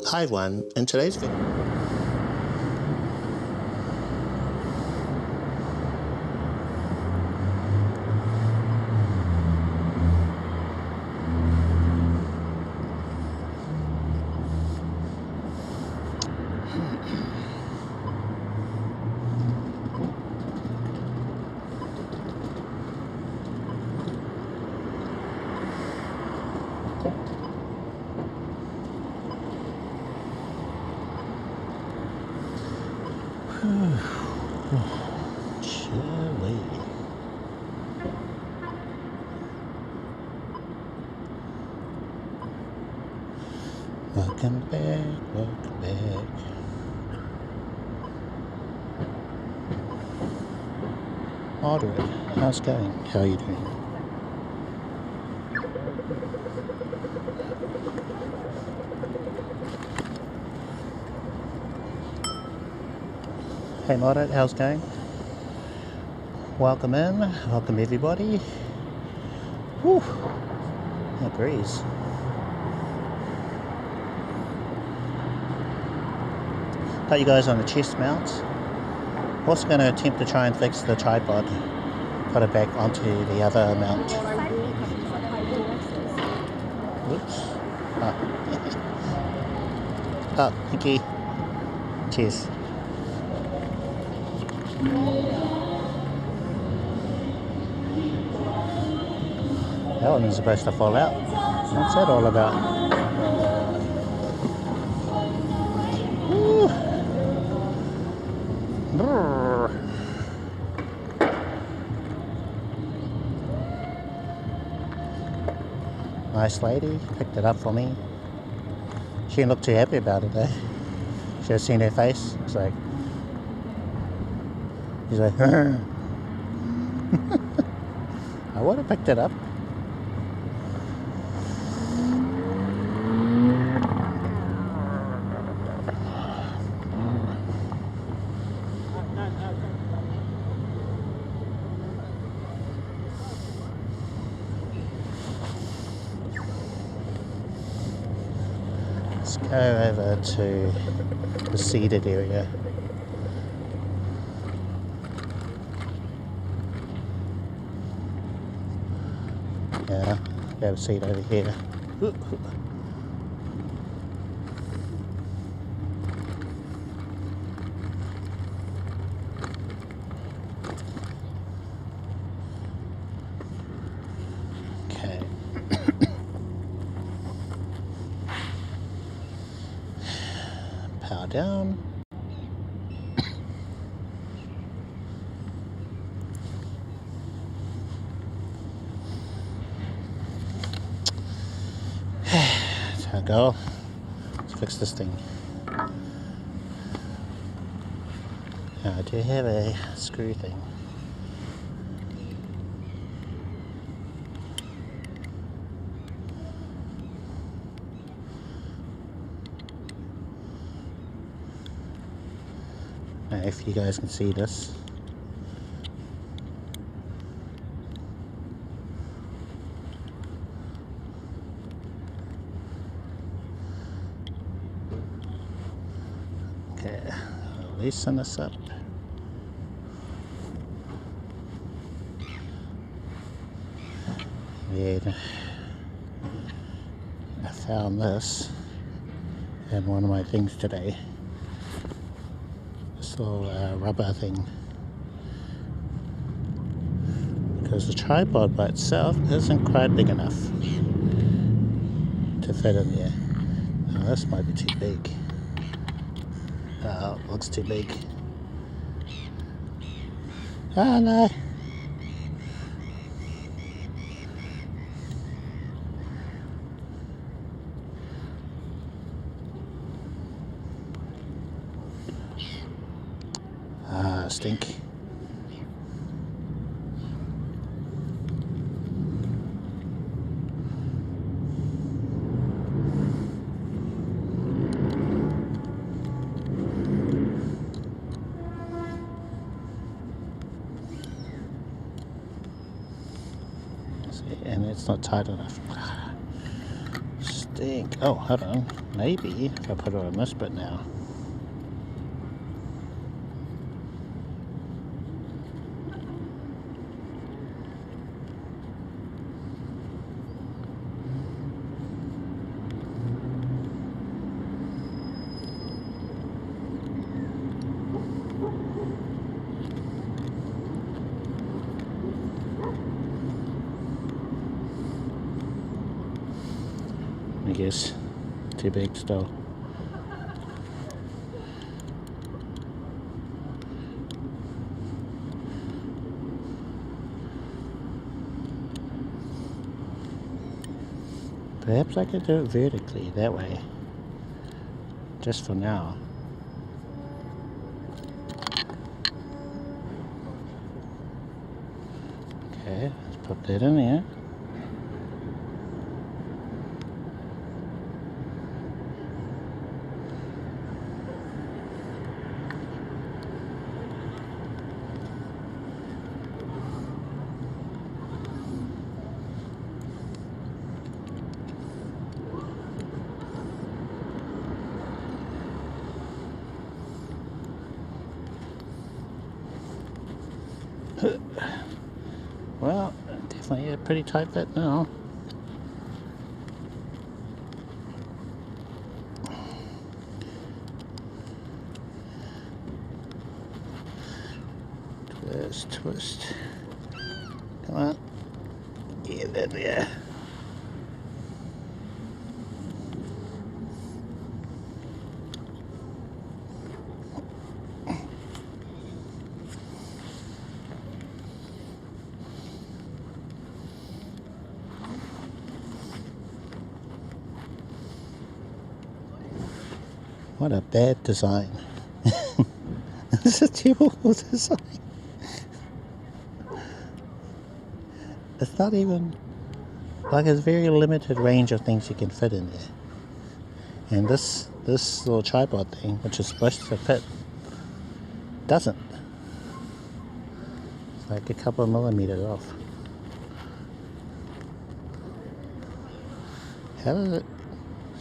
Speaker 1: Hi everyone, in today's video Chilly. Welcome back, welcome back. Moderate, how's it going? How are you doing? Hey Moderate, how's it going? Welcome in, welcome everybody. Whew, that breeze. Got you guys on the chest mounts. Also going to attempt to try and fix the tripod. Put it back onto the other mount. Whoops. Oh, thank you. Cheers. That one is supposed to fall out. What's that all about? Woo. Brrr. Nice lady, picked it up for me. She didn't look too happy about it though. Should have seen her face. It's like, he's like, I would have picked it up. Let's go over to the seated area. Yeah, we have a seat over here. Okay. Power down. There we go. Let's fix this thing. Now, I do have a screw thing. Now, if you guys can see this. Okay, I'll loosen this up. Then I found this in one of my things today. This little rubber thing. Because the tripod by itself isn't quite big enough to fit in there. Now this might be too big. Oh, looks too big. Oh no. Ah, stink. And it's not tight enough. Stink. Oh, hold on. Maybe if I put it on this bit now. I guess too big still. Perhaps I could do it vertically that way, just for now. Okay, let's put that in there. Well, definitely a pretty tight fit now. Twist, twist. Come on. Get in there. What a bad design. It's a terrible design. It's not even, like, it's very limited range of things you can fit in there. And this little tripod thing, which is supposed to fit, doesn't. It's like a couple of millimeters off. How does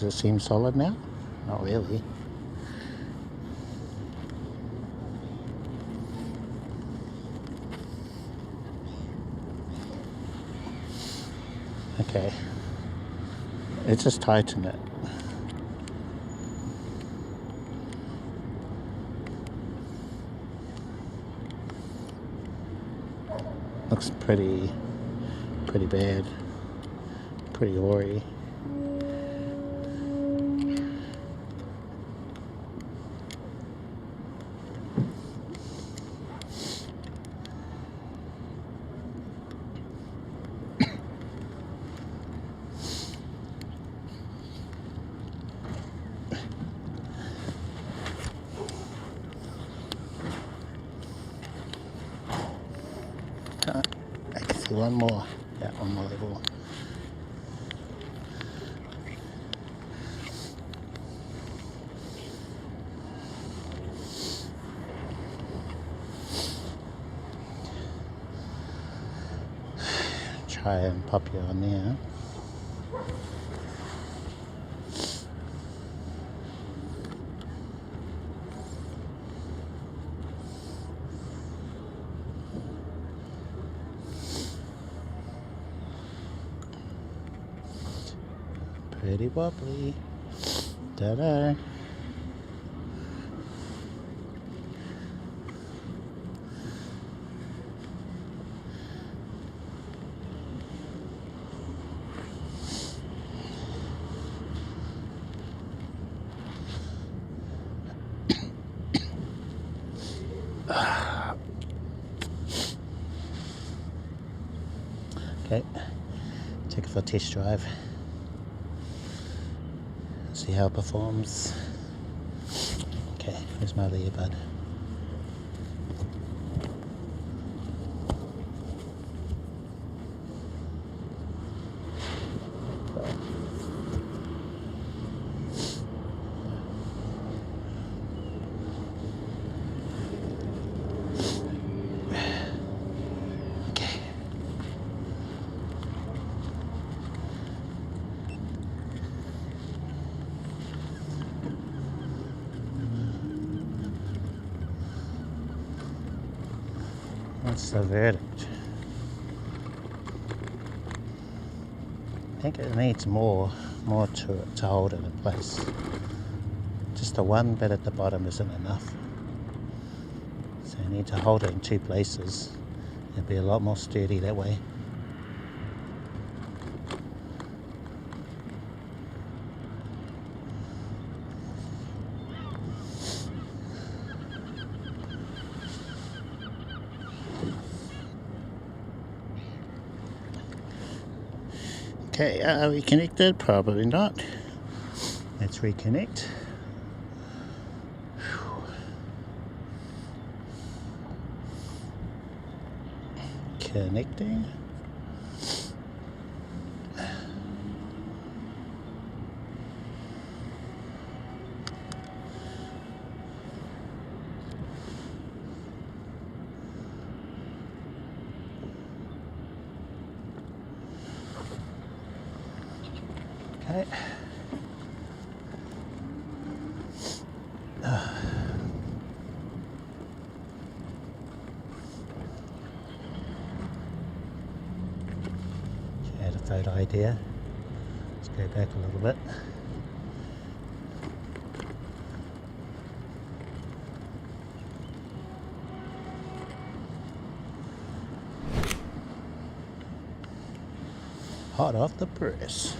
Speaker 1: it seem solid now? Not really. Okay, let's just tighten it. Looks pretty bad, pretty hoary. I can see one more. Yeah, one more level. Try and pop you on there. Pretty wobbly. Ta-da. Okay, take it for a test drive. See how it performs. Okay, here's my earbud. What's the verdict? I think it needs more to hold it in place. Just the one bit at the bottom isn't enough. So you need to hold it in two places. It'll be a lot more sturdy that way. Okay, are we connected? Probably not. Let's reconnect. Connecting. Okay. Had a photo idea. Let's go back a little bit. Hot off the press.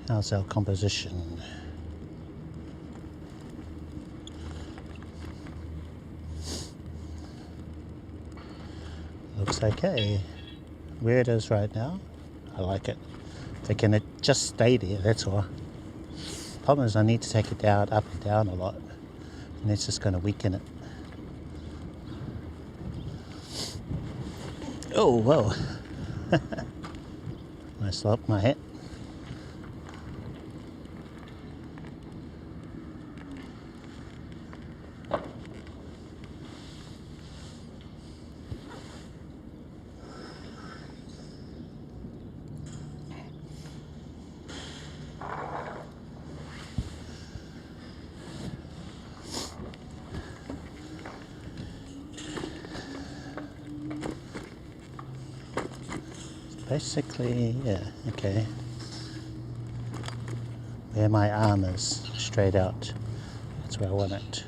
Speaker 1: How's our composition? Looks okay. Where it is right now, I like it. If it can just stay there, that's all. Problem is I need to take it down, up and down a lot, and that's just going to weaken it. Oh, whoa. I slapped my hat. Basically, yeah, okay. Where my arm is, straight out. That's where I want it.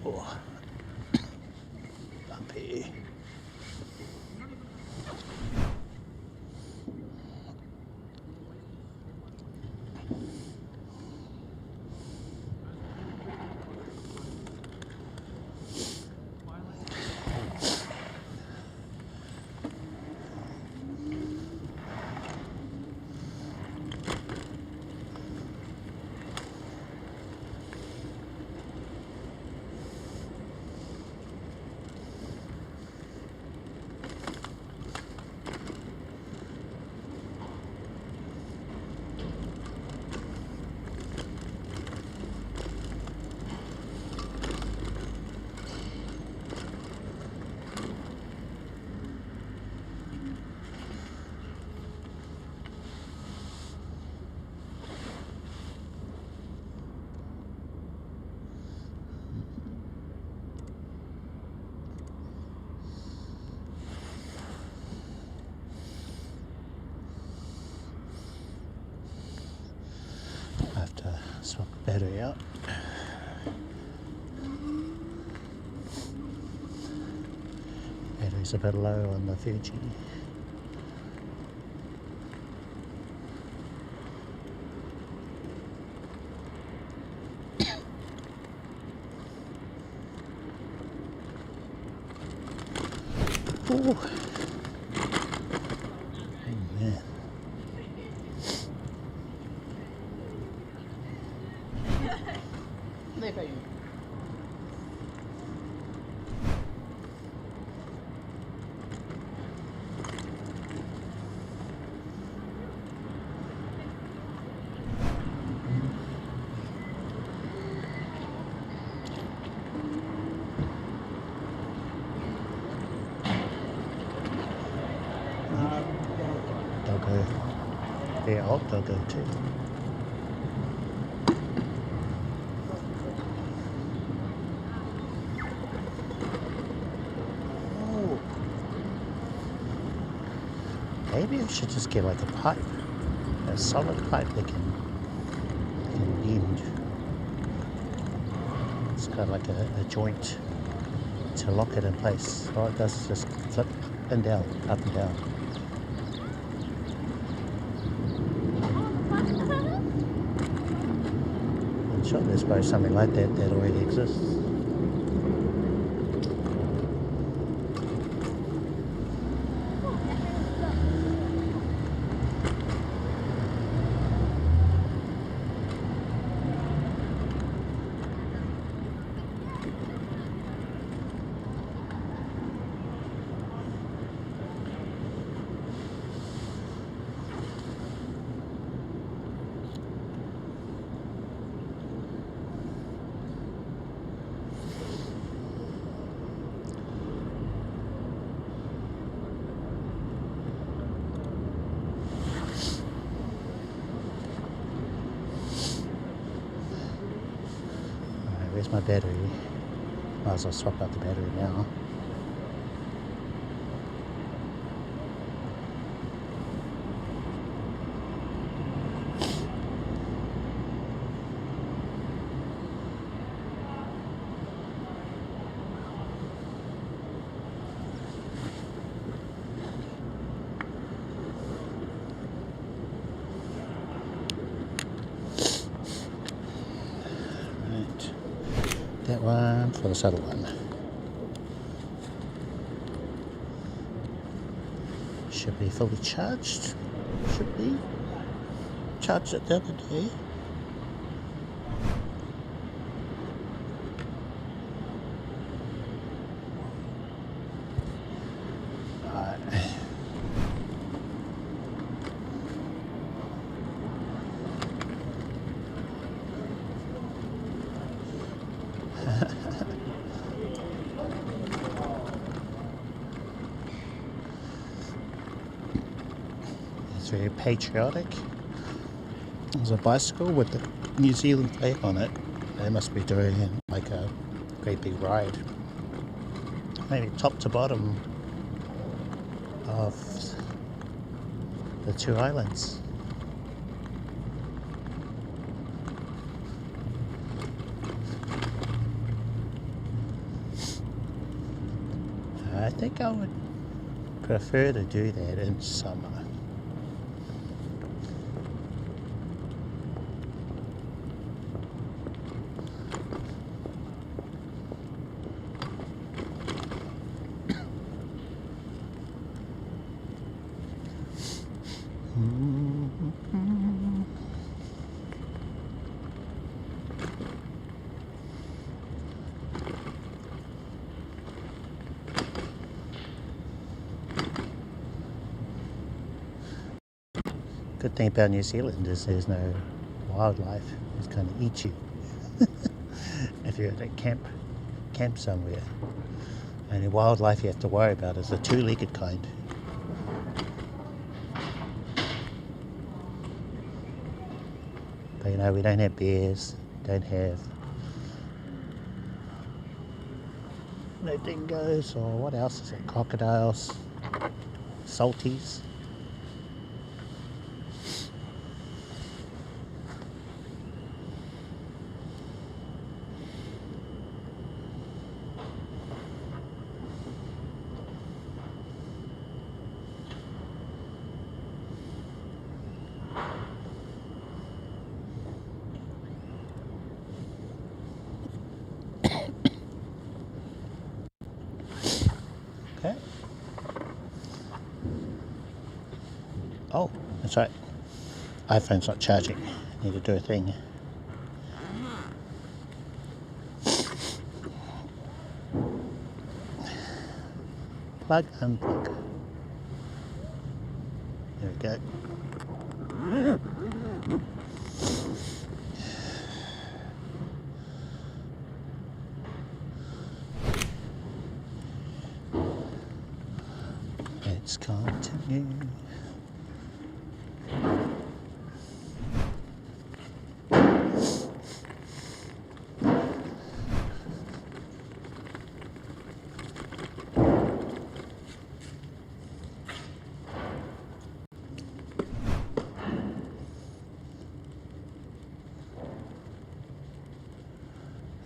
Speaker 1: Oh. Bumpy. I have to swap the battery out. Battery's a bit low on the Fuji. Ooh. Oh man. They'll go. Yeah, oh, they'll go too. Oh. Maybe I should just get like a pipe, a solid pipe that can bend. It's got like a joint to lock it in place. All it does is just flip and down, up and down. I'm sure there's probably something like that that already exists. Where's my battery? Might as well swap out the battery now. That one for this other one. Should be fully charged. Should be. Charged it the other day. It's very patriotic. There's a bicycle with the New Zealand flag on it. They must be doing like a great big ride. Maybe top to bottom of the two islands. I think I would prefer to do that in summer. Good thing about New Zealand is there's no wildlife. It's going to eat you if you're at a camp somewhere. Only wildlife you have to worry about is the two-legged kind. But you know, we don't have bears, don't have no dingoes, or what else is it? Crocodiles, salties. Okay. Oh, that's right. iPhone's not charging. Need to do a thing. Plug, unplug. There we go. Let's Continue.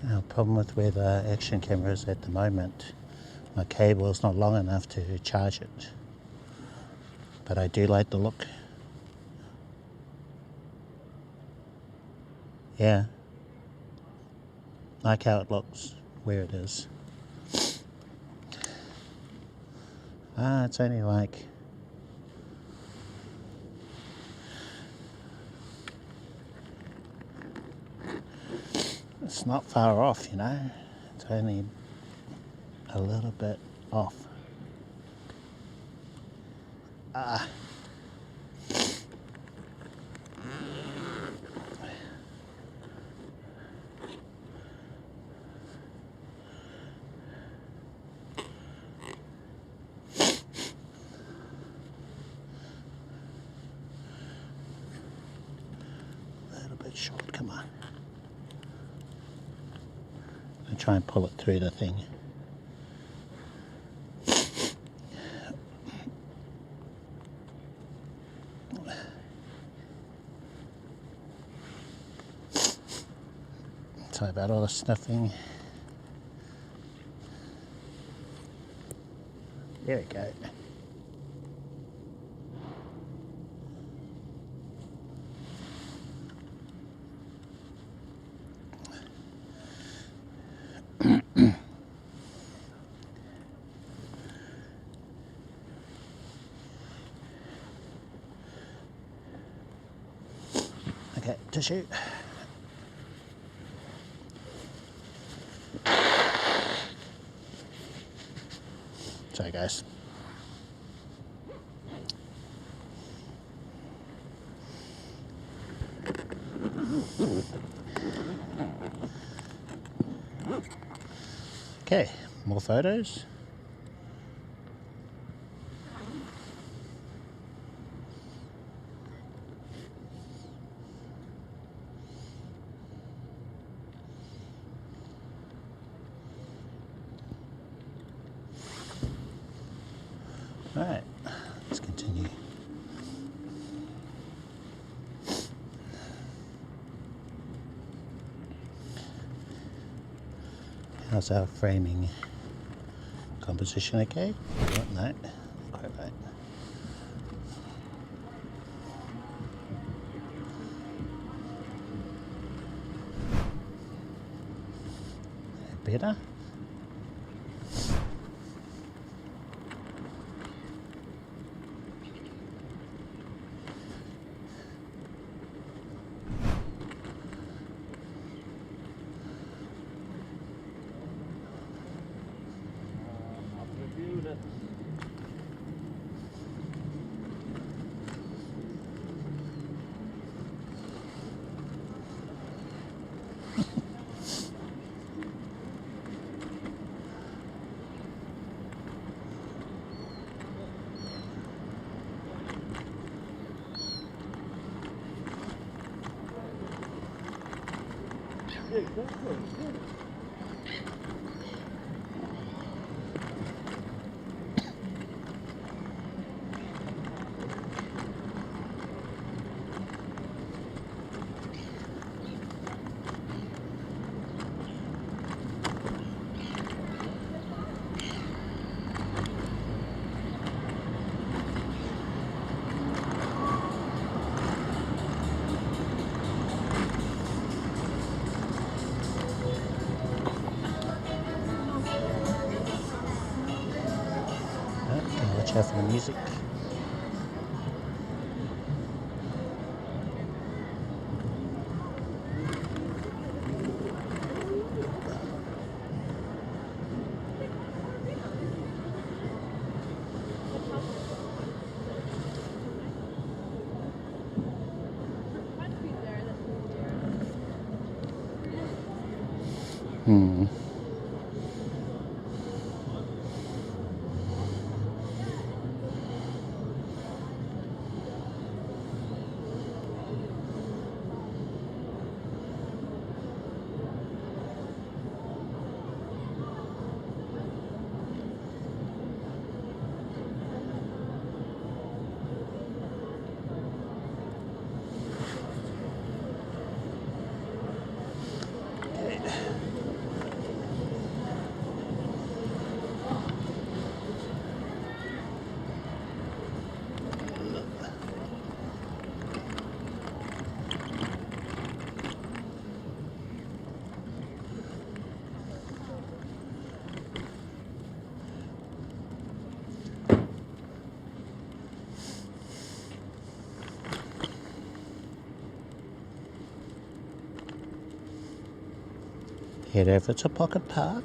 Speaker 1: Our problem with where the action camera is at the moment, my cable is not long enough to charge it, but I do like the look. Yeah, like how it looks where it is. It's only like it's not far off, you know. It's only a little bit off. A little bit short, come on. I'll try and pull it through the thing. Sorry about all the sniffing. There we go. Okay, to shoot. Sorry guys. Okay, more photos. Alright, let's continue. How's our framing composition? Okay? No, not quite right. Better? Watch out for the music. head over to Pocket Park.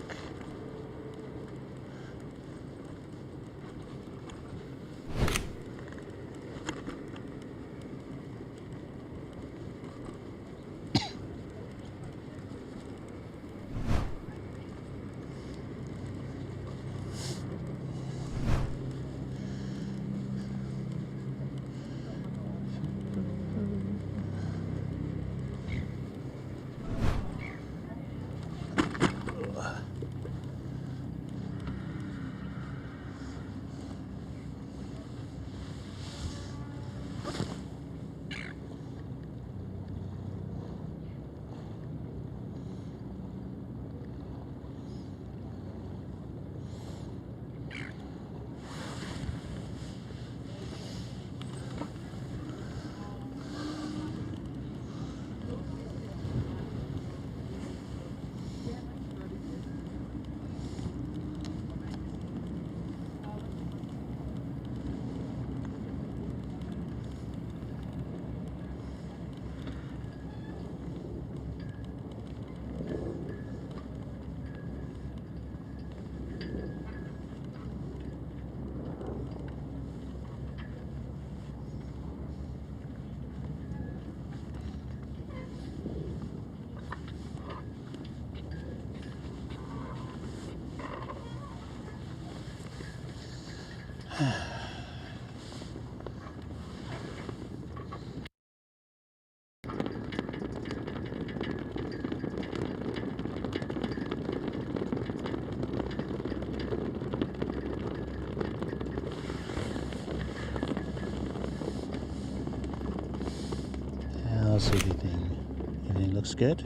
Speaker 1: How's everything? Everything looks good?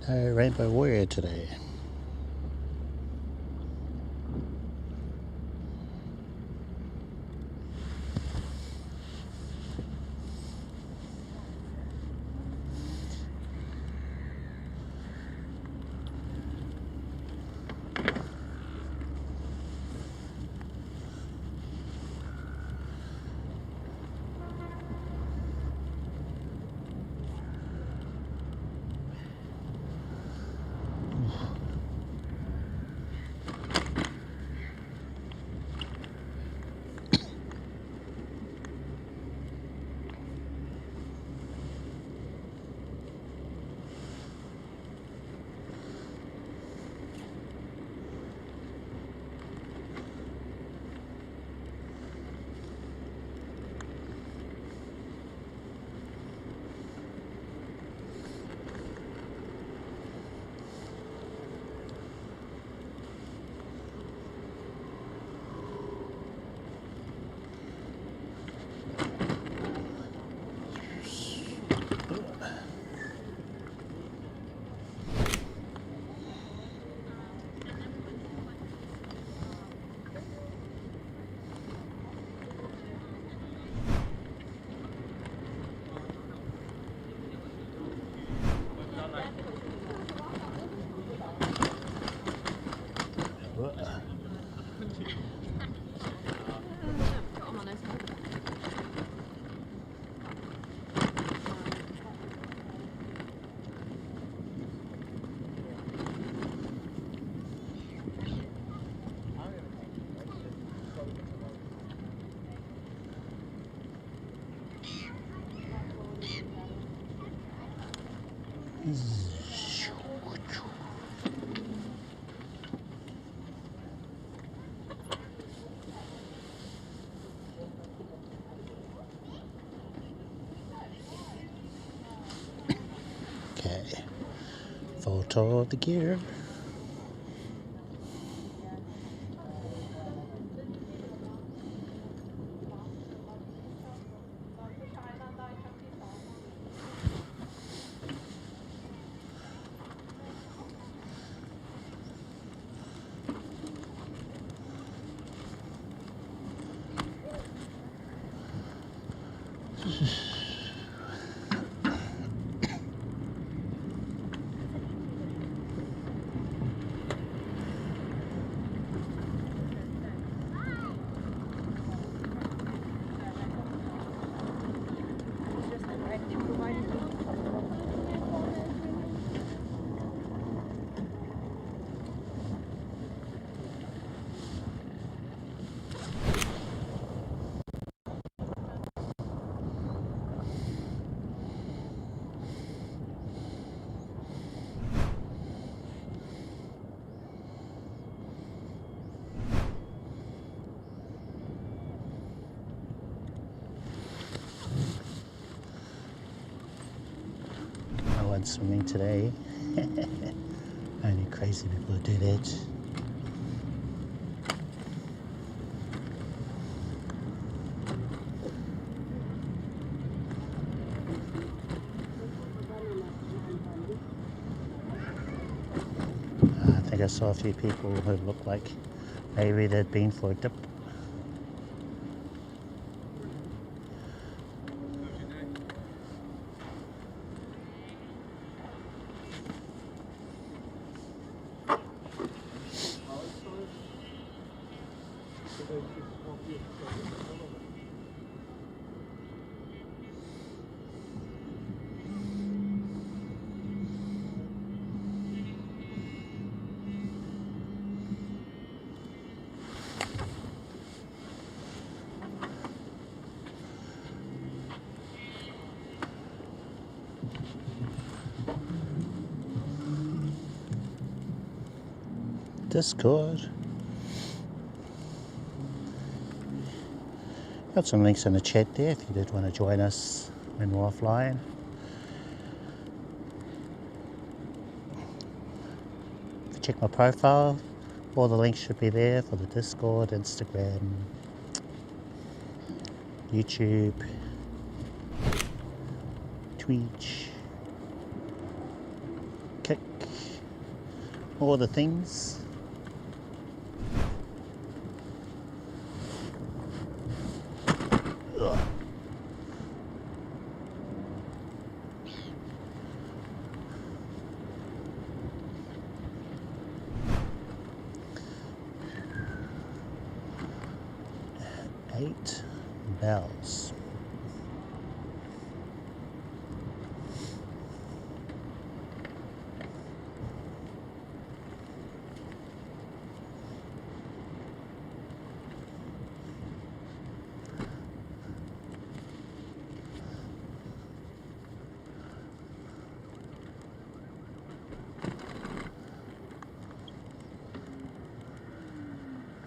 Speaker 1: No Rainbow Warrior today. Okay, photo of the gear. I went swimming today. Only crazy people do that. I think I saw a few people who looked like maybe they'd been for a dip. Discord. Got some links in the chat there if you did want to join us when we're offline. If you check my profile, all the links should be there for the Discord, Instagram, YouTube, Twitch, Kick, all the things. Ugh. Eight bells.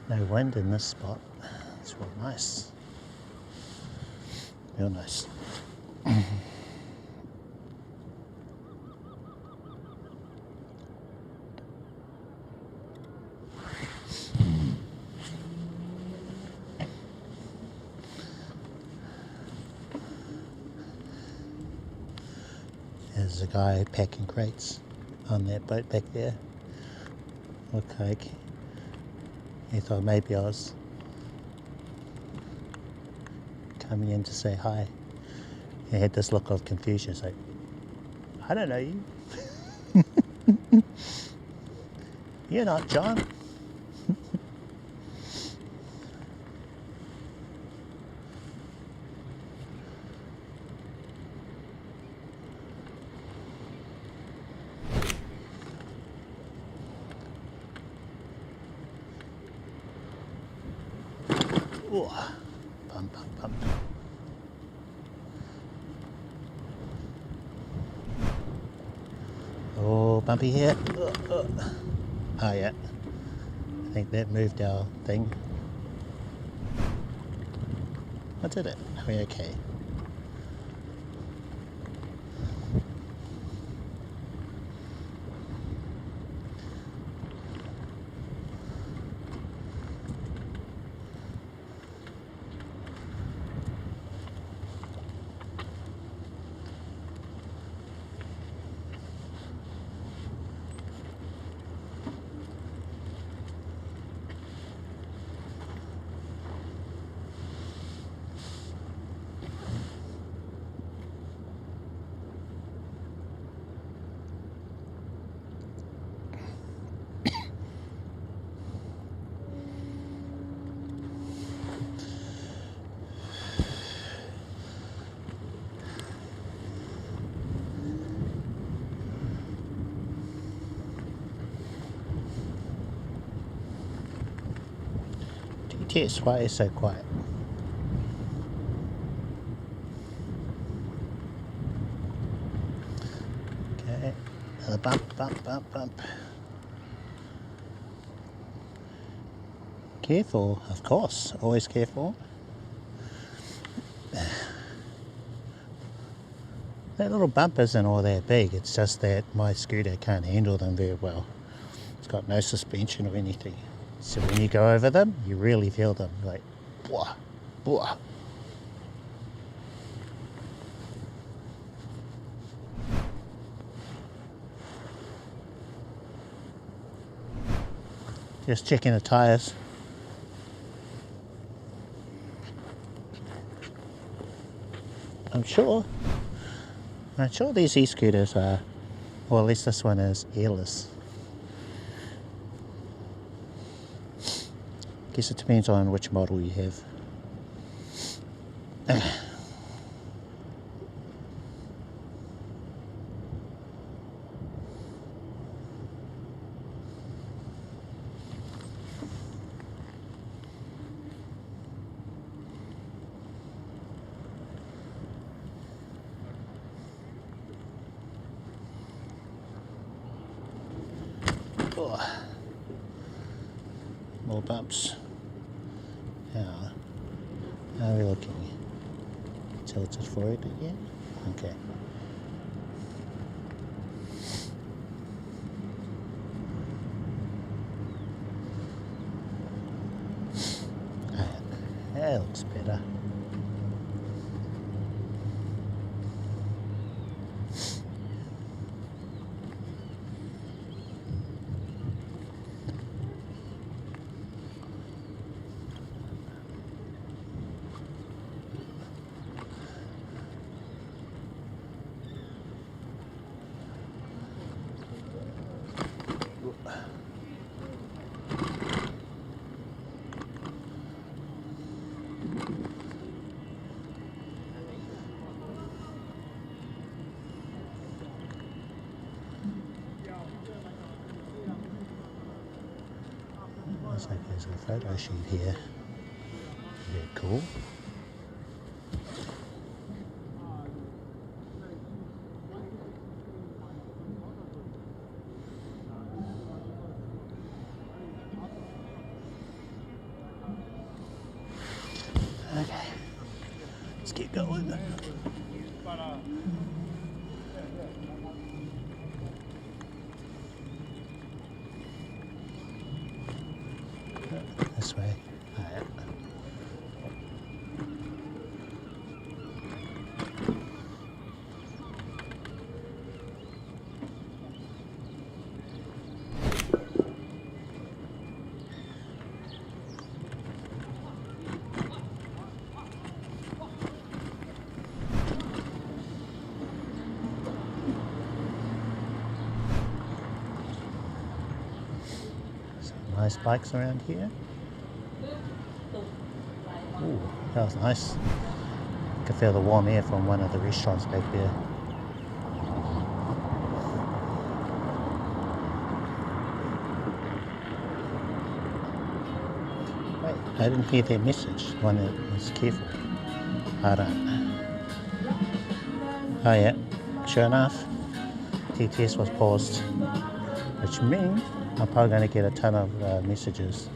Speaker 1: No wind in this spot. It's real nice. Real nice. There's a guy packing crates on that boat back there. Look like he thought maybe I was coming in to say hi. He had this look of confusion. It's like, I don't know you. You're not John. Ooh. Bump, bump, bump. Oh, bumpy here. Oh yeah. I think that moved our thing. I did it. Are we okay? Tess, why are you so quiet? Okay, bump, bump, bump, bump. Careful, of course, always careful. That little bump isn't all that big, it's just that my scooter can't handle them very well. It's got no suspension or anything. So when you go over them, you really feel them, like, blah, blah. Just checking the tyres. I'm sure these e-scooters are, or at least this one is, airless. Guess it depends on which model you have. Oh. More bumps. How are we looking? Tilted forward again? Okay. That looks better. Looks like there's a photo shoot here. Very cool. Okay, let's keep going. This way. Alright. Some nice bikes around here. Ooh, that was nice. I could feel the warm air from one of the restaurants back there. Wait, I didn't hear their message. One that was careful. I don't. Oh yeah, sure enough, TTS was paused, which means I'm probably going to get a ton of messages.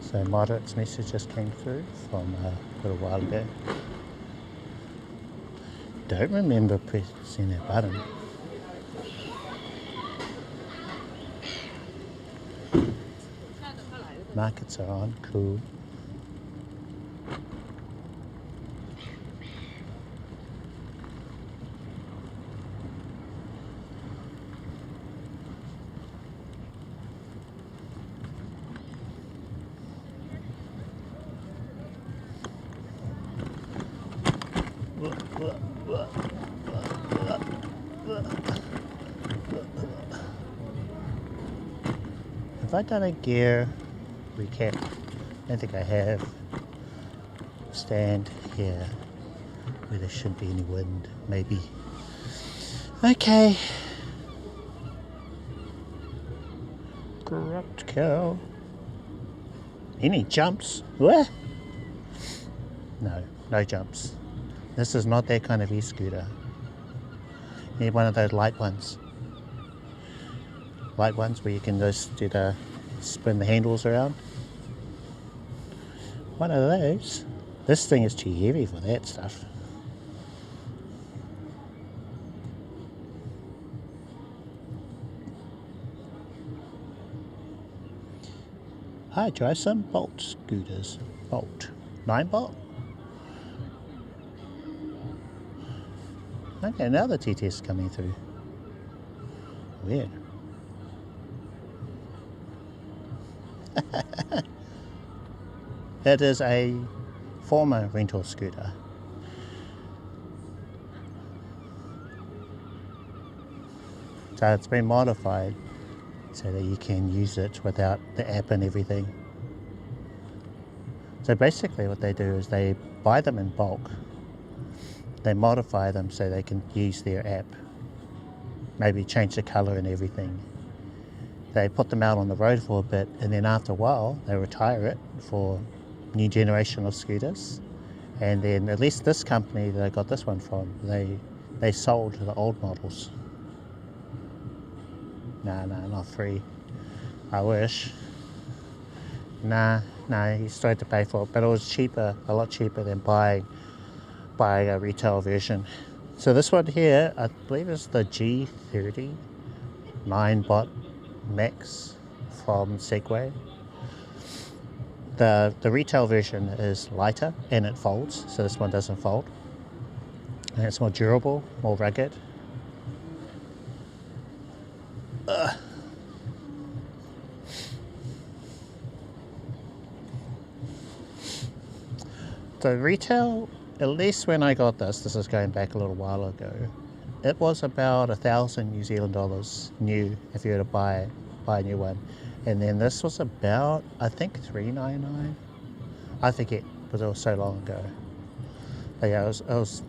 Speaker 1: So Moderate's message just came through from a little while ago. Don't remember pressing that button. Markets are on, cool. Have I done a gear recap? I don't think I have. Stand here where there shouldn't be any wind, maybe. Okay. Corrupt cow. Any jumps? What? No, no jumps. This is not that kind of e-scooter. You need one of those light ones. Light ones where you can just do the spin the handles around. One of those. This thing is too heavy for that stuff. I try some Bolt scooters. Bolt. 9 volt? Okay, now the TTS is coming through. Weird. It is a former rental scooter. So it's been modified so that you can use it without the app and everything. So basically what they do is they buy them in bulk. They modify them so they can use their app. Maybe change the color and everything. They put them out on the road for a bit, and then after a while they retire it for new generation of scooters. And then at least this company that I got this one from, they sold the old models. Nah, not free. I wish. Nah, you still had to pay for it, but it was cheaper, a lot cheaper than buying a retail version. So this one here, I believe is the G30 9-bot Max from Segway. The retail version is lighter and it folds, so this one doesn't fold. And it's more durable, more rugged. The retail, at least when I got this is going back a little while ago, it was about 1,000 New Zealand dollars new if you were to buy a new one. And then this was about, I think, $399. I forget, because it was so long ago. But yeah, it was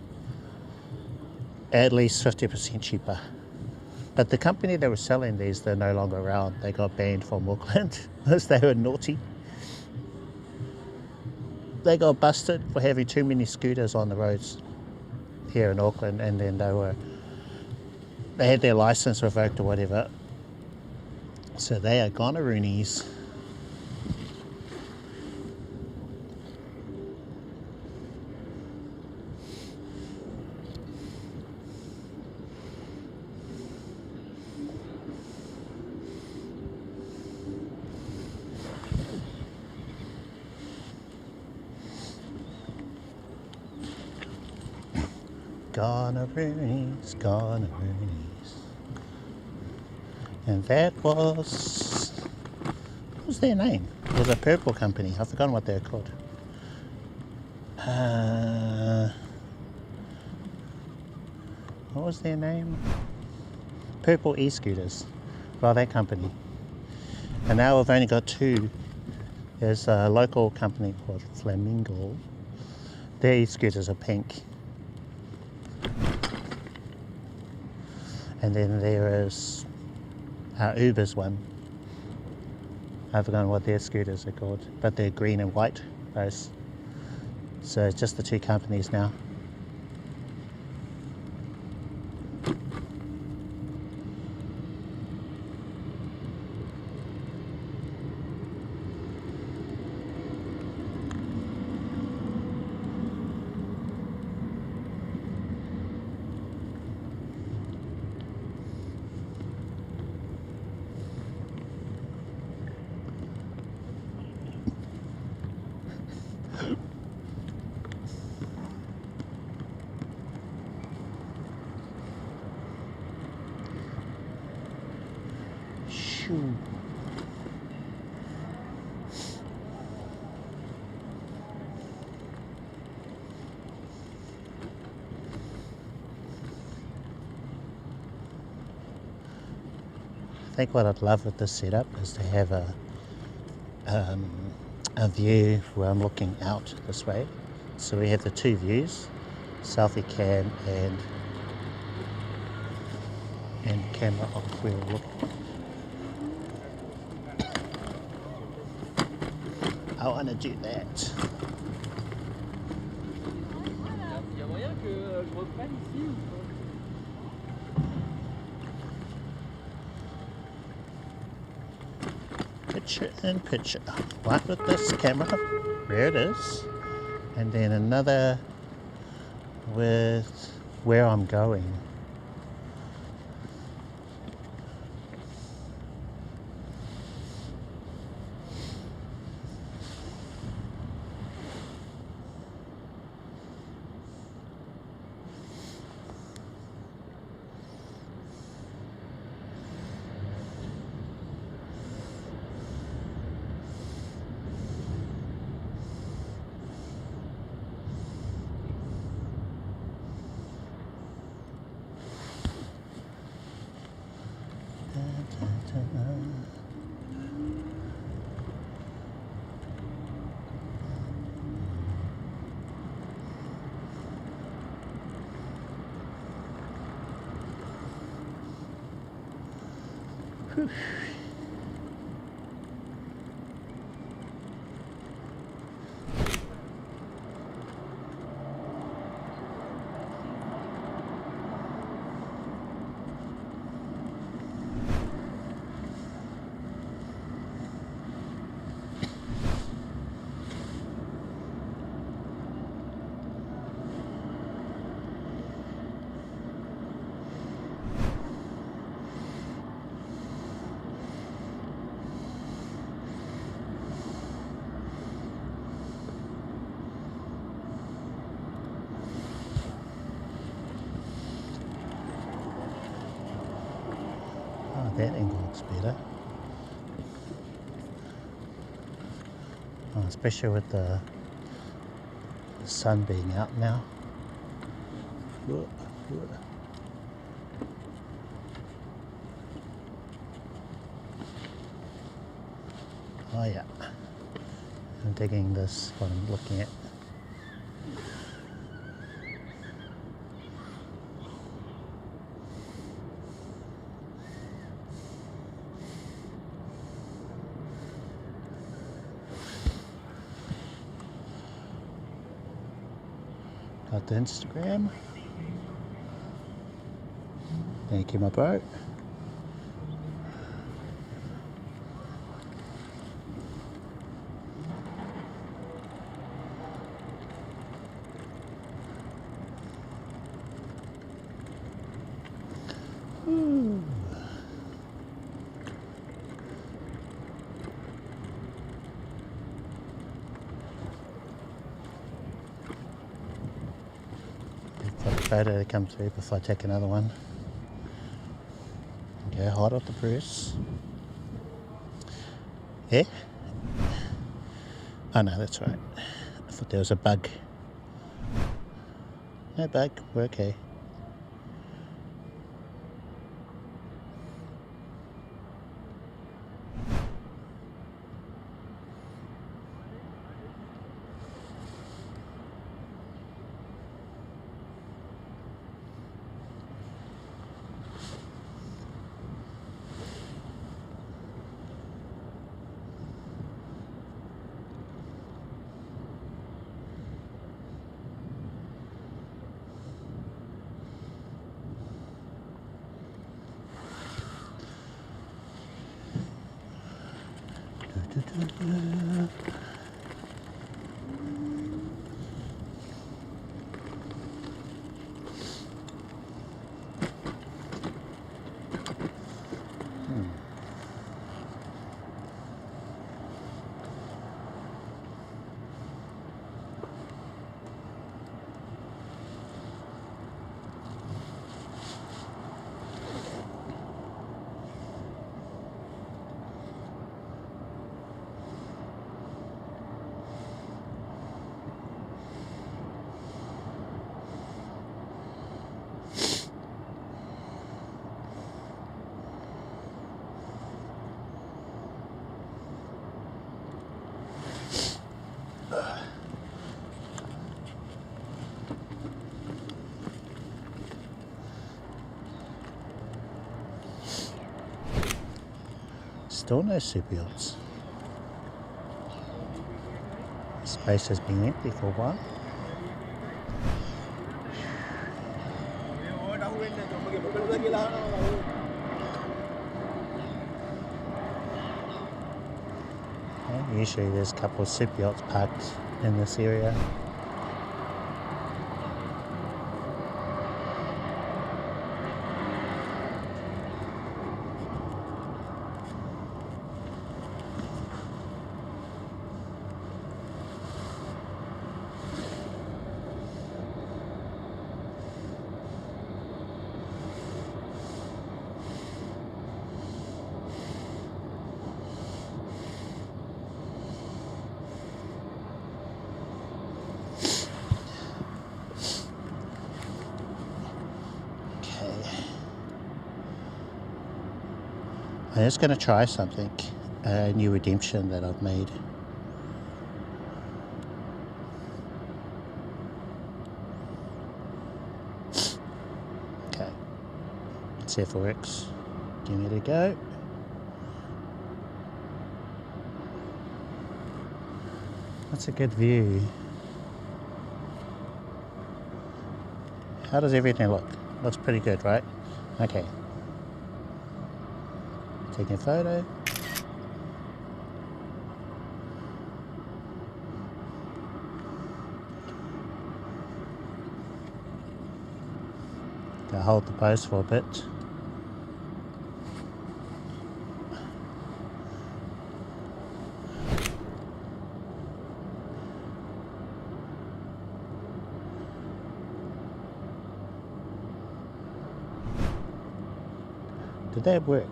Speaker 1: at least 50% cheaper. But the company that was selling these, they're no longer around. They got banned from Auckland because they were naughty. They got busted for having too many scooters on the roads here in Auckland, and then they had their license revoked or whatever. So they are gonaroonies. Gonaroonies. And that was, what was their name? It was a purple company. I've forgotten what they're called. What was their name? Purple e-scooters. Well, that company. And now we've only got two. There's a local company called Flamingo. Their e-scooters are pink. And then there is Uber's one. I've forgotten what their scooters are called, but they're green and white, those. So it's just the two companies now. Shoo. I think what I'd love with this setup is to have a view where I'm looking out this way. So we have the two views, selfie cam and camera off where we're looking. I want to do that.
Speaker 2: Il y a moyen que je reprenne ici ou pas?
Speaker 1: Picture in picture. One with this camera, there it is, and then another with where I'm going. Whew. That angle looks better. Oh, especially with the sun being out now. Whoa, whoa. Oh yeah, I'm digging this, what I'm looking at. Got the Instagram. Thank you, my bro. Ooh. Photo to come through before I take another one. Okay, hot off the press. Yeah? Oh no, that's right. I thought there was a bug. No bug, we're okay. Still no seatbelts. Place has been empty for a while. And usually there's a couple of super yachts parked in this area. I'm just going to try something, a new redemption that I've made. Okay, let's see if it works. Give it a go. That's a good view. How does everything look? Looks pretty good, right? Okay. Taking a photo. Gonna hold the pose for a bit. Did that work?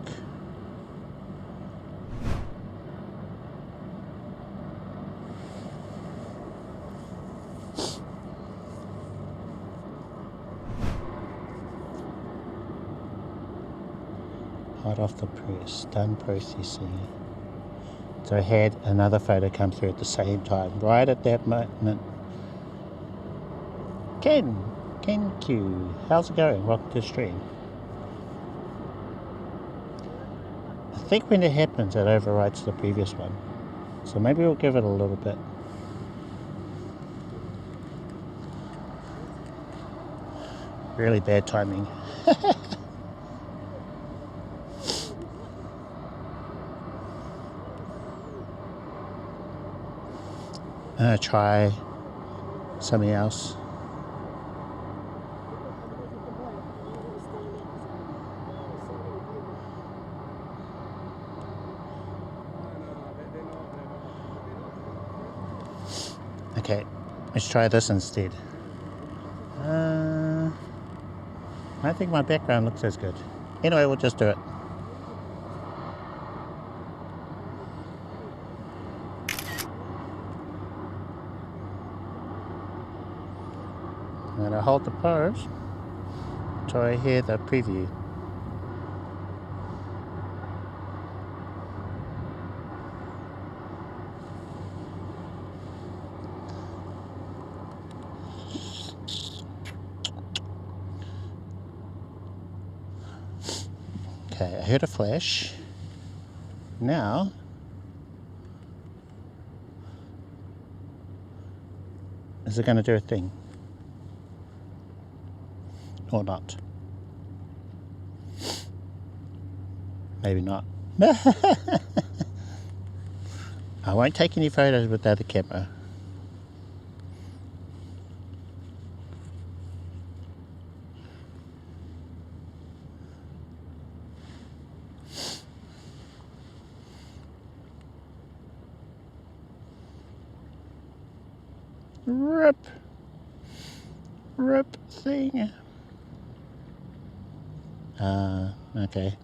Speaker 1: Hot off the press, done processing. So I had another photo come through at the same time, right at that moment. Ken Q, how's it going? Welcome to the stream. I think when it happens, it overwrites the previous one. So maybe we'll give it a little bit. Really bad timing. I'm gonna try something else. Okay, let's try this instead. I think my background looks as good. Anyway, we'll just do it. And I hold the pose until I hear the preview. Okay, I heard a flash. Now, is it going to do a thing? Or not? Maybe not. I won't take any photos with the other camera. Rip thing. Okay.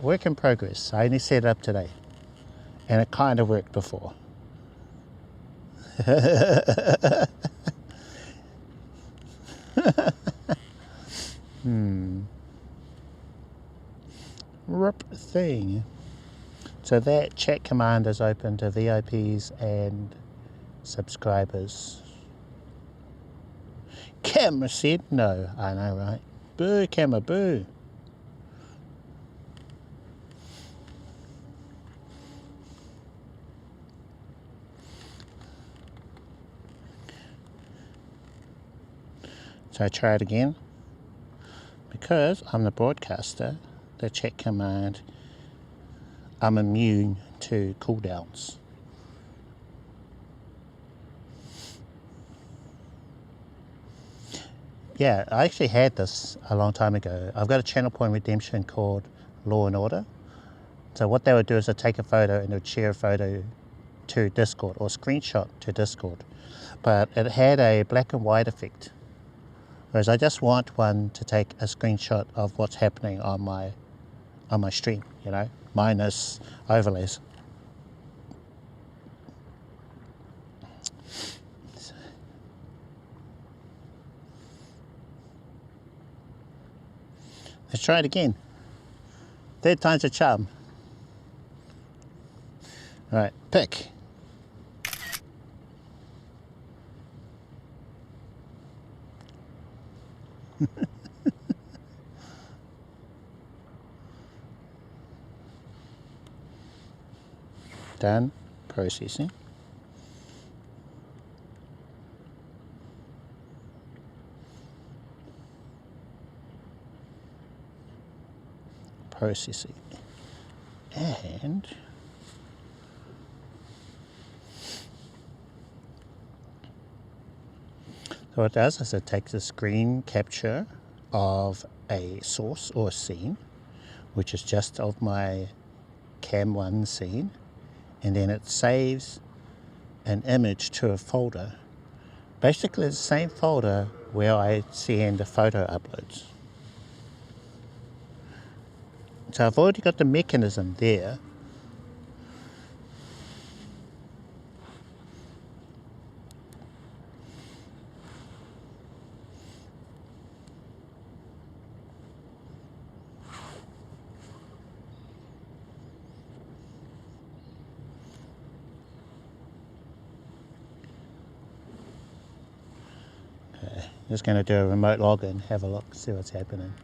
Speaker 1: Work in progress. I only set it up today. And it kind of worked before. Rip thing. So that chat command is open to VIPs and subscribers. Camera said no. I know, right? Boo, camera, boo. So I try it again. Because I'm the broadcaster, the check command, I'm immune to cooldowns. Yeah, I actually had this a long time ago. I've got a channel point redemption called Law and Order. So what they would do is they'd take a photo and they'd share a photo to Discord or screenshot to Discord. But it had a black and white effect. Whereas I just want one to take a screenshot of what's happening on my stream, you know, minus overlays. Let's try it again. Third time's a charm. All right, pick. Done processing. Processing. And so what it does is it takes a screen capture of a source or a scene, which is just of my Cam 1 scene, and then it saves an image to a folder. Basically the same folder where I send the photo uploads. So I've already got the mechanism there. Okay, just going to do a remote login, have a look, see what's happening.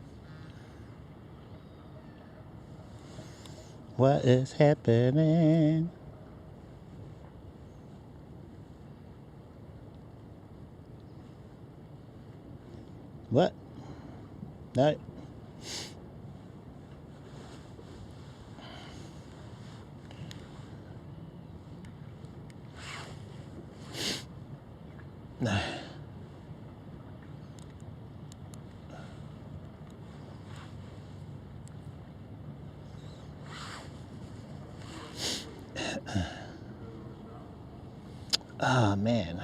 Speaker 1: What is happening? What? No. No. Oh man.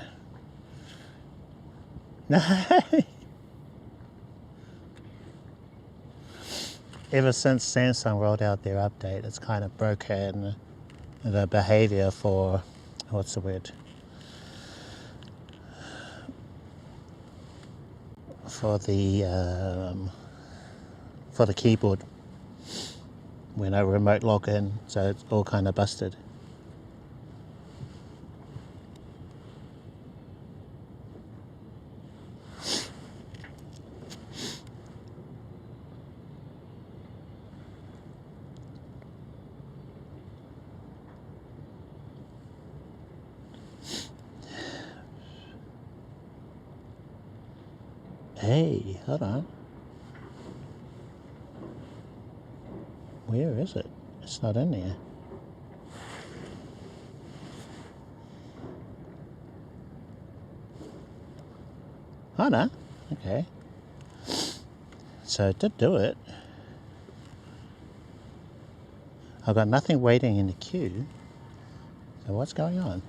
Speaker 1: No. Ever since Samsung rolled out their update, it's kind of broken the behavior for, what's the word? For the keyboard when I remote log in, so it's all kind of busted. Hey, hold on. Where is it? It's not in there. Oh no. Okay. So it did do it. I've got nothing waiting in the queue. So what's going on?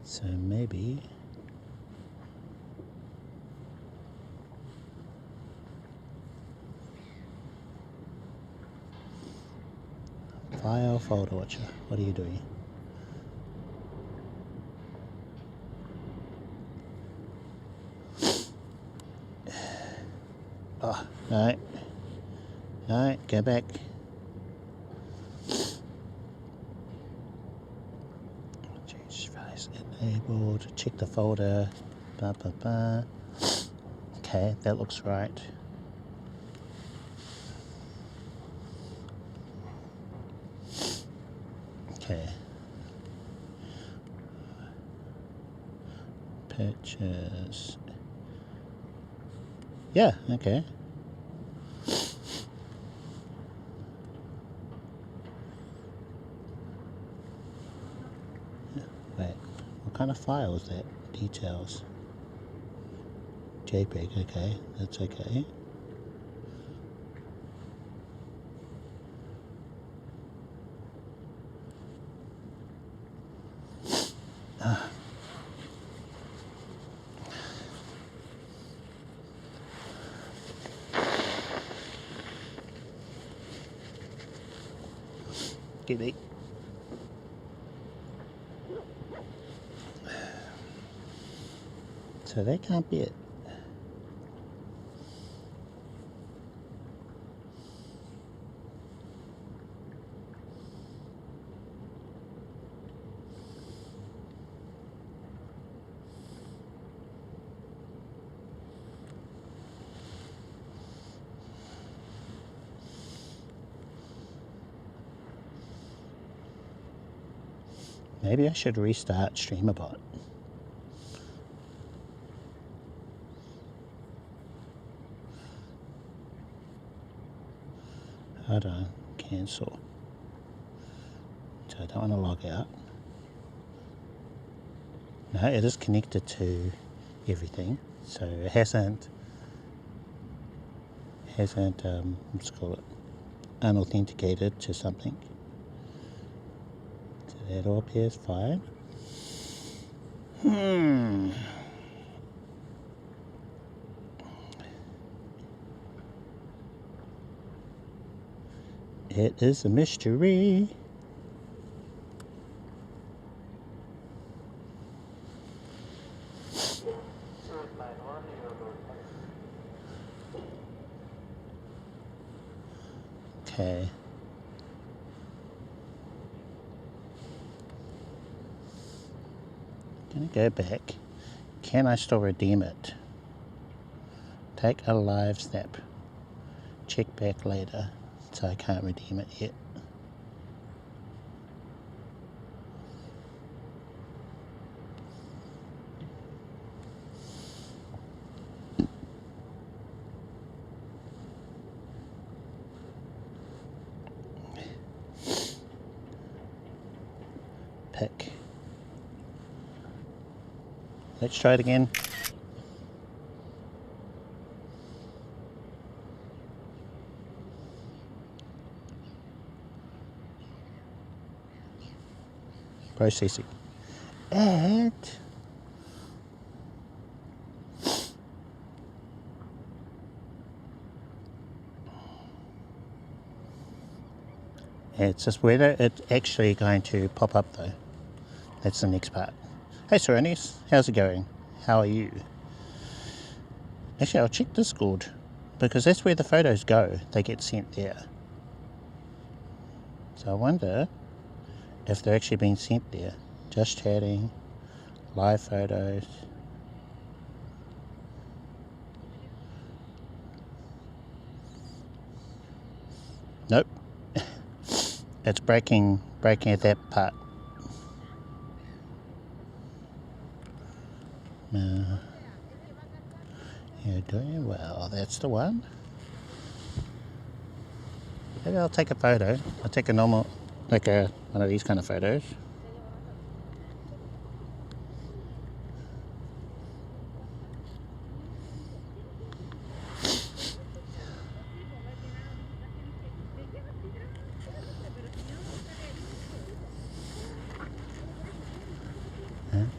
Speaker 1: So maybe file folder watcher. What are you doing? Oh, no. No, go back. Change device enabled. Check the folder. Blah, blah, blah. Okay, that looks right. pictures. Yeah, okay. Wait, what kind of file is that? Details. JPEG, okay, that's okay. Giddy. So that can't be it. Maybe I should restart StreamerBot. Hold on, cancel. So I don't want to log out. No, it is connected to everything, so it hasn't let's call it, unauthenticated to something. So that all appears fine. It is a mystery. Okay. Gonna go back. Can I still redeem it? Take a live snap. Check back later. So I can't redeem it yet. Pick. Let's try it again. Processing. And it's just whether it's actually going to pop up though. That's the next part. Hey Serenis, how's it going? How are you? Actually, I'll check Discord because that's where the photos go. They get sent there. So I wonder if they're actually being sent there. Just chatting, live photos. Nope. It's breaking at that part. You're doing well. That's the one. Maybe I'll take a photo. I'll take a normal, like one of these kind of photos.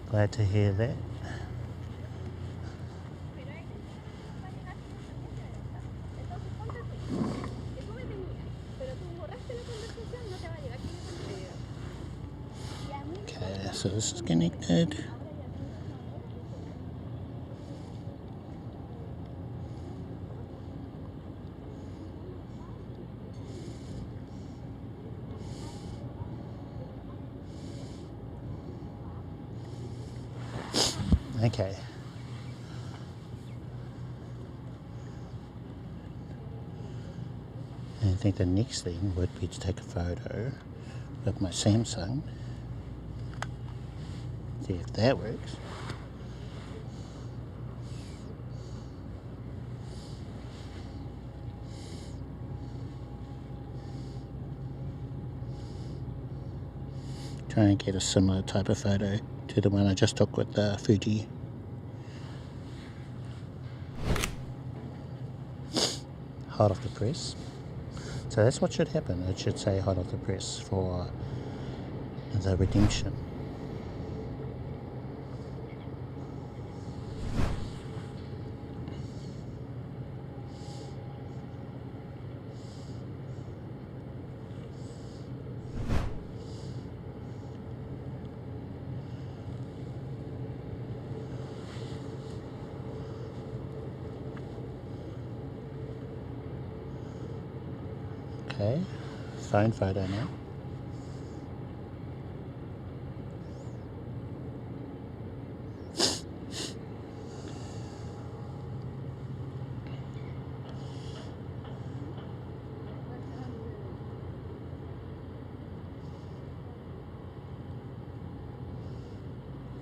Speaker 1: Glad to hear that. Okay, so this is connected. Okay. And I think the next thing would be to take a photo with my Samsung. See if that works. Try and get a similar type of photo to the one I just took with the Fuji. Hot off the press. So that's what should happen. It should say hot off the press for the redemption. Okay, phone photo now.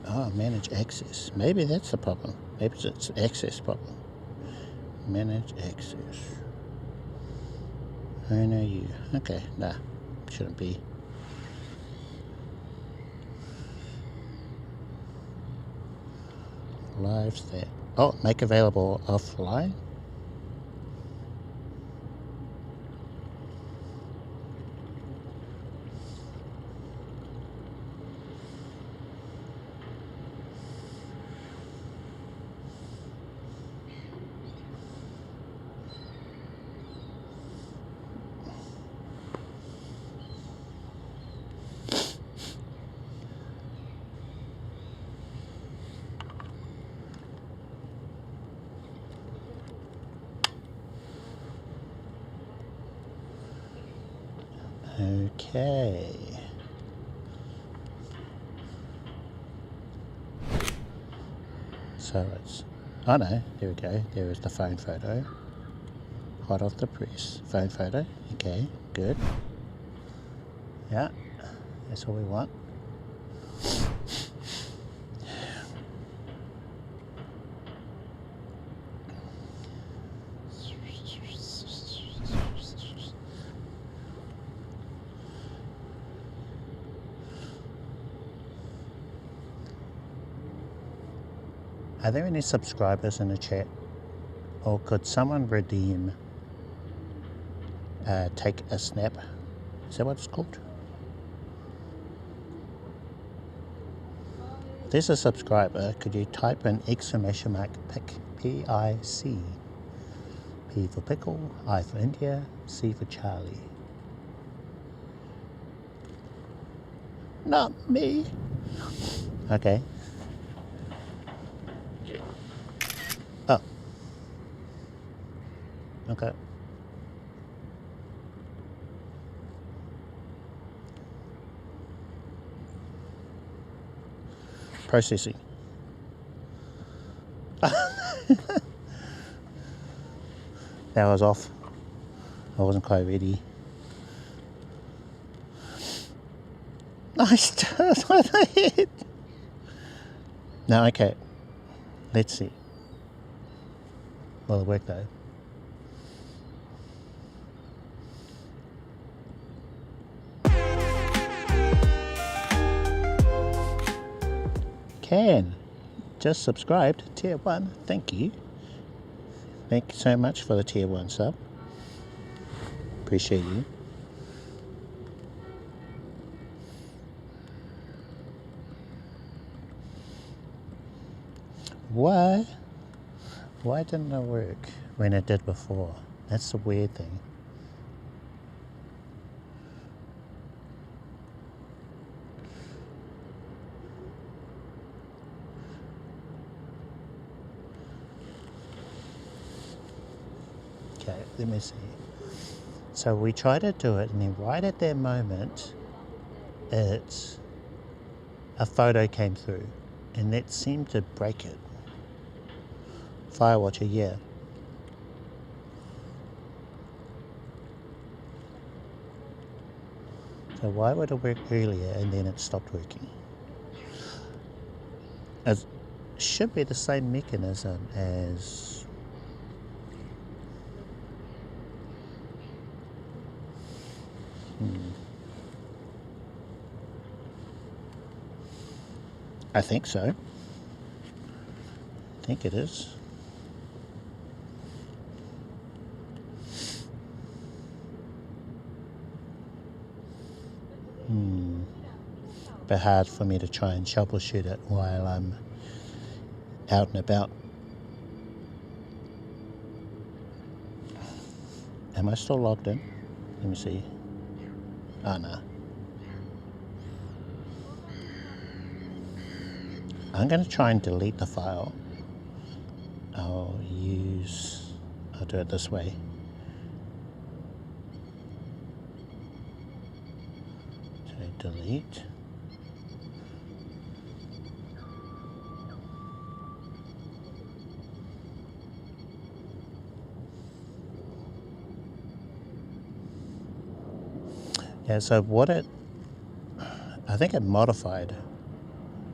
Speaker 1: Oh, manage access. Maybe that's the problem. Maybe it's an access problem. Manage access. I know you. Okay, nah, shouldn't be. Live stat. Oh, make available offline. Okay. So it's, oh no, there we go. There is the phone photo. Hot off the press. Phone photo. Okay, good. Yeah, that's all we want. Are there any subscribers in the chat? Or could someone redeem take a snap? Is that what it's called? If there's a subscriber, could you type in exclamation mark pic, P-I-C. P for pickle, I for India, C for Charlie. Not me. Okay. Oh. Okay. Processing. That was off. I wasn't quite ready. Nice turn with the head. No, okay. Let's see. Will it work though? Can. Just subscribed. Tier 1. Thank you. Thank you so much for the tier 1 sub. Appreciate you. Why didn't it work when it did before? That's the weird thing. Okay, let me see. So we tried to do it, and then right at that moment, a photo came through, and that seemed to break it. Firewatcher, yeah. So why would it work earlier and then it stopped working? It should be the same mechanism as I think so. I think it is. But hard for me to try and troubleshoot it while I'm out and about. Am I still logged in? Let me see. Oh no. I'm going to try and delete the file. I'll do it this way. So delete. Yeah, so I think it modified.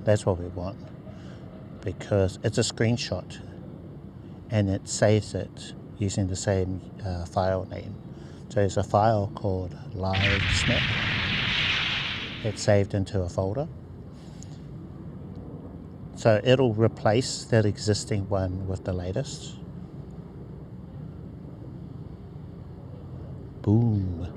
Speaker 1: That's what we want, because it's a screenshot and it saves it using the same file name. So there's a file called live snap. It's saved into a folder. So it'll replace that existing one with the latest. Boom.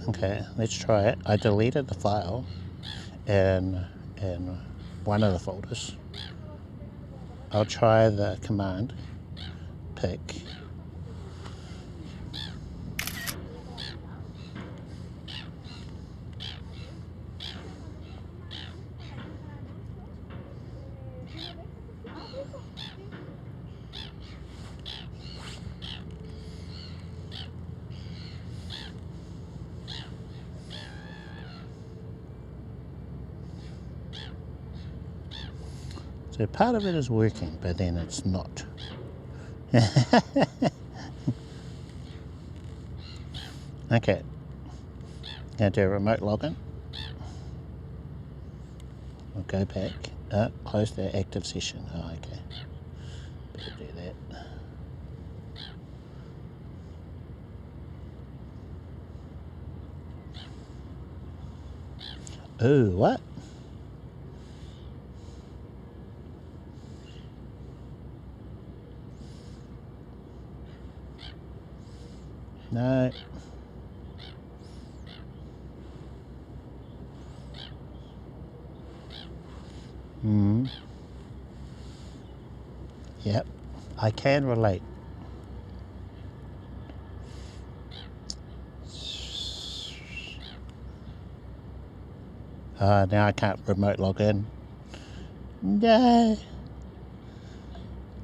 Speaker 1: Okay, let's try it. I deleted the file in one of the folders. I'll try the command pick. So part of it is working, but then it's not. Okay. Now do a remote login. We'll go back. Close the active session. Oh, okay. Better do that. Oh, what? No. Yep. I can relate. Now I can't remote log in. No.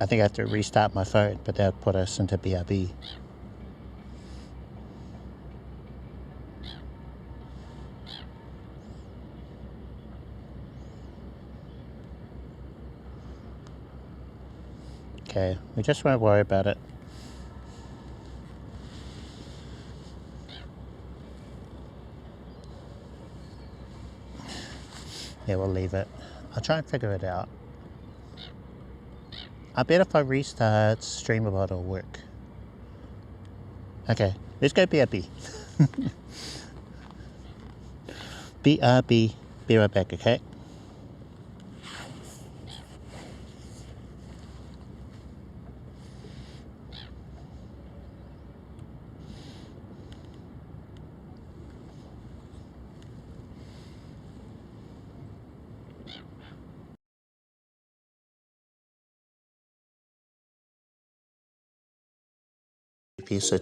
Speaker 1: I think I have to restart my phone, but that'll put us into BRB. Okay, we just won't worry about it. Yeah, we'll leave it. I'll try and figure it out. I bet if I restart Streamabot it'll work. Okay, let's go BRB. BRB, be right back, okay? So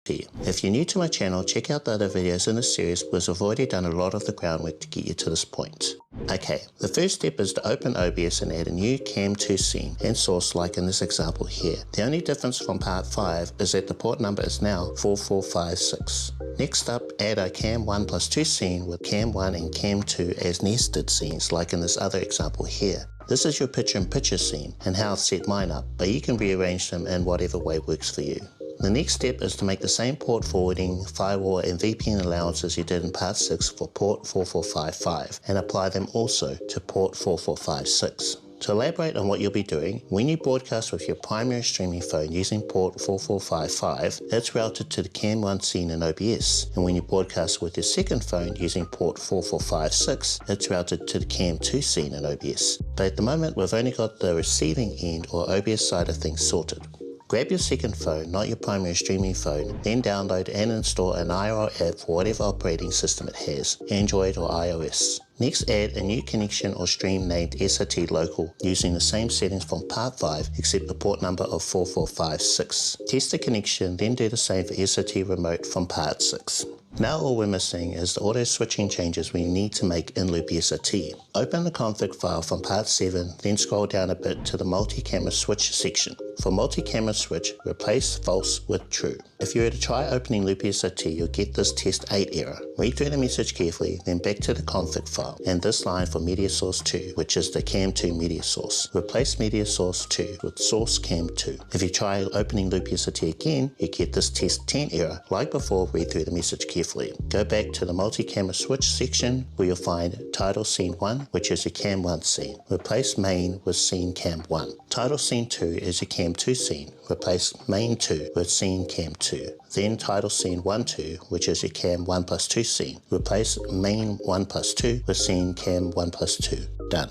Speaker 1: if you're new to my channel, check out the other videos in this series because I've already done a lot of the groundwork to get you to this point. Okay, the first step is to open OBS and add a new Cam 2 scene and source like in this example here. The only difference from part 5 is that the port number is now 4456. Next up, add a Cam 1 plus 2 scene with Cam 1 and Cam 2 as nested scenes like in this other example here. This is your picture-in-picture scene and how I've set mine up, but you can rearrange them in whatever way works for you. The next step is to make the same port forwarding, firewall and VPN allowances you did in part 6 for port 4455 and apply them also to port 4456. To elaborate on what you'll be doing, when you broadcast with your primary streaming phone using port 4455, it's routed to the Cam 1 scene in OBS, and when you broadcast with your second phone using port 4456, it's routed to the Cam 2 scene in OBS. But at the moment, we've only got the receiving end or OBS side of things sorted. Grab your second phone, not your primary streaming phone, then download and install an IRL app for whatever operating system it has, Android or iOS. Next, add a new connection or stream named SRT Local using the same settings from part 5 except the port number of 4456. Test the connection, then do the same for SRT Remote from part 6. Now all we're missing is the auto switching changes we need to make in Loop SRT. Open the config file from part 7, then scroll down a bit to the multi-camera switch section. For multi-camera switch, replace false with true. If you were to try opening Loop SRT, you'll get this test 8 error. Read through the message carefully, then back to the config file, and this line for media source 2, which is the Cam 2 media source. Replace media source 2 with source Cam 2. If you try opening Loop SRT again, you get this test 10 error. Like before, read through the message carefully. Go back to the multi-camera switch section where you'll find title scene 1, which is your Cam 1 scene. Replace main with scene Cam 1. Title scene 2 is your Cam 2 scene. Replace main 2 with scene Cam 2. Then title scene 1 2, which is your Cam 1 plus 2 scene. Replace main 1 plus 2 with scene Cam 1 plus 2. Done.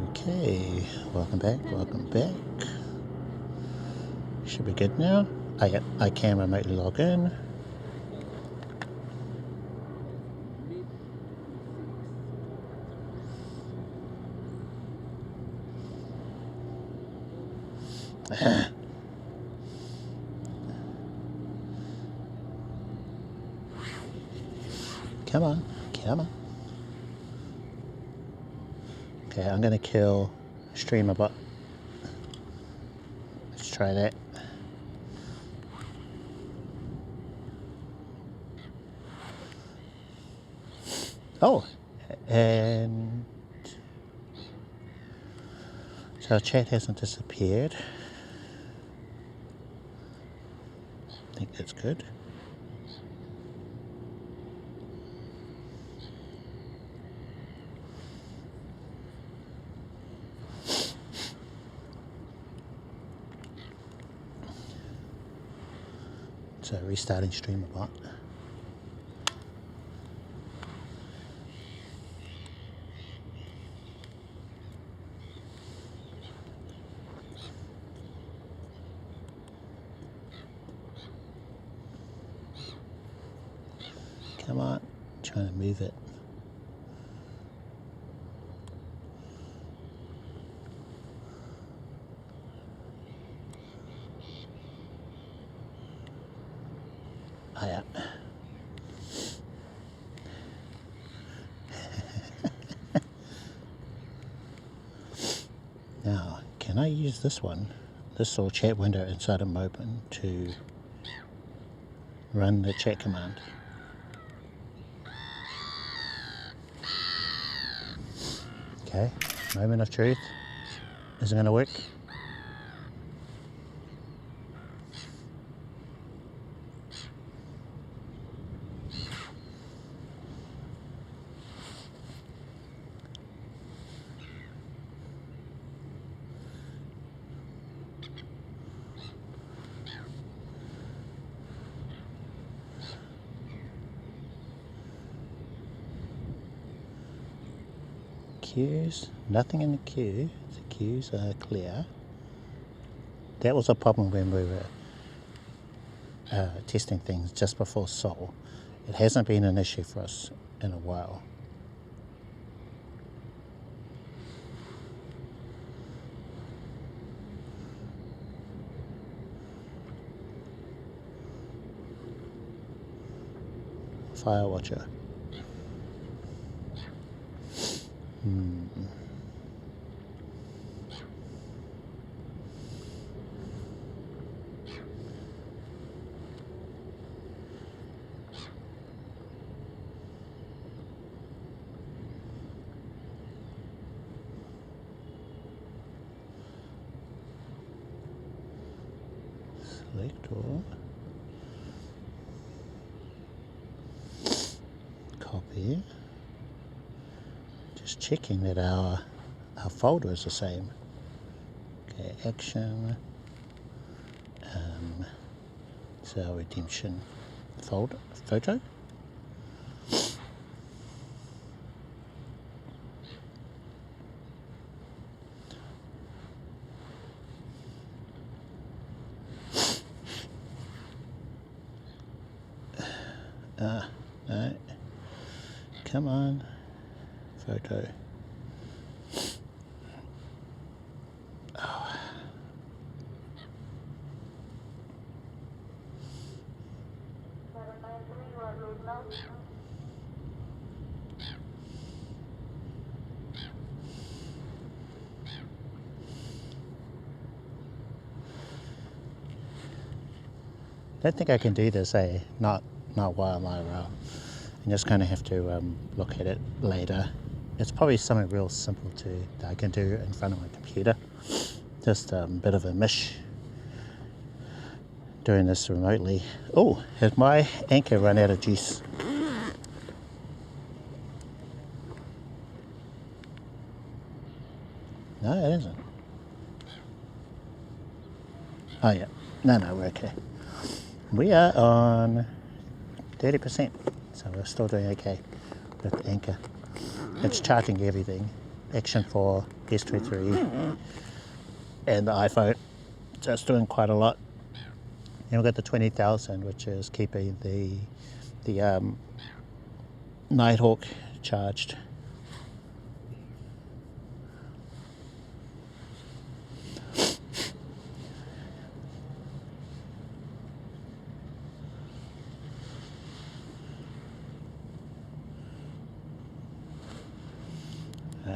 Speaker 1: Okay, welcome back. Should be good now. I can remotely log in. Come on. Okay, I'm gonna kill streamer bot. Let's try that. Oh, and so our chat hasn't disappeared. I think that's good. So restarting streamer bot. Come on, trying to move it. Oh, yeah. Now, can I use this one, this little chat window inside of Moblin to run the chat command? Okay, moment of truth. Is it going to work? Queues, nothing in the queue. The queues are clear. That was a problem when we were testing things just before Sol. It hasn't been an issue for us in a while. Firewatcher. select all, copy, just checking that our folder is the same. Okay, action, it's our redemption folder, photo. No, come on, photo. Oh. Don't think I can do this, not while IRL. I'm just going to have to look at it later. It's probably something real simple that I can do in front of my computer. Just a bit of a mish doing this remotely. Oh, has my Anker run out of juice? No, it isn't. Oh yeah, no, we're okay. We are on 30%, so we're still doing okay with Anker. It's charging everything, Action 4, S23, and the iPhone, so it's doing quite a lot. And we've got the 20,000, which is keeping the Nighthawk charged.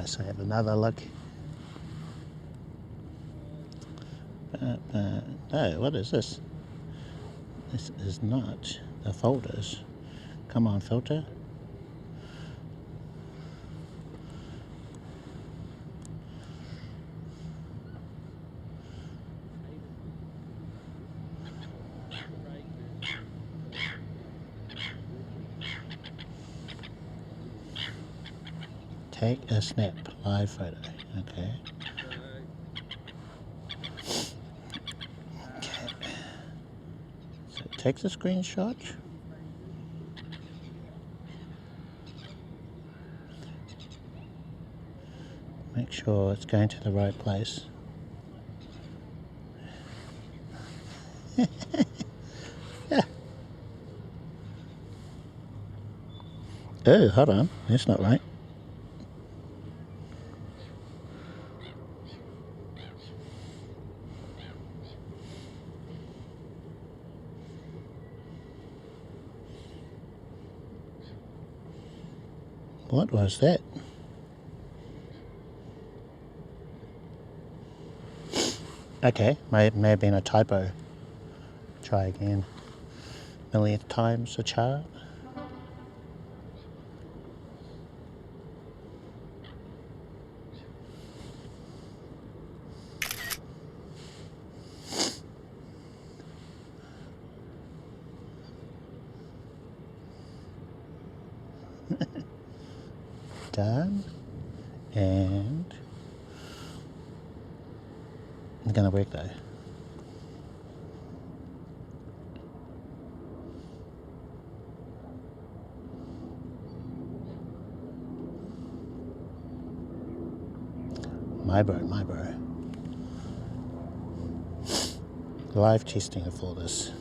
Speaker 1: So I have another look. No, what is this? This is not the folders. Come on, filter. Take a snap, live photo. Okay. So it takes a screenshot. Make sure it's going to the right place. Yeah. Oh, hold on. That's not right. What was that? Okay, may have been a typo. Try again. Millionth times a chart. Done. And it's gonna work though. My bro. Live testing of all this.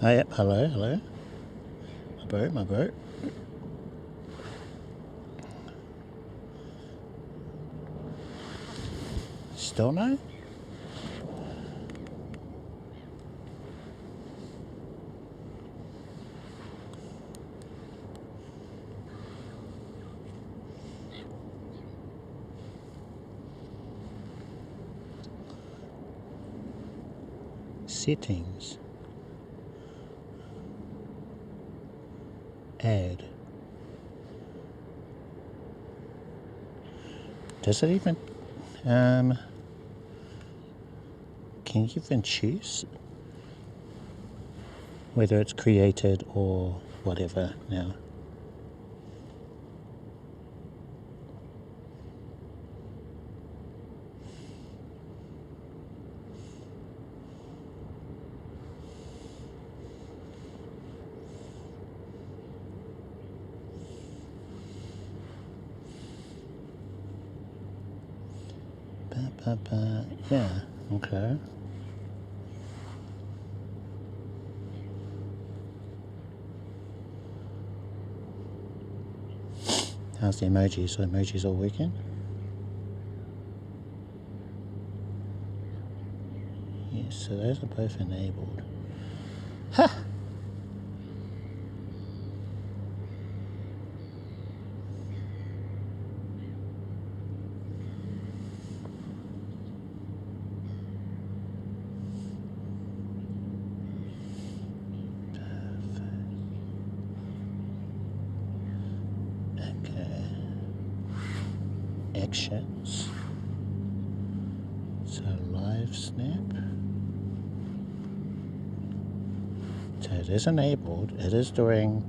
Speaker 1: Oh, yep, hello. My bro. Still no? settings, add. Does it even, can you even choose whether it's created or whatever now? Yeah, okay. How's the emojis? The emojis all working? Yes, so those are both enabled. Ha! Actions. So live snap. So it is enabled. It is doing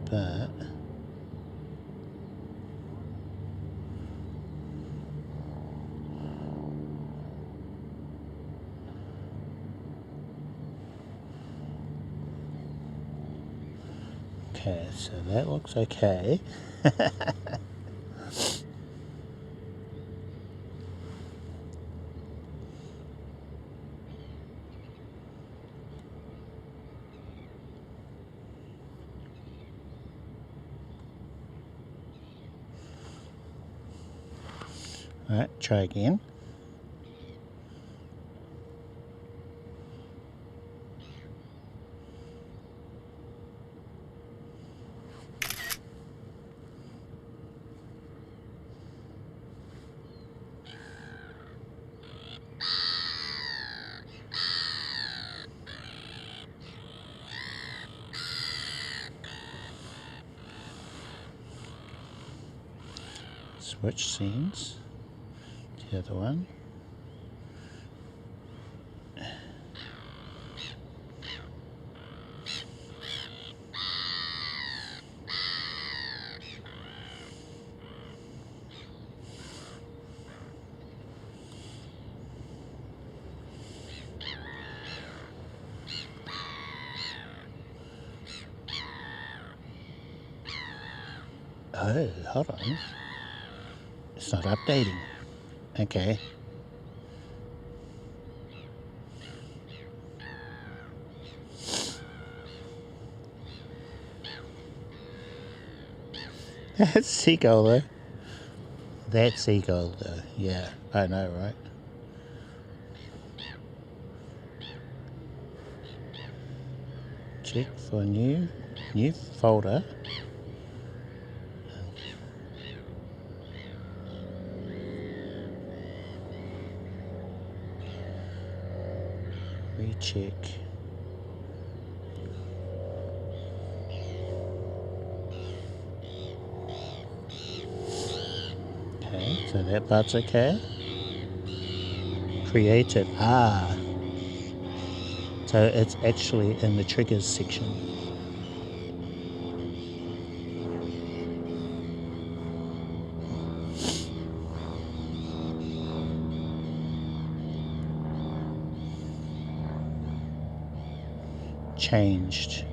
Speaker 1: but okay, so that looks okay. Alright, try again. Switch scenes to the other one. Oh, hold on. It's not updating. Okay. That's seagull though. That's seagull though. Yeah, I know, right? Check for new folder. Recheck. Okay, so that part's okay. Created. Ah. So it's actually in the triggers section. Changed.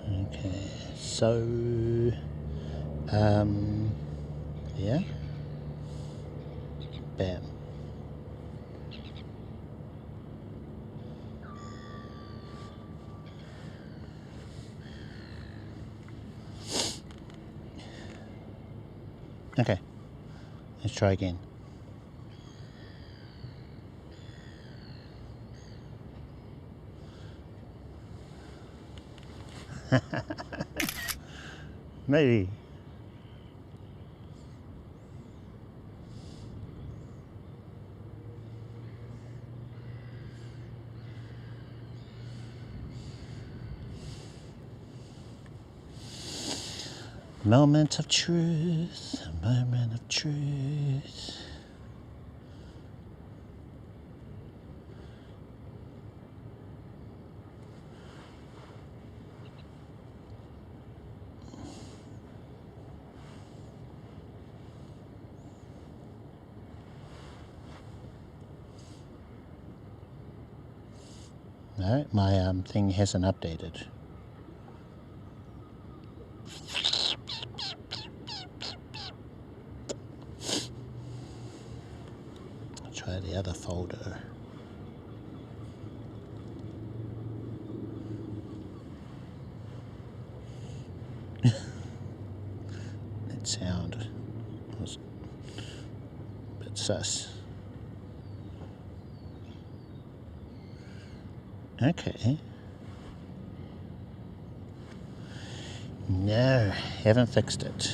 Speaker 1: Okay, so yeah, bam. Okay, let's try again. Maybe. Moment of truth, a moment of truth. No, my thing hasn't updated. I'll try the other folder. That sound was a bit sus. Okay. No, haven't fixed it.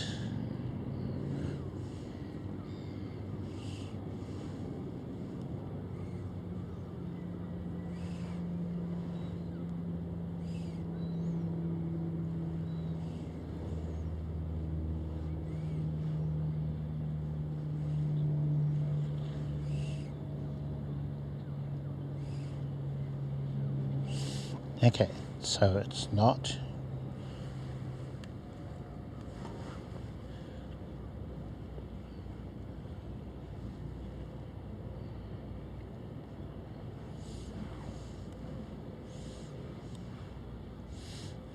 Speaker 1: Okay, so it's not.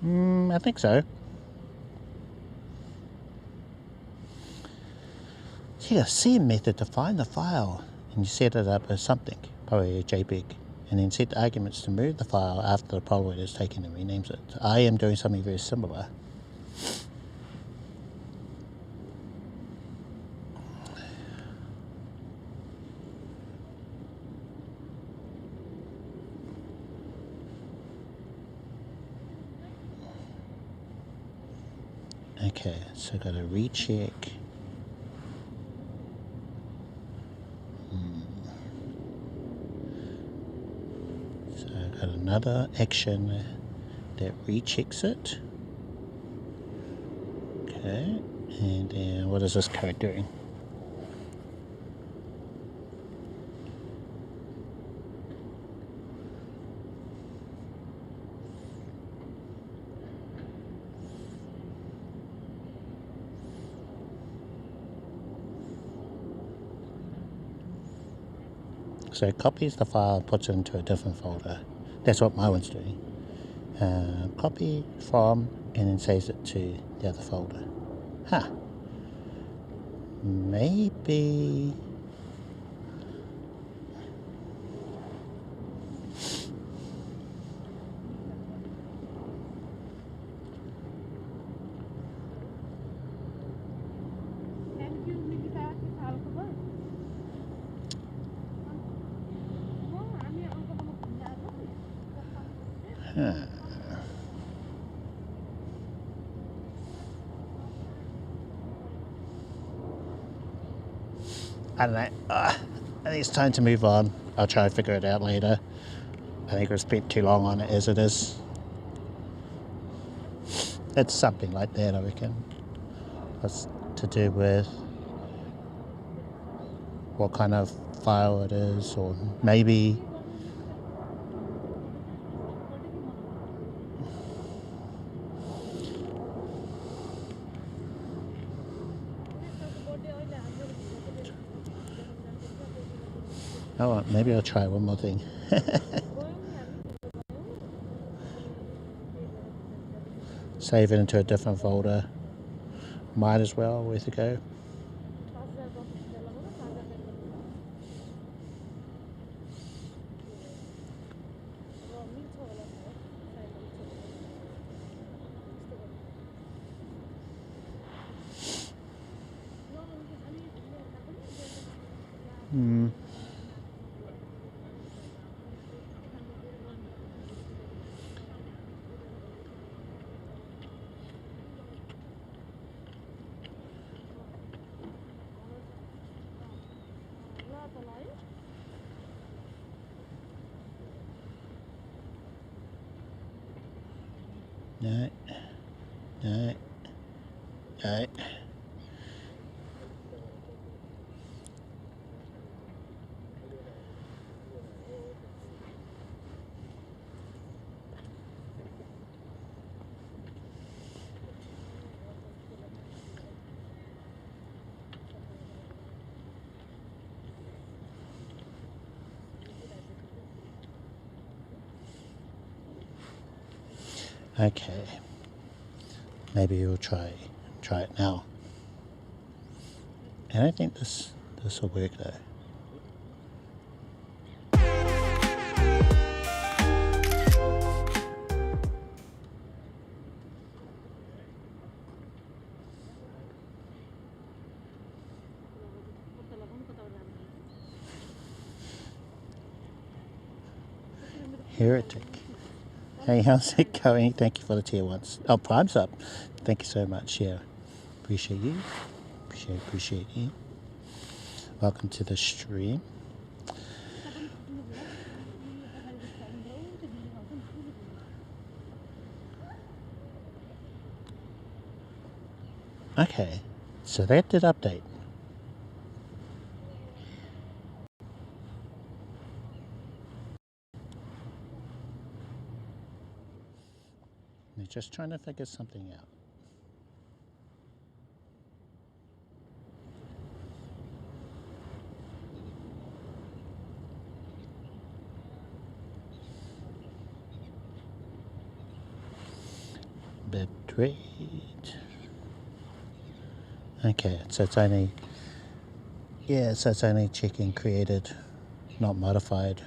Speaker 1: I think so. See, a same method to find the file, and you set it up as something, probably a JPEG, and then set the arguments to move the file after the probably is taken and renames it. I am doing something very similar. Okay, so got to recheck. So I got another action that rechecks it. Okay, and then what is this code doing? So it copies the file and puts it into a different folder. That's what my one's doing. Copy from and then saves it to the other folder. Huh. Maybe. Huh. I don't know. I think it's time to move on. I'll try and figure it out later. I think we've spent too long on it as it is. It's something like that, I reckon. What's to do with what kind of file it is, or maybe oh, maybe I'll try one more thing. Save it into a different folder. Might as well, where to go. No. No. No. Okay, maybe we'll try it now. I don't think this will work though. Heretic. Hey, how's it going? Thank you for the tier ones. Oh, Prime's up. Thank you so much. Yeah, appreciate you. Appreciate you. Welcome to the stream. Okay, so that did update. They're just trying to figure something out. Bitrate. Okay, so it's only, yeah, so it's only checking created, not modified.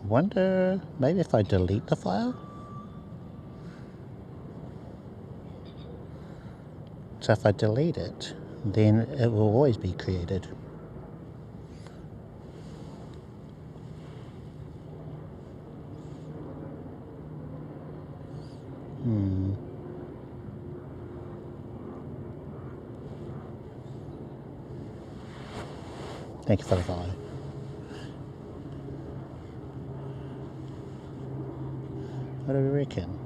Speaker 1: Wonder, maybe if I delete the file? So if I delete it, then it will always be created. Thank you for the follow. What do we reckon?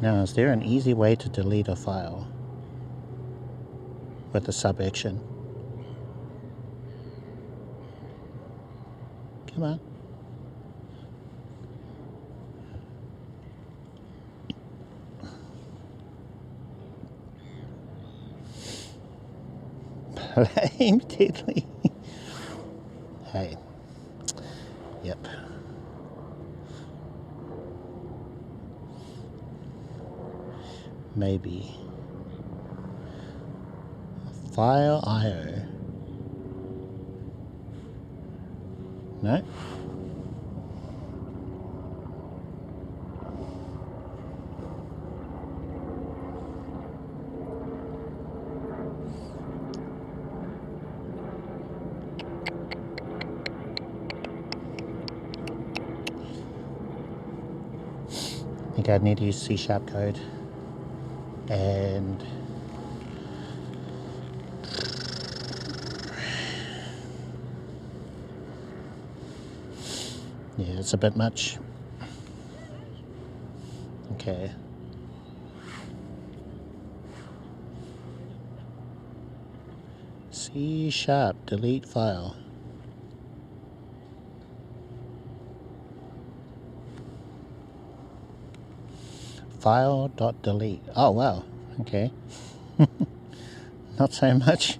Speaker 1: Now, is there an easy way to delete a file with the sub action? Come on. Blame Deadly. Hey. Yep. Maybe. File IO. No? I think I'd need to use C# code and yeah, it's a bit much. Okay. C# delete file. File.delete. Oh wow. Okay. Not so much.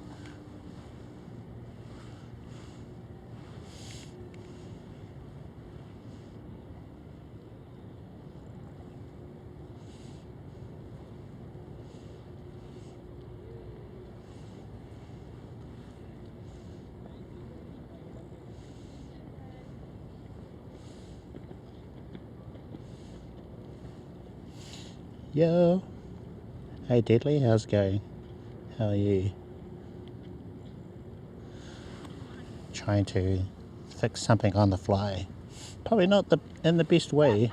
Speaker 1: Yo. Hey Deadly, how's it going? How are you? Trying to fix something on the fly. Probably not in the best way.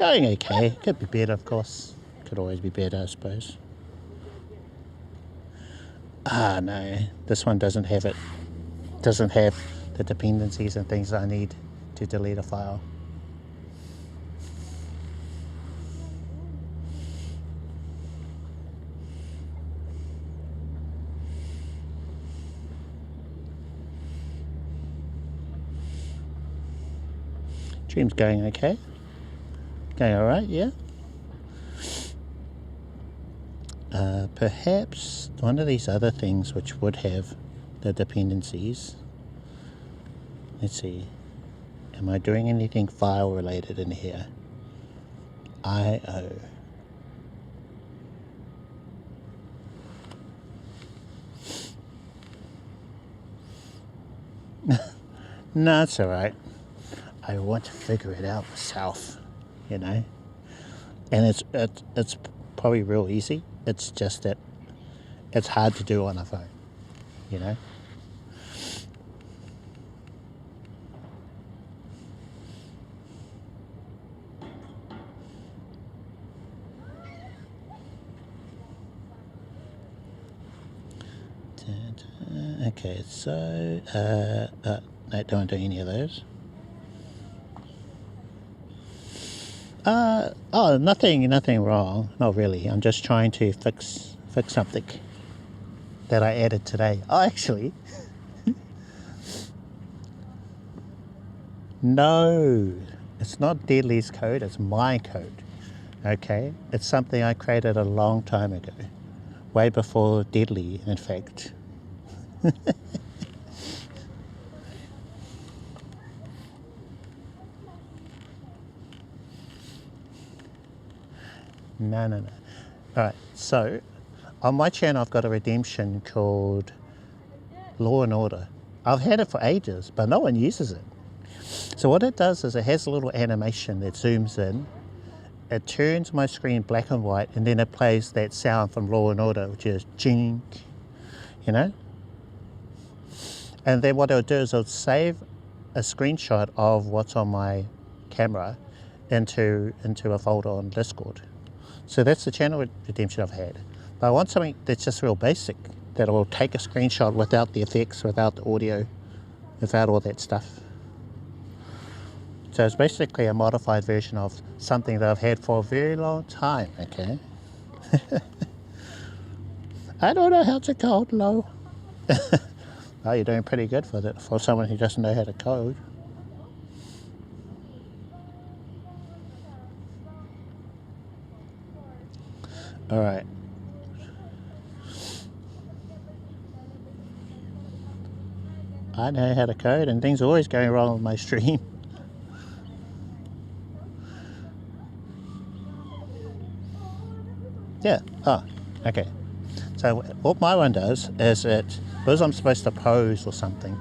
Speaker 1: Going okay. Could be better, of course. Could always be better, I suppose. Ah, no. This one doesn't have it. Doesn't have the dependencies and things I need to delete a file. Stream's going okay. Going alright, yeah. Perhaps one of these other things which would have the dependencies. Let's see. Am I doing anything file related in here? I/O. No, it's alright. I want to figure it out myself, you know. And it's probably real easy. It's just that it's hard to do on a phone, you know. Okay, so no, don't do any of those. Oh, nothing wrong. Not really. I'm just trying to fix something that I added today. Oh, actually, no, it's not Deadly's code. It's my code. Okay, it's something I created a long time ago, way before Deadly, in fact. No. Alright, so on my channel I've got a redemption called Law and Order. I've had it for ages, but no one uses it. So what it does is it has a little animation that zooms in, it turns my screen black and white, and then it plays that sound from Law and Order, which is chink, you know? And then what it'll do is it'll save a screenshot of what's on my camera into a folder on Discord. So that's the channel redemption I've had. But I want something that's just real basic, that will take a screenshot without the effects, without the audio, without all that stuff. So it's basically a modified version of something that I've had for a very long time, okay? I don't know how to code, low. Oh, you're doing pretty good for someone who doesn't know how to code. Alright. I know how to code, and things are always going wrong with my stream. Yeah, oh, okay. So what my one does is because I'm supposed to pose or something,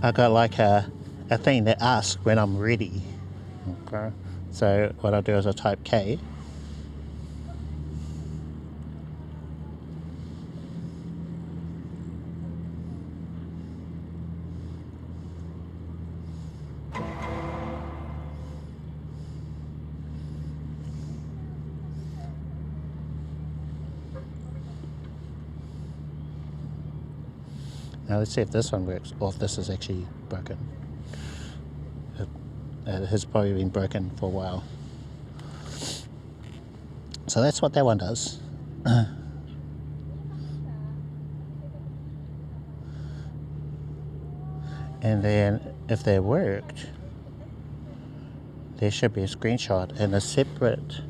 Speaker 1: I got like a thing that asks when I'm ready. Okay. So what I'll do is I'll type K. Now let's see if this one works, or if this is actually broken. It has probably been broken for a while. So that's what that one does. And then if they worked, there should be a screenshot in a separate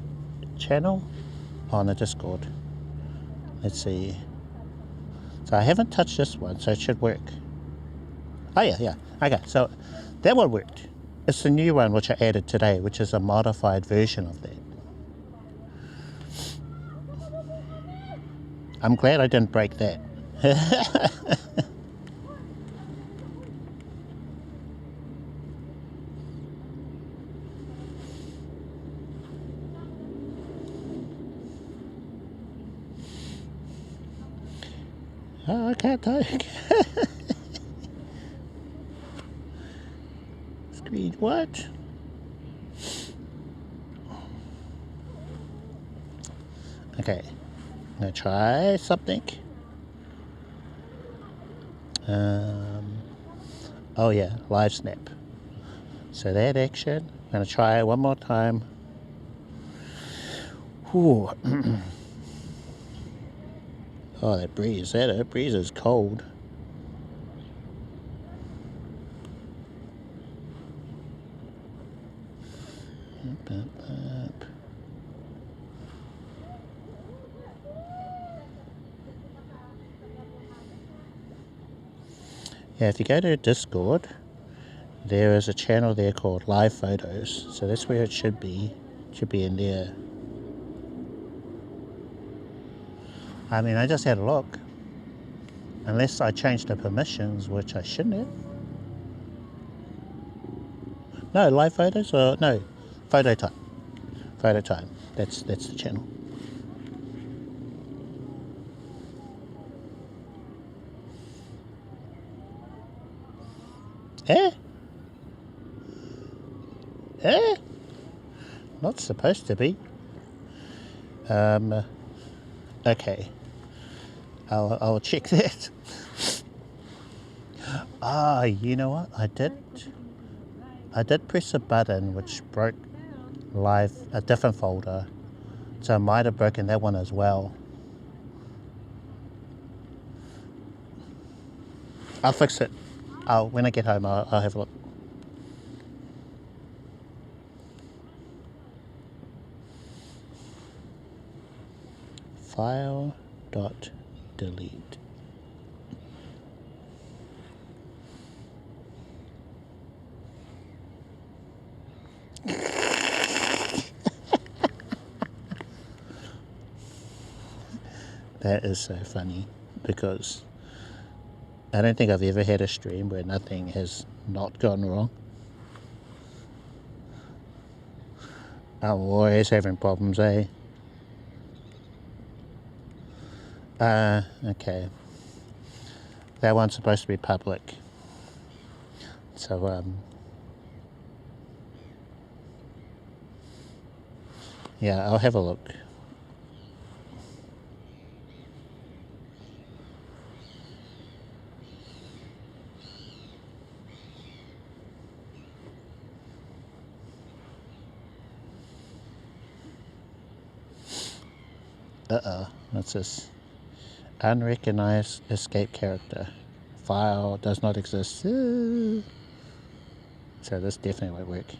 Speaker 1: channel on the Discord. Let's see. So I haven't touched this one, so it should work. Oh yeah. Okay, so that one worked. It's the new one which I added today, which is a modified version of that. I'm glad I didn't break that. Oh, I can't talk. Screen what? Okay, I'm gonna try something. Oh yeah, live snap. So that action, I'm gonna try it one more time. Whew. Oh, that breeze, that breeze is cold. Yeah, if you go to Discord, there is a channel there called Live Photos. So that's where it should be. It should be in there. I mean, I just had a look. Unless I changed the permissions, which I shouldn't have. No, Live Photos or no, Photo Time. Photo Time. That's the channel. Eh? Eh? Not supposed to be. Okay. I'll check that. Ah, you know what? I did press a button which broke live a different folder. So I might have broken that one as well. I'll fix it. When I get home, I'll have a look. File.delete. That is so funny because I don't think I've ever had a stream where nothing has not gone wrong. I'm always having problems, eh? Okay. That one's supposed to be public. So, yeah, I'll have a look. Uh-oh, what's this? Unrecognized escape character. File does not exist. So this definitely won't work.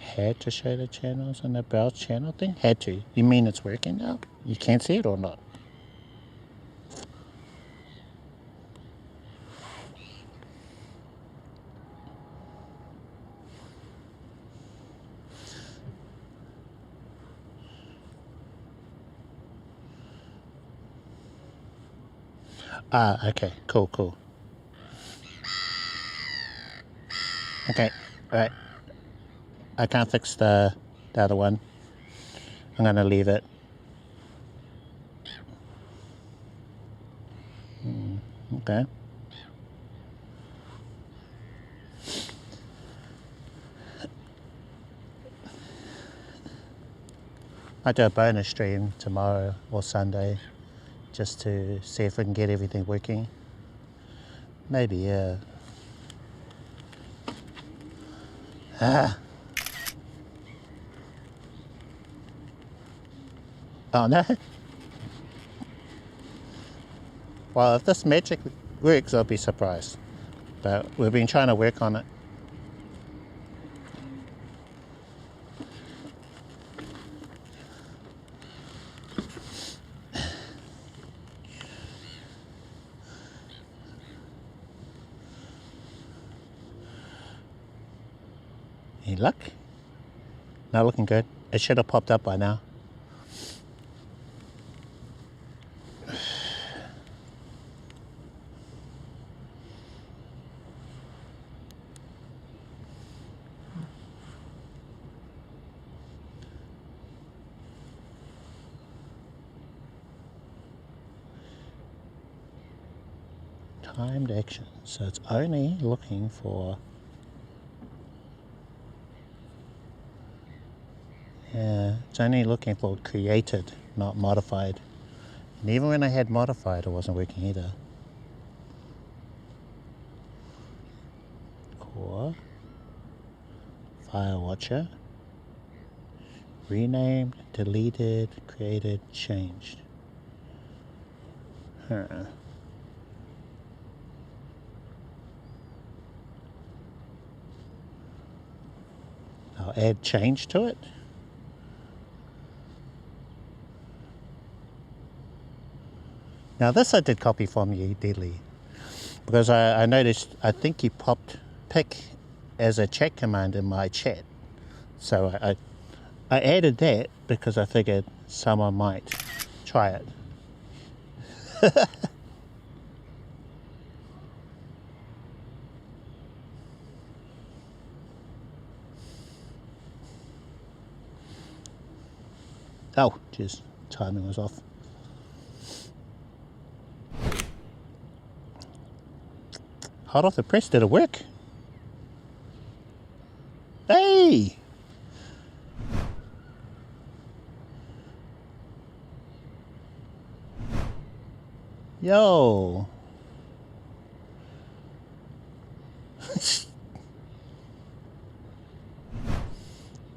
Speaker 1: Had to show the channels on the browse channel thing? Had to. You mean it's working now? You can't see it or not? Ah, okay. Cool. Okay, alright. I can't fix the other one. I'm gonna leave it. Okay. I'll do a bonus stream tomorrow or Sunday just to see if we can get everything working. Maybe, yeah. Oh no. Well, if this magic works, I'll be surprised. But we've been trying to work on it. Any luck? Not looking good. It should have popped up by now. Timed action. So it's only looking for Yeah, it's only looking for created, not modified. And even when I had modified, it wasn't working either. Core. File watcher. Renamed, deleted, created, changed. Huh. I'll add change to it. Now this I did copy from you, Deadly, because I noticed, I think you popped pick as a chat command in my chat. So I added that because I figured someone might try it. Oh, jeez, timing was off. Hot off the press, did it work? Hey! Yo!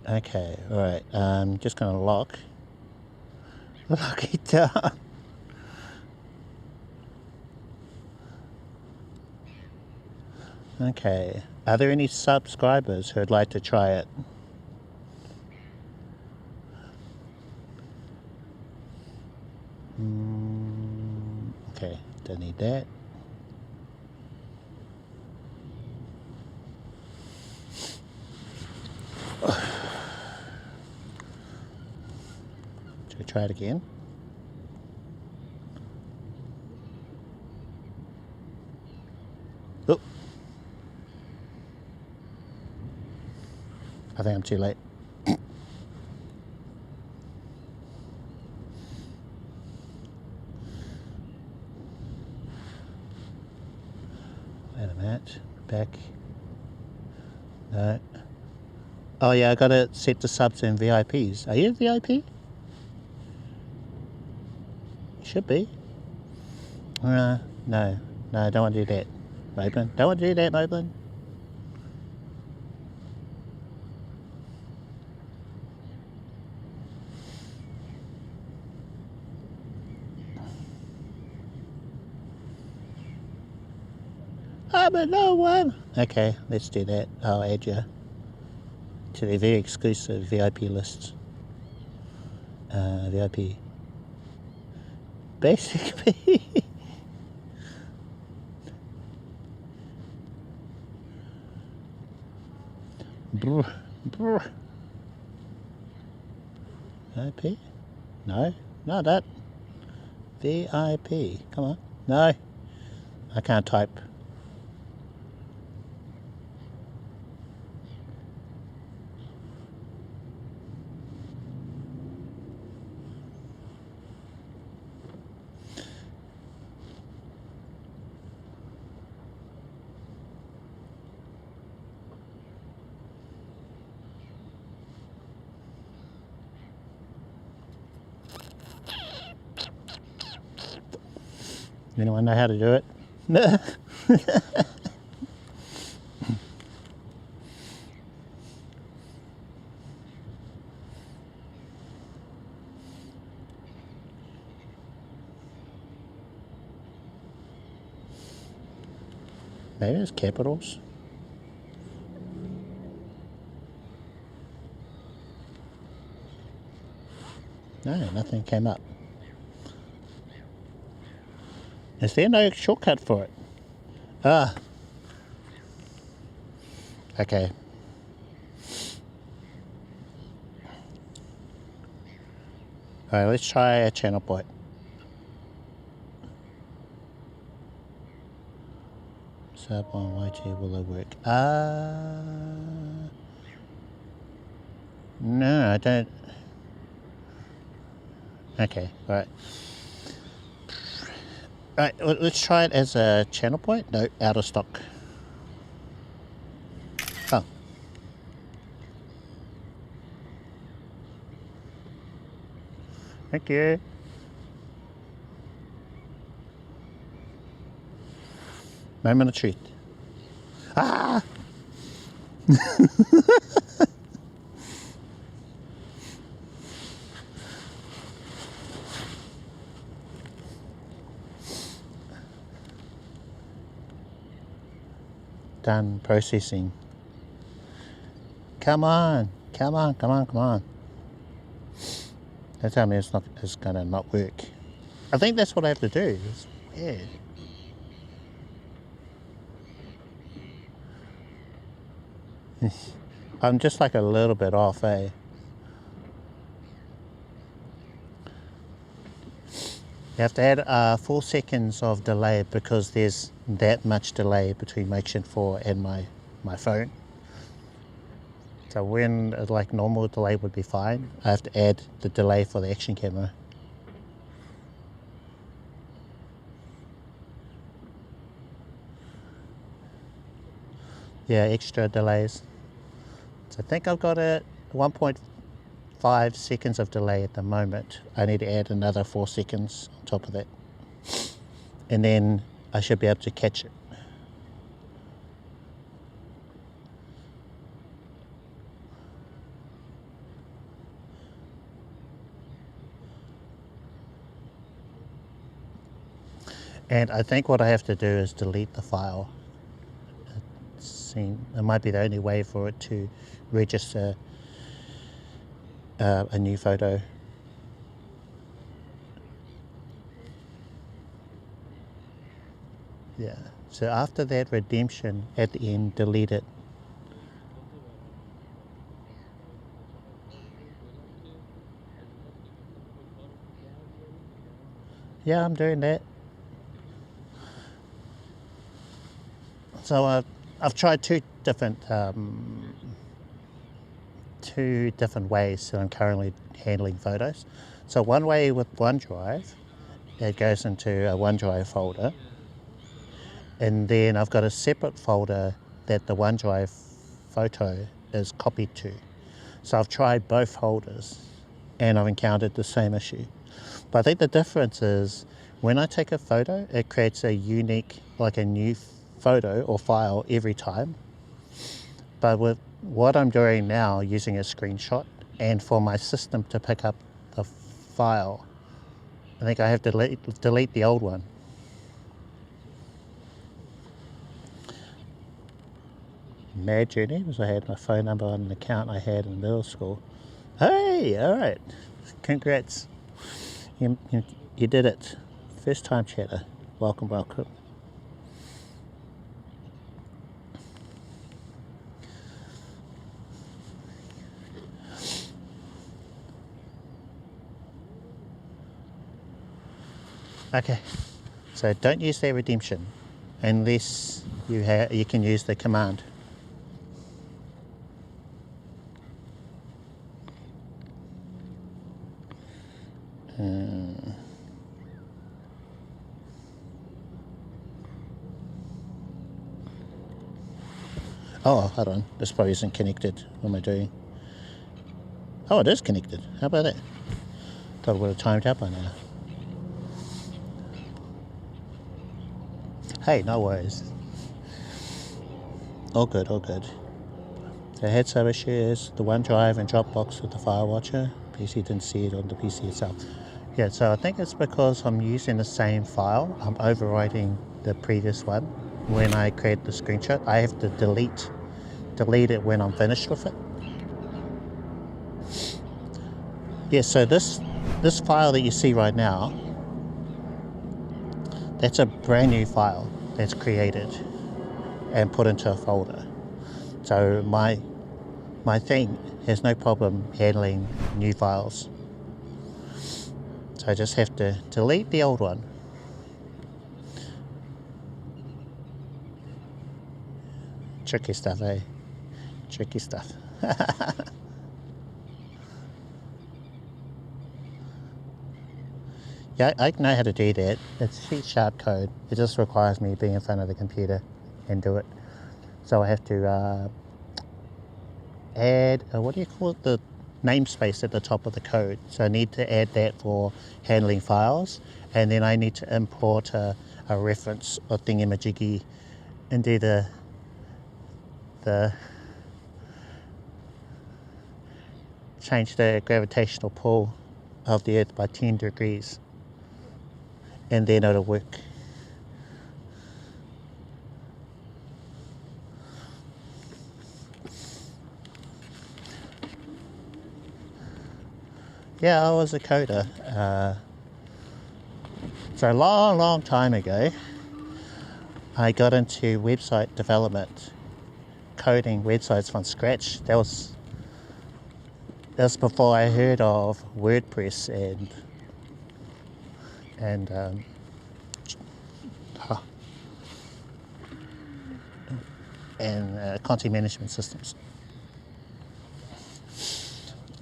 Speaker 1: Okay, alright, I'm just gonna lock it down. Okay, are there any subscribers who'd like to try it? Okay, don't need that. Should we try it again? Oh. I think I'm too late. Wait a minute. Back. No. Oh yeah, I gotta set the subs and VIPs. Are you a VIP? You should be. No, don't want to do that. Moblin. Don't want to do that, Moblin. I'm a no one. Okay, let's do that. I'll add you to the very exclusive VIP lists. VIP. Basically. VIP? No, not that. VIP. Come on. No. I can't type. Anyone know how to do it? Maybe it's capitals. No, nothing came up. Is there no shortcut for it? Ah. Okay. Alright, let's try a channel point. Sub on YT, will it work? No, I don't. Okay, alright. Alright, let's try it as a channel point. No, out of stock. Oh. Thank you. Moment of truth. Ah! Done processing. Come on, come on, come on, come on. Don't tell me it's gonna not work. I think that's what I have to do. It's weird. I'm just like a little bit off, eh? You have to add 4 seconds of delay because there's that much delay between Motion 4 and my phone. So when like normal delay would be fine, I have to add the delay for the action camera. Yeah, extra delays. So I think I've got it 1.5 seconds of delay at the moment. I need to add another 4 seconds on top of that. And then I should be able to catch it. And I think what I have to do is delete the file. It might be the only way for it to register a new photo. Yeah, so after that redemption at the end, delete it. Yeah, I'm doing that. So I've tried two different ways that I'm currently handling photos. So one way with OneDrive, it goes into a OneDrive folder, and then I've got a separate folder that the OneDrive photo is copied to. So I've tried both folders and I've encountered the same issue. But I think the difference is when I take a photo, it creates a unique, like a new photo or file every time. But with what I'm doing now, using a screenshot, and for my system to pick up the file, I think I have to delete the old one. Mad journey was I had my phone number on an account I had in middle school. Hey, all right, congrats. You did it. First time chatter. Welcome, welcome. Okay, so don't use their redemption unless you can use the command. Oh, hold on, this probably isn't connected. What am I doing? Oh, it is connected. How about that? Thought it would have timed out by now. Hey, no worries. All good, all good. So I had some issues, the OneDrive and Dropbox with the file watcher. PC didn't see it on the PC itself. Yeah, so I think it's because I'm using the same file. I'm overwriting the previous one. When I create the screenshot, I have to delete it when I'm finished with it. Yeah, so this file that you see right now, that's a brand new file that's created and put into a folder. So my thing has no problem handling new files. So I just have to delete the old one. Tricky stuff, eh? Tricky stuff. Yeah, I know how to do that. It's C# code. It just requires me being in front of the computer and do it. So I have to add, what do you call it? The namespace at the top of the code. So I need to add that for handling files, and then I need to import a reference or thingamajiggy into the change the gravitational pull of the Earth by 10 degrees, and then it'll work. Yeah, I was a coder. So a long time ago, I got into website development, coding websites from scratch. That was before I heard of WordPress and content management systems.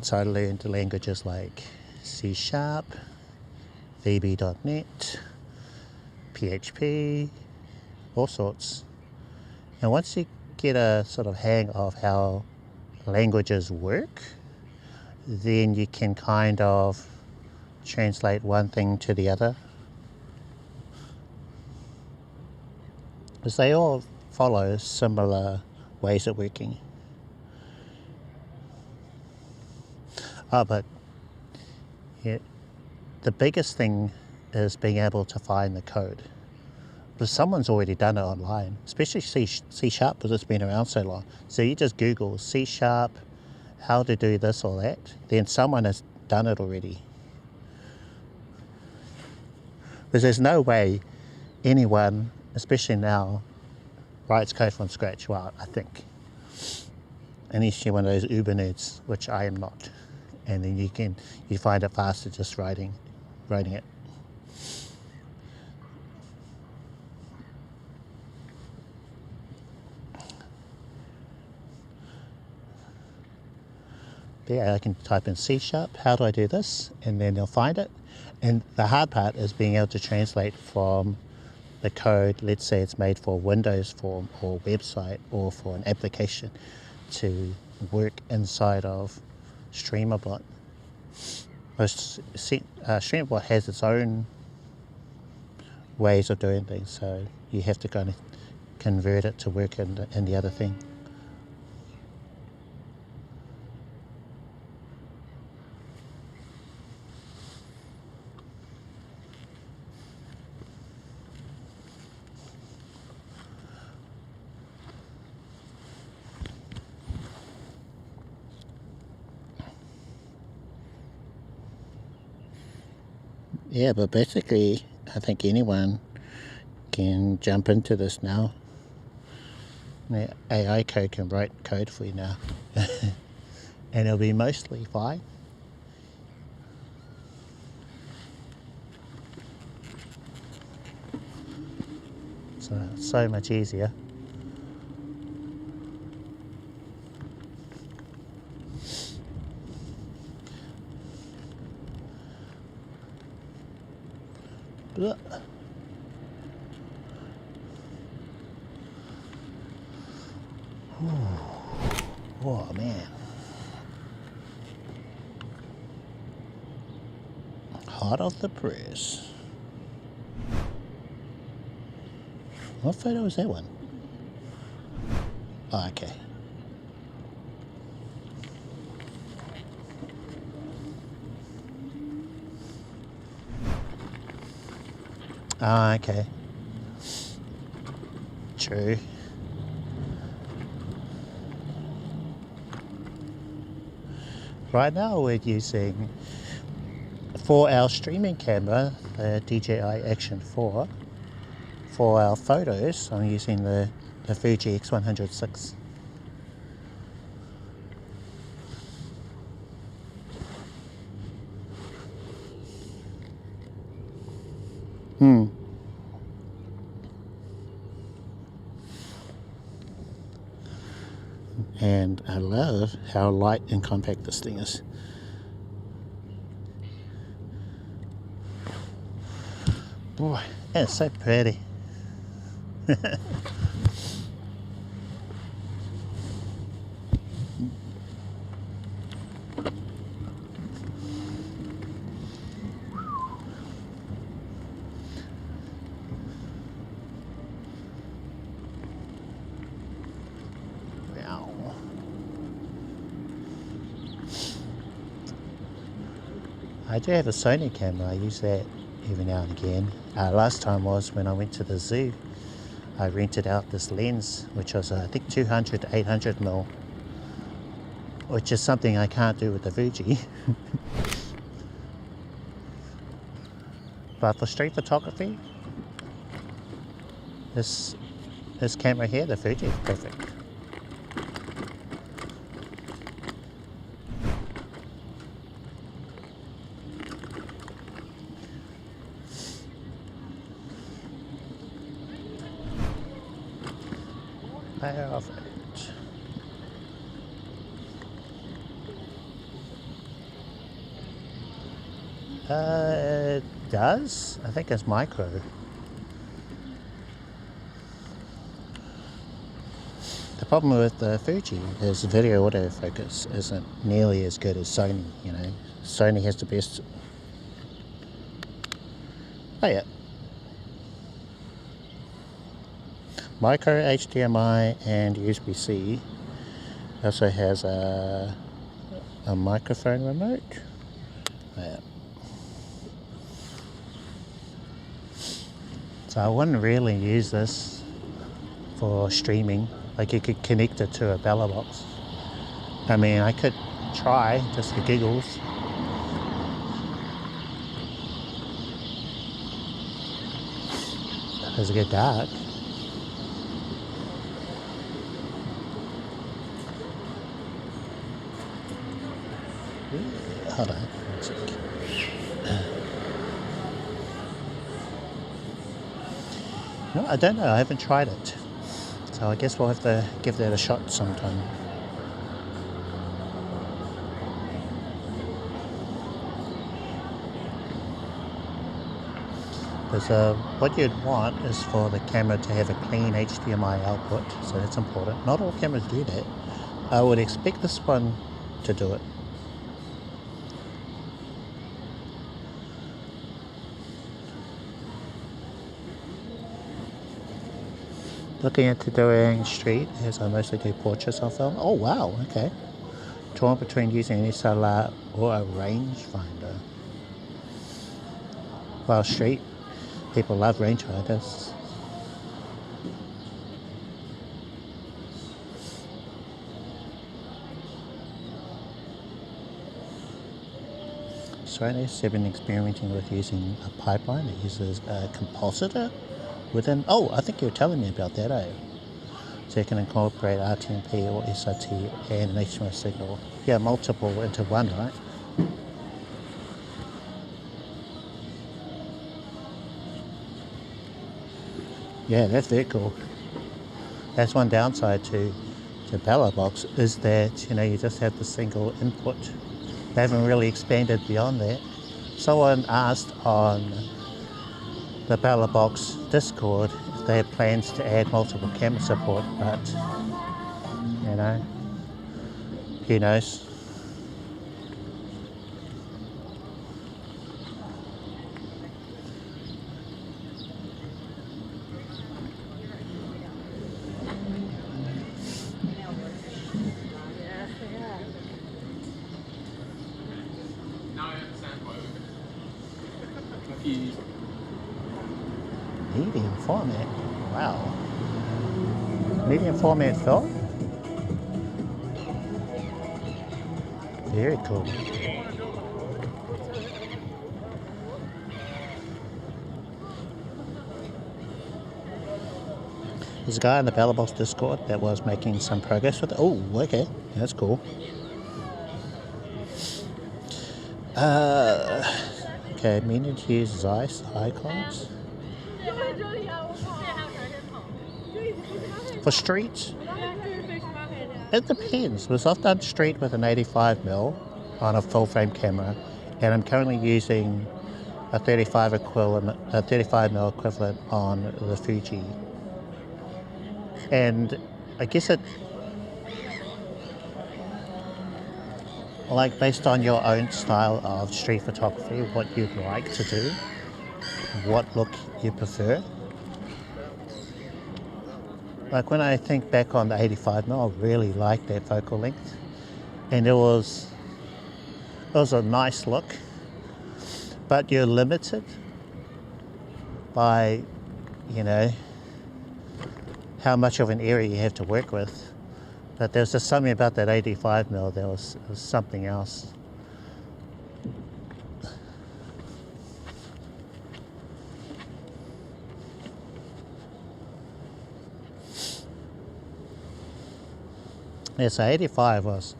Speaker 1: So I learned languages like C#, VB.NET, PHP, all sorts. And once you get a sort of hang of how languages work, then you can kind of translate one thing to the other. Because they all follow similar ways of working. But yeah, the biggest thing is being able to find the code. Because someone's already done it online, especially C# because it's been around so long. So you just Google C#, how to do this or that, then someone has done it already. Because there's no way anyone, especially now, writes code from scratch. Well, I think. Unless you're one of those uber nerds, which I am not. And then you find it faster just writing it. Yeah, I can type in C#, how do I do this? And then they'll find it. And the hard part is being able to translate from the code, let's say it's made for Windows form or website or for an application, to work inside of Streamerbot. Streamerbot has its own ways of doing things, so you have to kind of convert it to work in the other thing. Yeah, but basically, I think anyone can jump into this now. The AI code can write code for you now. And it'll be mostly fine. So much easier. Oh man. Hot off the press. What photo is that one? Oh, okay. Ah, okay. True. Right now we're using, for our streaming camera, the DJi Action 4. For our photos, I'm using the Fuji X100VI. And I love how light and compact this thing is. Boy, it's so pretty. I do have a Sony camera. I use that every now and again. Last time was when I went to the zoo. I rented out this lens, which was I think 200 to 800mm, which is something I can't do with the Fuji. But for street photography, this camera here, the Fuji, is perfect. Perfect. It does. I think it's micro. The problem with the Fuji is video autofocus isn't nearly as good as Sony, you know. Sony has the best. Oh yeah. Micro, HDMI and USB-C. Also has a microphone remote. Oh, yeah. So I wouldn't really use this for streaming. Like you could connect it to a bella box. I mean, I could try just for giggles. Does it get dark? Hold on, one sec. No, I don't know. I haven't tried it. So I guess we'll have to give that a shot sometime. Because what you'd want is for the camera to have a clean HDMI output. So that's important. Not all cameras do that. I would expect this one to do it. Looking into doing street, as I mostly do portraits on film. Oh wow, okay. Torn between using an SLR or a rangefinder. Well, street, people love rangefinders. Sony have been experimenting with using a pipeline that uses a compositor within. Oh, I think you were telling me about that, eh? So you can incorporate RTMP or SRT and an HMS signal. Yeah, multiple into one, right? Yeah, that's very cool. That's one downside to Bella Box is that, you know, you just have the single input. They haven't really expanded beyond that. Someone asked on the Bella Box Discord if they have plans to add multiple camera support, but you know, who knows. Medium format, wow. Medium format film? Very cool. There's a guy in the Bella Box Discord that was making some progress with it. Oh, okay, that's cool. Okay, meaning to use Zeiss icons. For streets, it depends, because I've done street with an 85mm on a full frame camera, and I'm currently using a 35mm equivalent on the Fuji. And I guess it, like based on your own style of street photography, what you'd like to do, what look you prefer. Like when I think back on the 85mm, I really liked that focal length, and it was a nice look. but you're limited by, you know, how much of an area you have to work with. But there's just something about that 85mm, there was something else. Yeah, so 85 was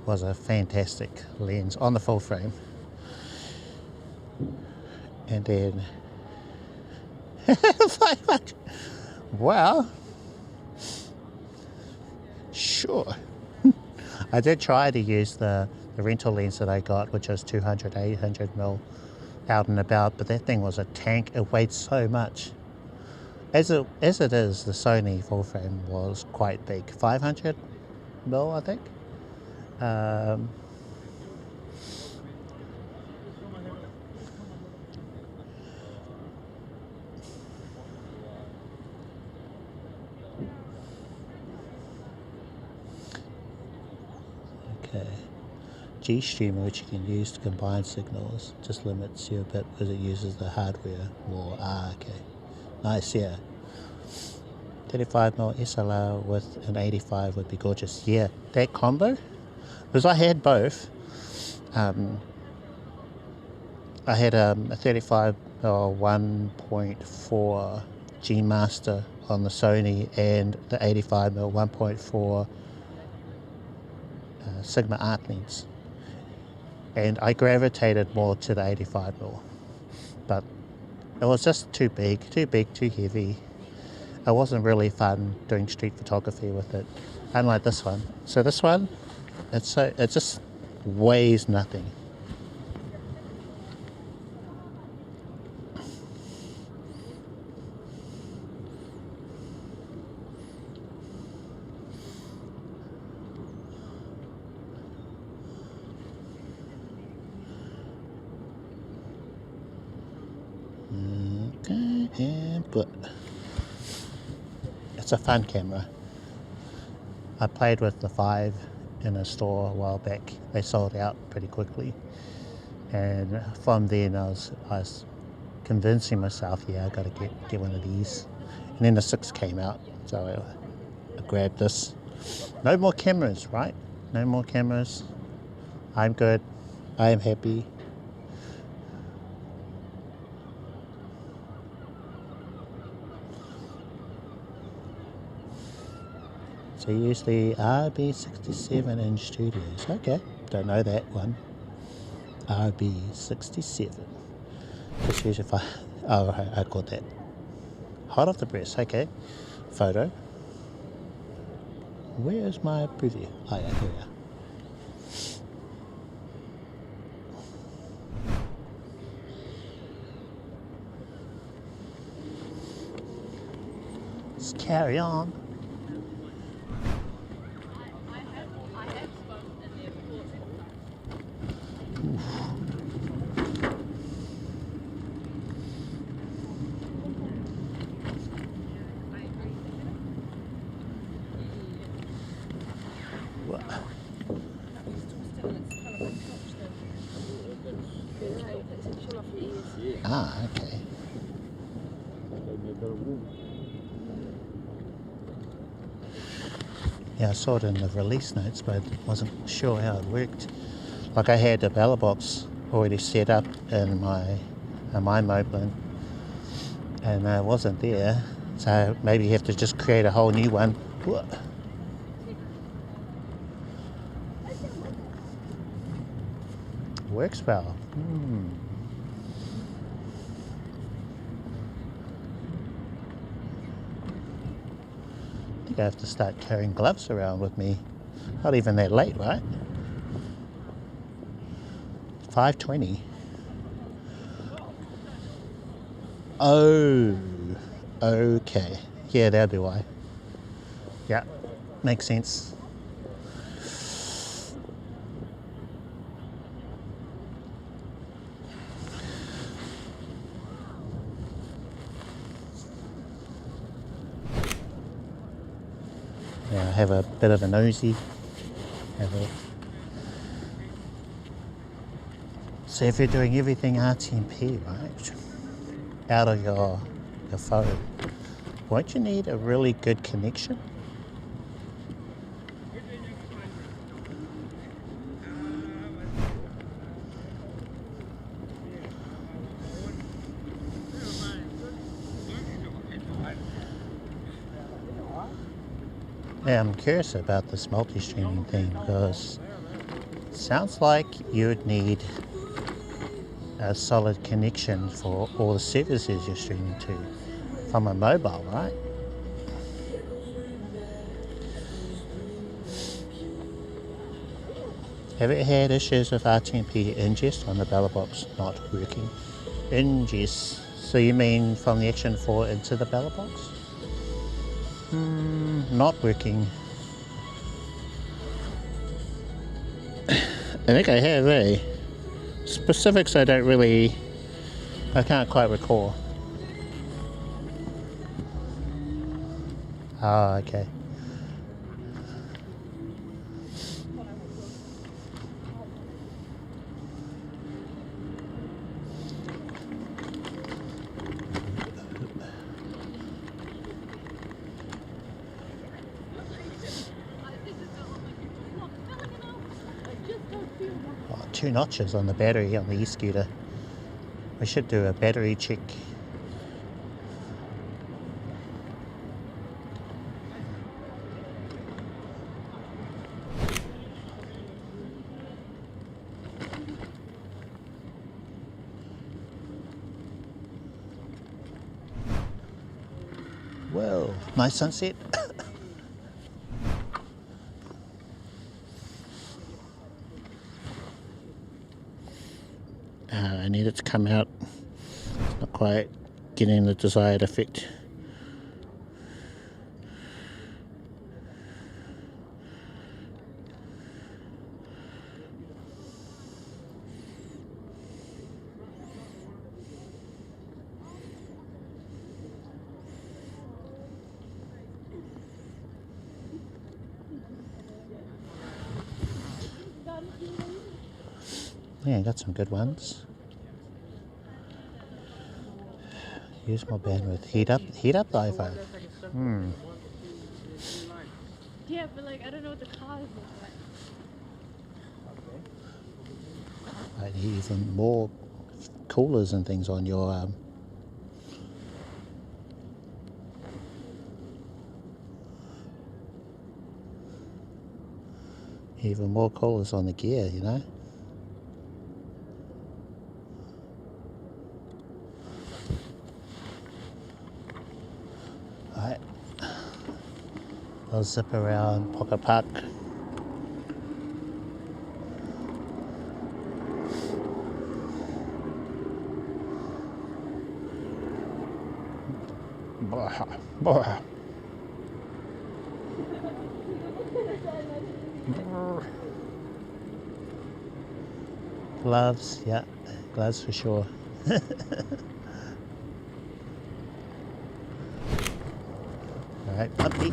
Speaker 1: a fantastic lens on the full frame. And then 500. Wow. Sure. I did try to use the rental lens that I got, which was 200, 800mm out and about, but that thing was a tank. It weighed so much. As it is, the Sony full frame was quite big, 500mm, I think. Okay. G-Streamer, which you can use to combine signals, just limits you a bit because it uses the hardware more. Ah, okay. Nice, yeah. 35mm SLR with an 85 would be gorgeous. Yeah, that combo, because I had both. I had a 35mm 1.4 G Master on the Sony and the 85mm 1.4 Sigma Art lens, and I gravitated more to the 85mm, but it was just too big, too heavy. It wasn't really fun doing street photography with it, unlike this one. So this one, it just weighs nothing. But it's a fun camera. I played with the 5 in a store a while back. They sold out pretty quickly, and from then I was convincing myself, yeah, I gotta get one of these. And then the 6 came out, so I grabbed this. No more cameras, right? No more cameras. I'm good. I am happy. So use the RB67 in studios. Okay, don't know that one. RB67. Just use if I. Oh, I got that. Hot off the press. Okay. Photo. Where's my preview? Oh yeah, here we are. Let's carry on. Ah, okay. Yeah, I saw it in the release notes, but I wasn't sure how it worked. Like I had the bella box already set up in my Moblin, and it wasn't there. So maybe you have to just create a whole new one. Works well. I think I have to start carrying gloves around with me. Not even that late, right? 5:20. Oh, okay. Yeah, that'd be why. Yeah, makes sense. Yeah, have a bit of a nosy. Have a So if you're doing everything RTMP, right, out of your phone, won't you need a really good connection? Yeah, I'm curious about this multi-streaming thing because it sounds like you would need a solid connection for all the services you're streaming to from a mobile, right? Have you had issues with RTMP ingest on the ballot box not working? Ingest, so you mean from the Action 4 into the ballot box? Not working. I think I have, eh? Specifics I can't quite recall. Ah, okay. Oh, 2 notches on the battery on the e-scooter. We should do a battery check. Whoa, nice sunset. I need it to come out. It's not quite getting the desired effect. Yeah, got some good ones. Use more bandwidth. Heat up the iPhone.
Speaker 6: Yeah, but like I don't know what the cause is.
Speaker 1: I need even more coolers and things on your even more coolers on the gear, you know. Alright, I'll zip around Pocket Park. Gloves, yeah, gloves for sure. Alright, puppy.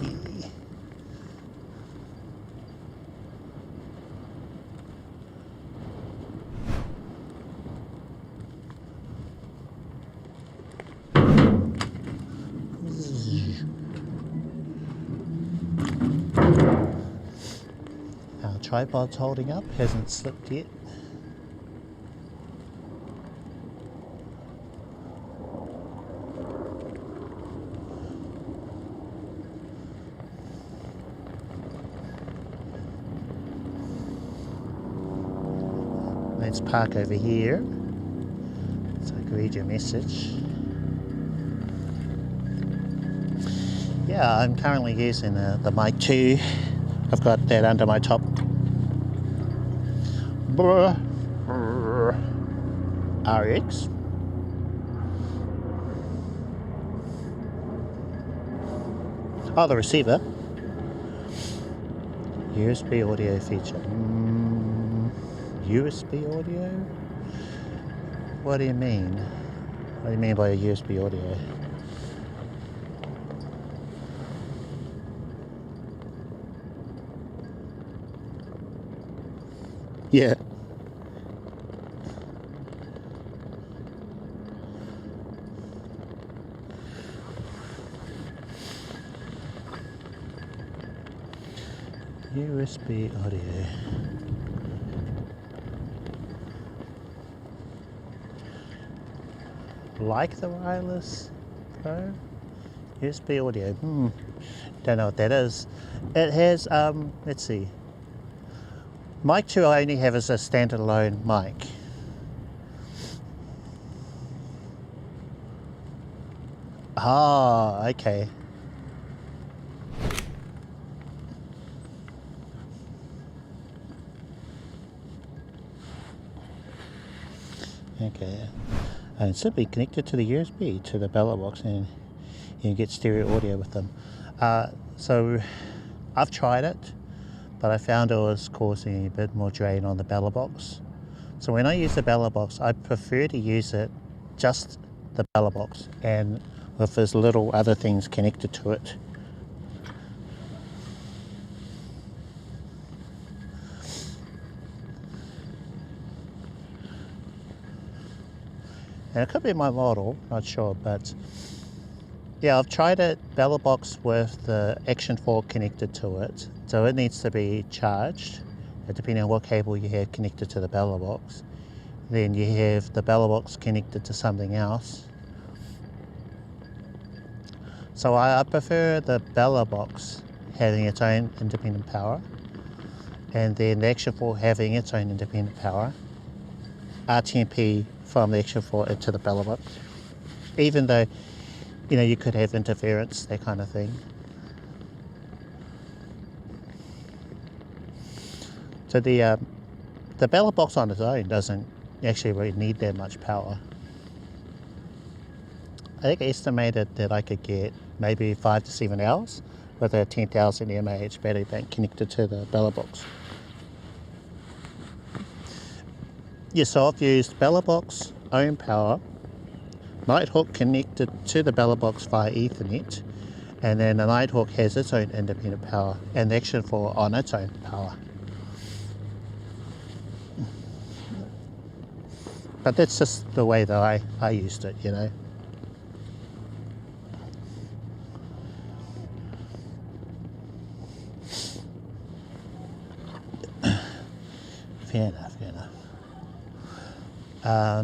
Speaker 1: Our tripod's holding up, hasn't slipped yet. Let's park over here so I can read your message. Yeah, I'm currently using the Mic 2. I've got that under my top. RX. Oh, the receiver. USB audio feature. USB audio? What do you mean? What do you mean by a USB audio? Yeah. USB audio. Like the wireless Pro? USB audio. Don't know what that is. It has, let's see. Mic 2 I only have as a standalone mic. Ah, okay. Okay. And it's simply connected to the USB to the ballot box, and you get stereo audio with them. So I've tried it, but I found it was causing a bit more drain on the ballot box. So when I use the ballot box, I prefer to use it just the ballot box and with those little other things connected to it. And it could be my model, not sure, but yeah, I've tried it, ballot box with the Action 4 connected to it. So it needs to be charged, depending on what cable you have connected to the ballot box. Then you have the ballot box connected to something else. So I prefer the ballot box having its own independent power, and then the Action 4 having its own independent power. RTMP from the Action 4 into the ballot box. Even though, you know, you could have interference, that kind of thing. So the ballot box on its own doesn't actually really need that much power. I think I estimated that I could get maybe 5 to 7 hours with a 10,000 mAh battery bank connected to the ballot box. Yeah, so I've used ballot box, own power, Nighthawk connected to the ballot box via Ethernet, and then the Nighthawk has its own independent power, and the Action 4 on its own power. But that's just the way that I used it, you know. Fair enough, fair enough.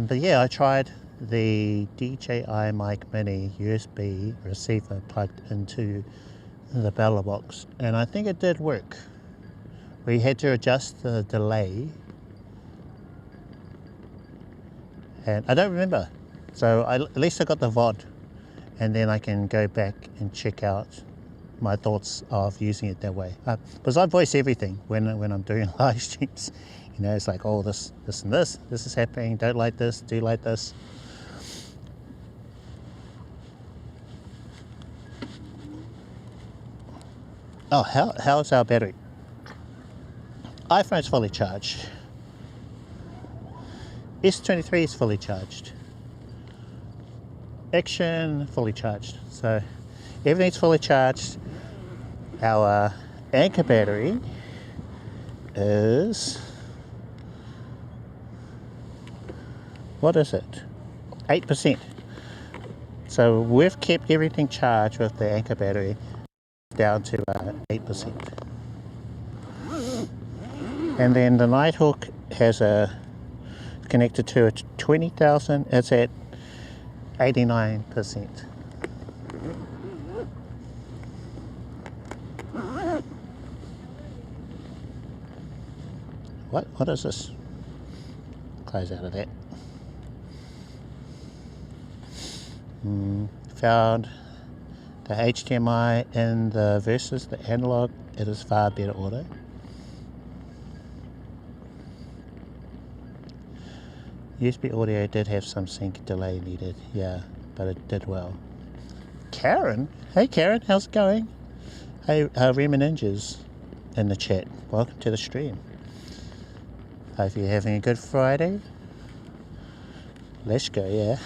Speaker 1: But yeah, I tried the DJi Mic Mini USB receiver plugged into the ballot box, and I think it did work. We had to adjust the delay, and I don't remember, so at least I got the VOD, and then I can go back and check out my thoughts of using it that way. Because I voice everything when I'm doing live streams. You know, it's like, oh, this and this is happening, don't like this, do like this. Oh, how's our battery? iPhone's fully charged. S23 is fully charged. Action, fully charged. So everything's fully charged. Our Anker battery is, what is it? 8%. So we've kept everything charged with the Anker battery down to 8%. And then the Nighthawk has connected to a 20,000, it's at 89%. What is this? Close out of that. Found the HDMI in the versus the analog, it is far better audio. USB audio did have some sync delay needed, yeah, but it did well. Karen? Hey Karen, how's it going? Hey, Rema Ninjas in the chat. Welcome to the stream. Hope you're having a good Friday. Let's go, yeah.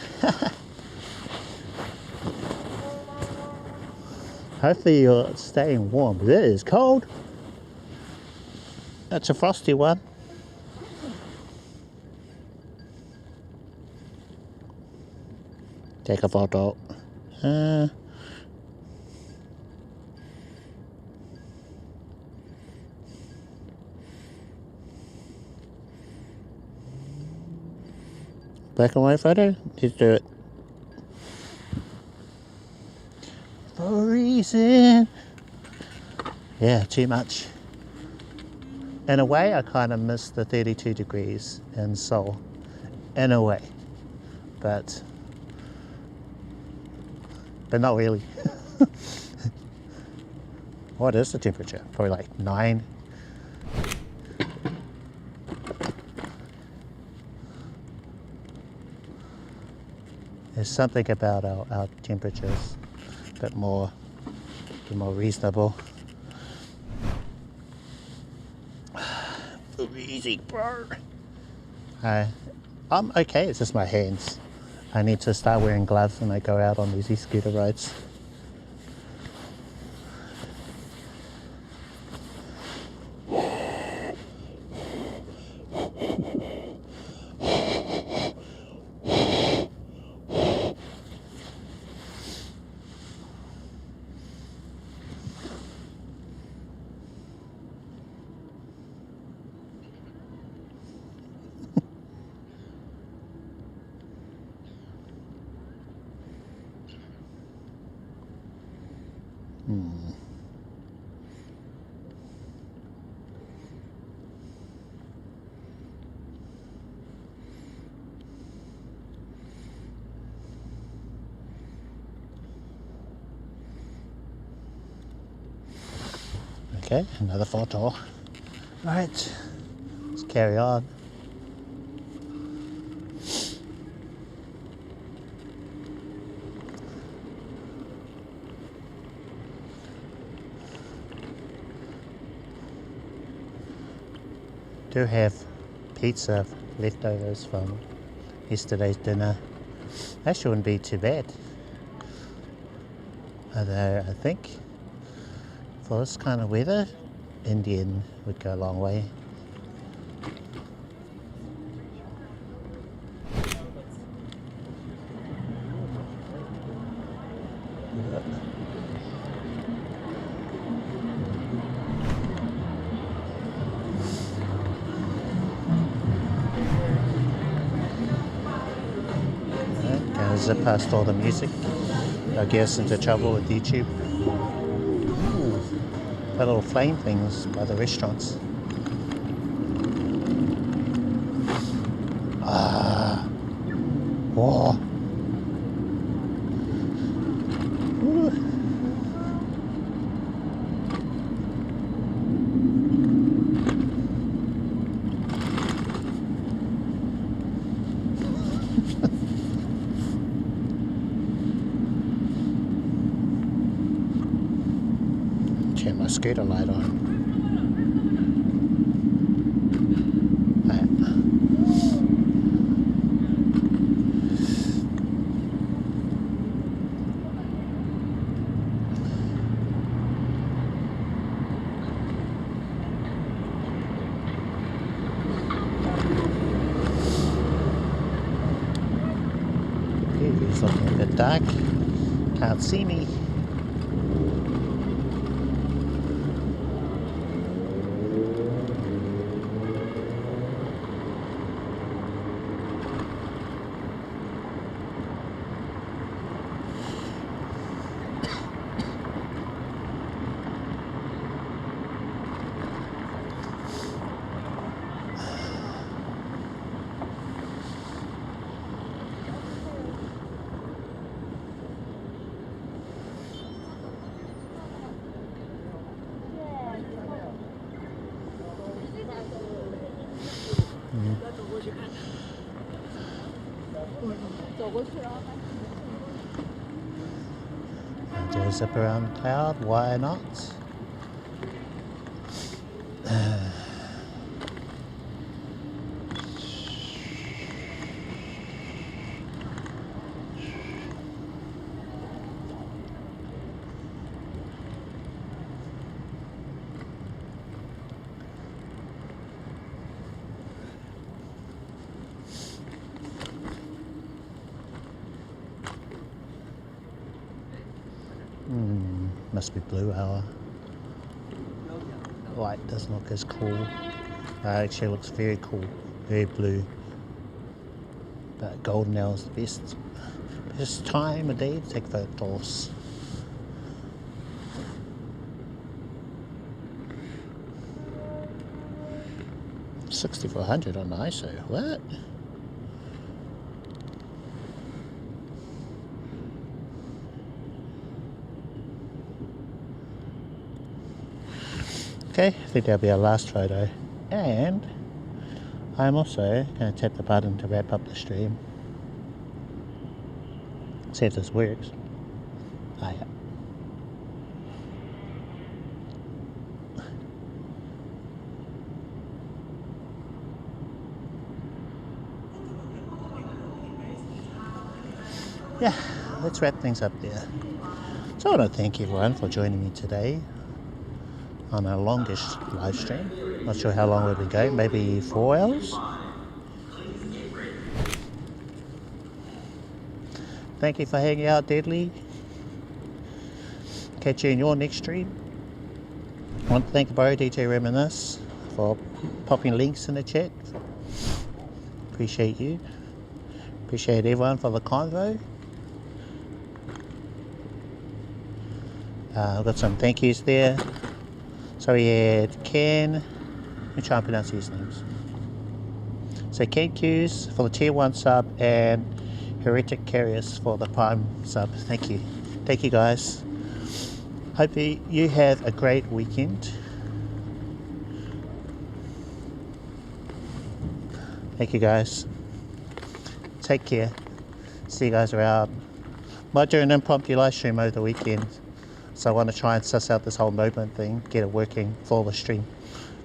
Speaker 1: Hopefully you're staying warm. It is cold. That's a frosty one. Take a photo. Black and white photo? Let's do it. For a reason. Yeah, too much. In a way, I kind of miss the 32 degrees in Seoul. In a way. But not really. What is the temperature? Probably like 9. There's something about our temperatures a bit more reasonable. Easy, bro. I'm okay, it's just my hands. I need to start wearing gloves when I go out on these e-scooter rides. Okay, another photo. Right, let's carry on. Do have pizza leftovers from yesterday's dinner. That shouldn't be too bad. Although I think for this kind of weather, Indian would go a long way. Gonna zip past all the music. I'll get us into trouble with YouTube. The little flame things by the restaurants. Whoa. Turn my scooter light on. It's looking a bit dark. Can't see me. Do a zip around the cloud, why not? Must be blue hour. Light doesn't look as cool. Actually looks very cool, very blue. But golden hour is the best time of day to take photos. $6,400 on the ISO. What? Okay, I think that'll be our last photo. And I'm also going to tap the button to wrap up the stream. See if this works. Oh, yeah. Yeah, let's wrap things up there. So I want to thank everyone for joining me today on our longest live stream. Not sure how long we'll be going, maybe 4 hours. Thank you for hanging out, Deadly. Catch you in your next stream. I want to thank the bro, DJ Reminisce, for popping links in the chat. Appreciate you. Appreciate everyone for the convo. I've got some thank yous there. So we had Ken, let me try and pronounce these names. So Ken Q's for the tier 1 sub and Heretic Carriers for the Prime sub. Thank you. Thank you guys. Hope you have a great weekend. Thank you guys. Take care. See you guys around. Might do an impromptu live stream over the weekend. So I want to try and suss out this whole Moblin thing, get it working for the stream.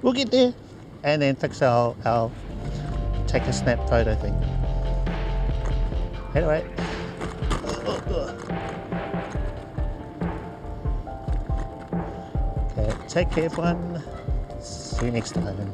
Speaker 1: We'll get there and then fix our take a snap photo thing. Anyway. Okay, take care everyone. See you next time.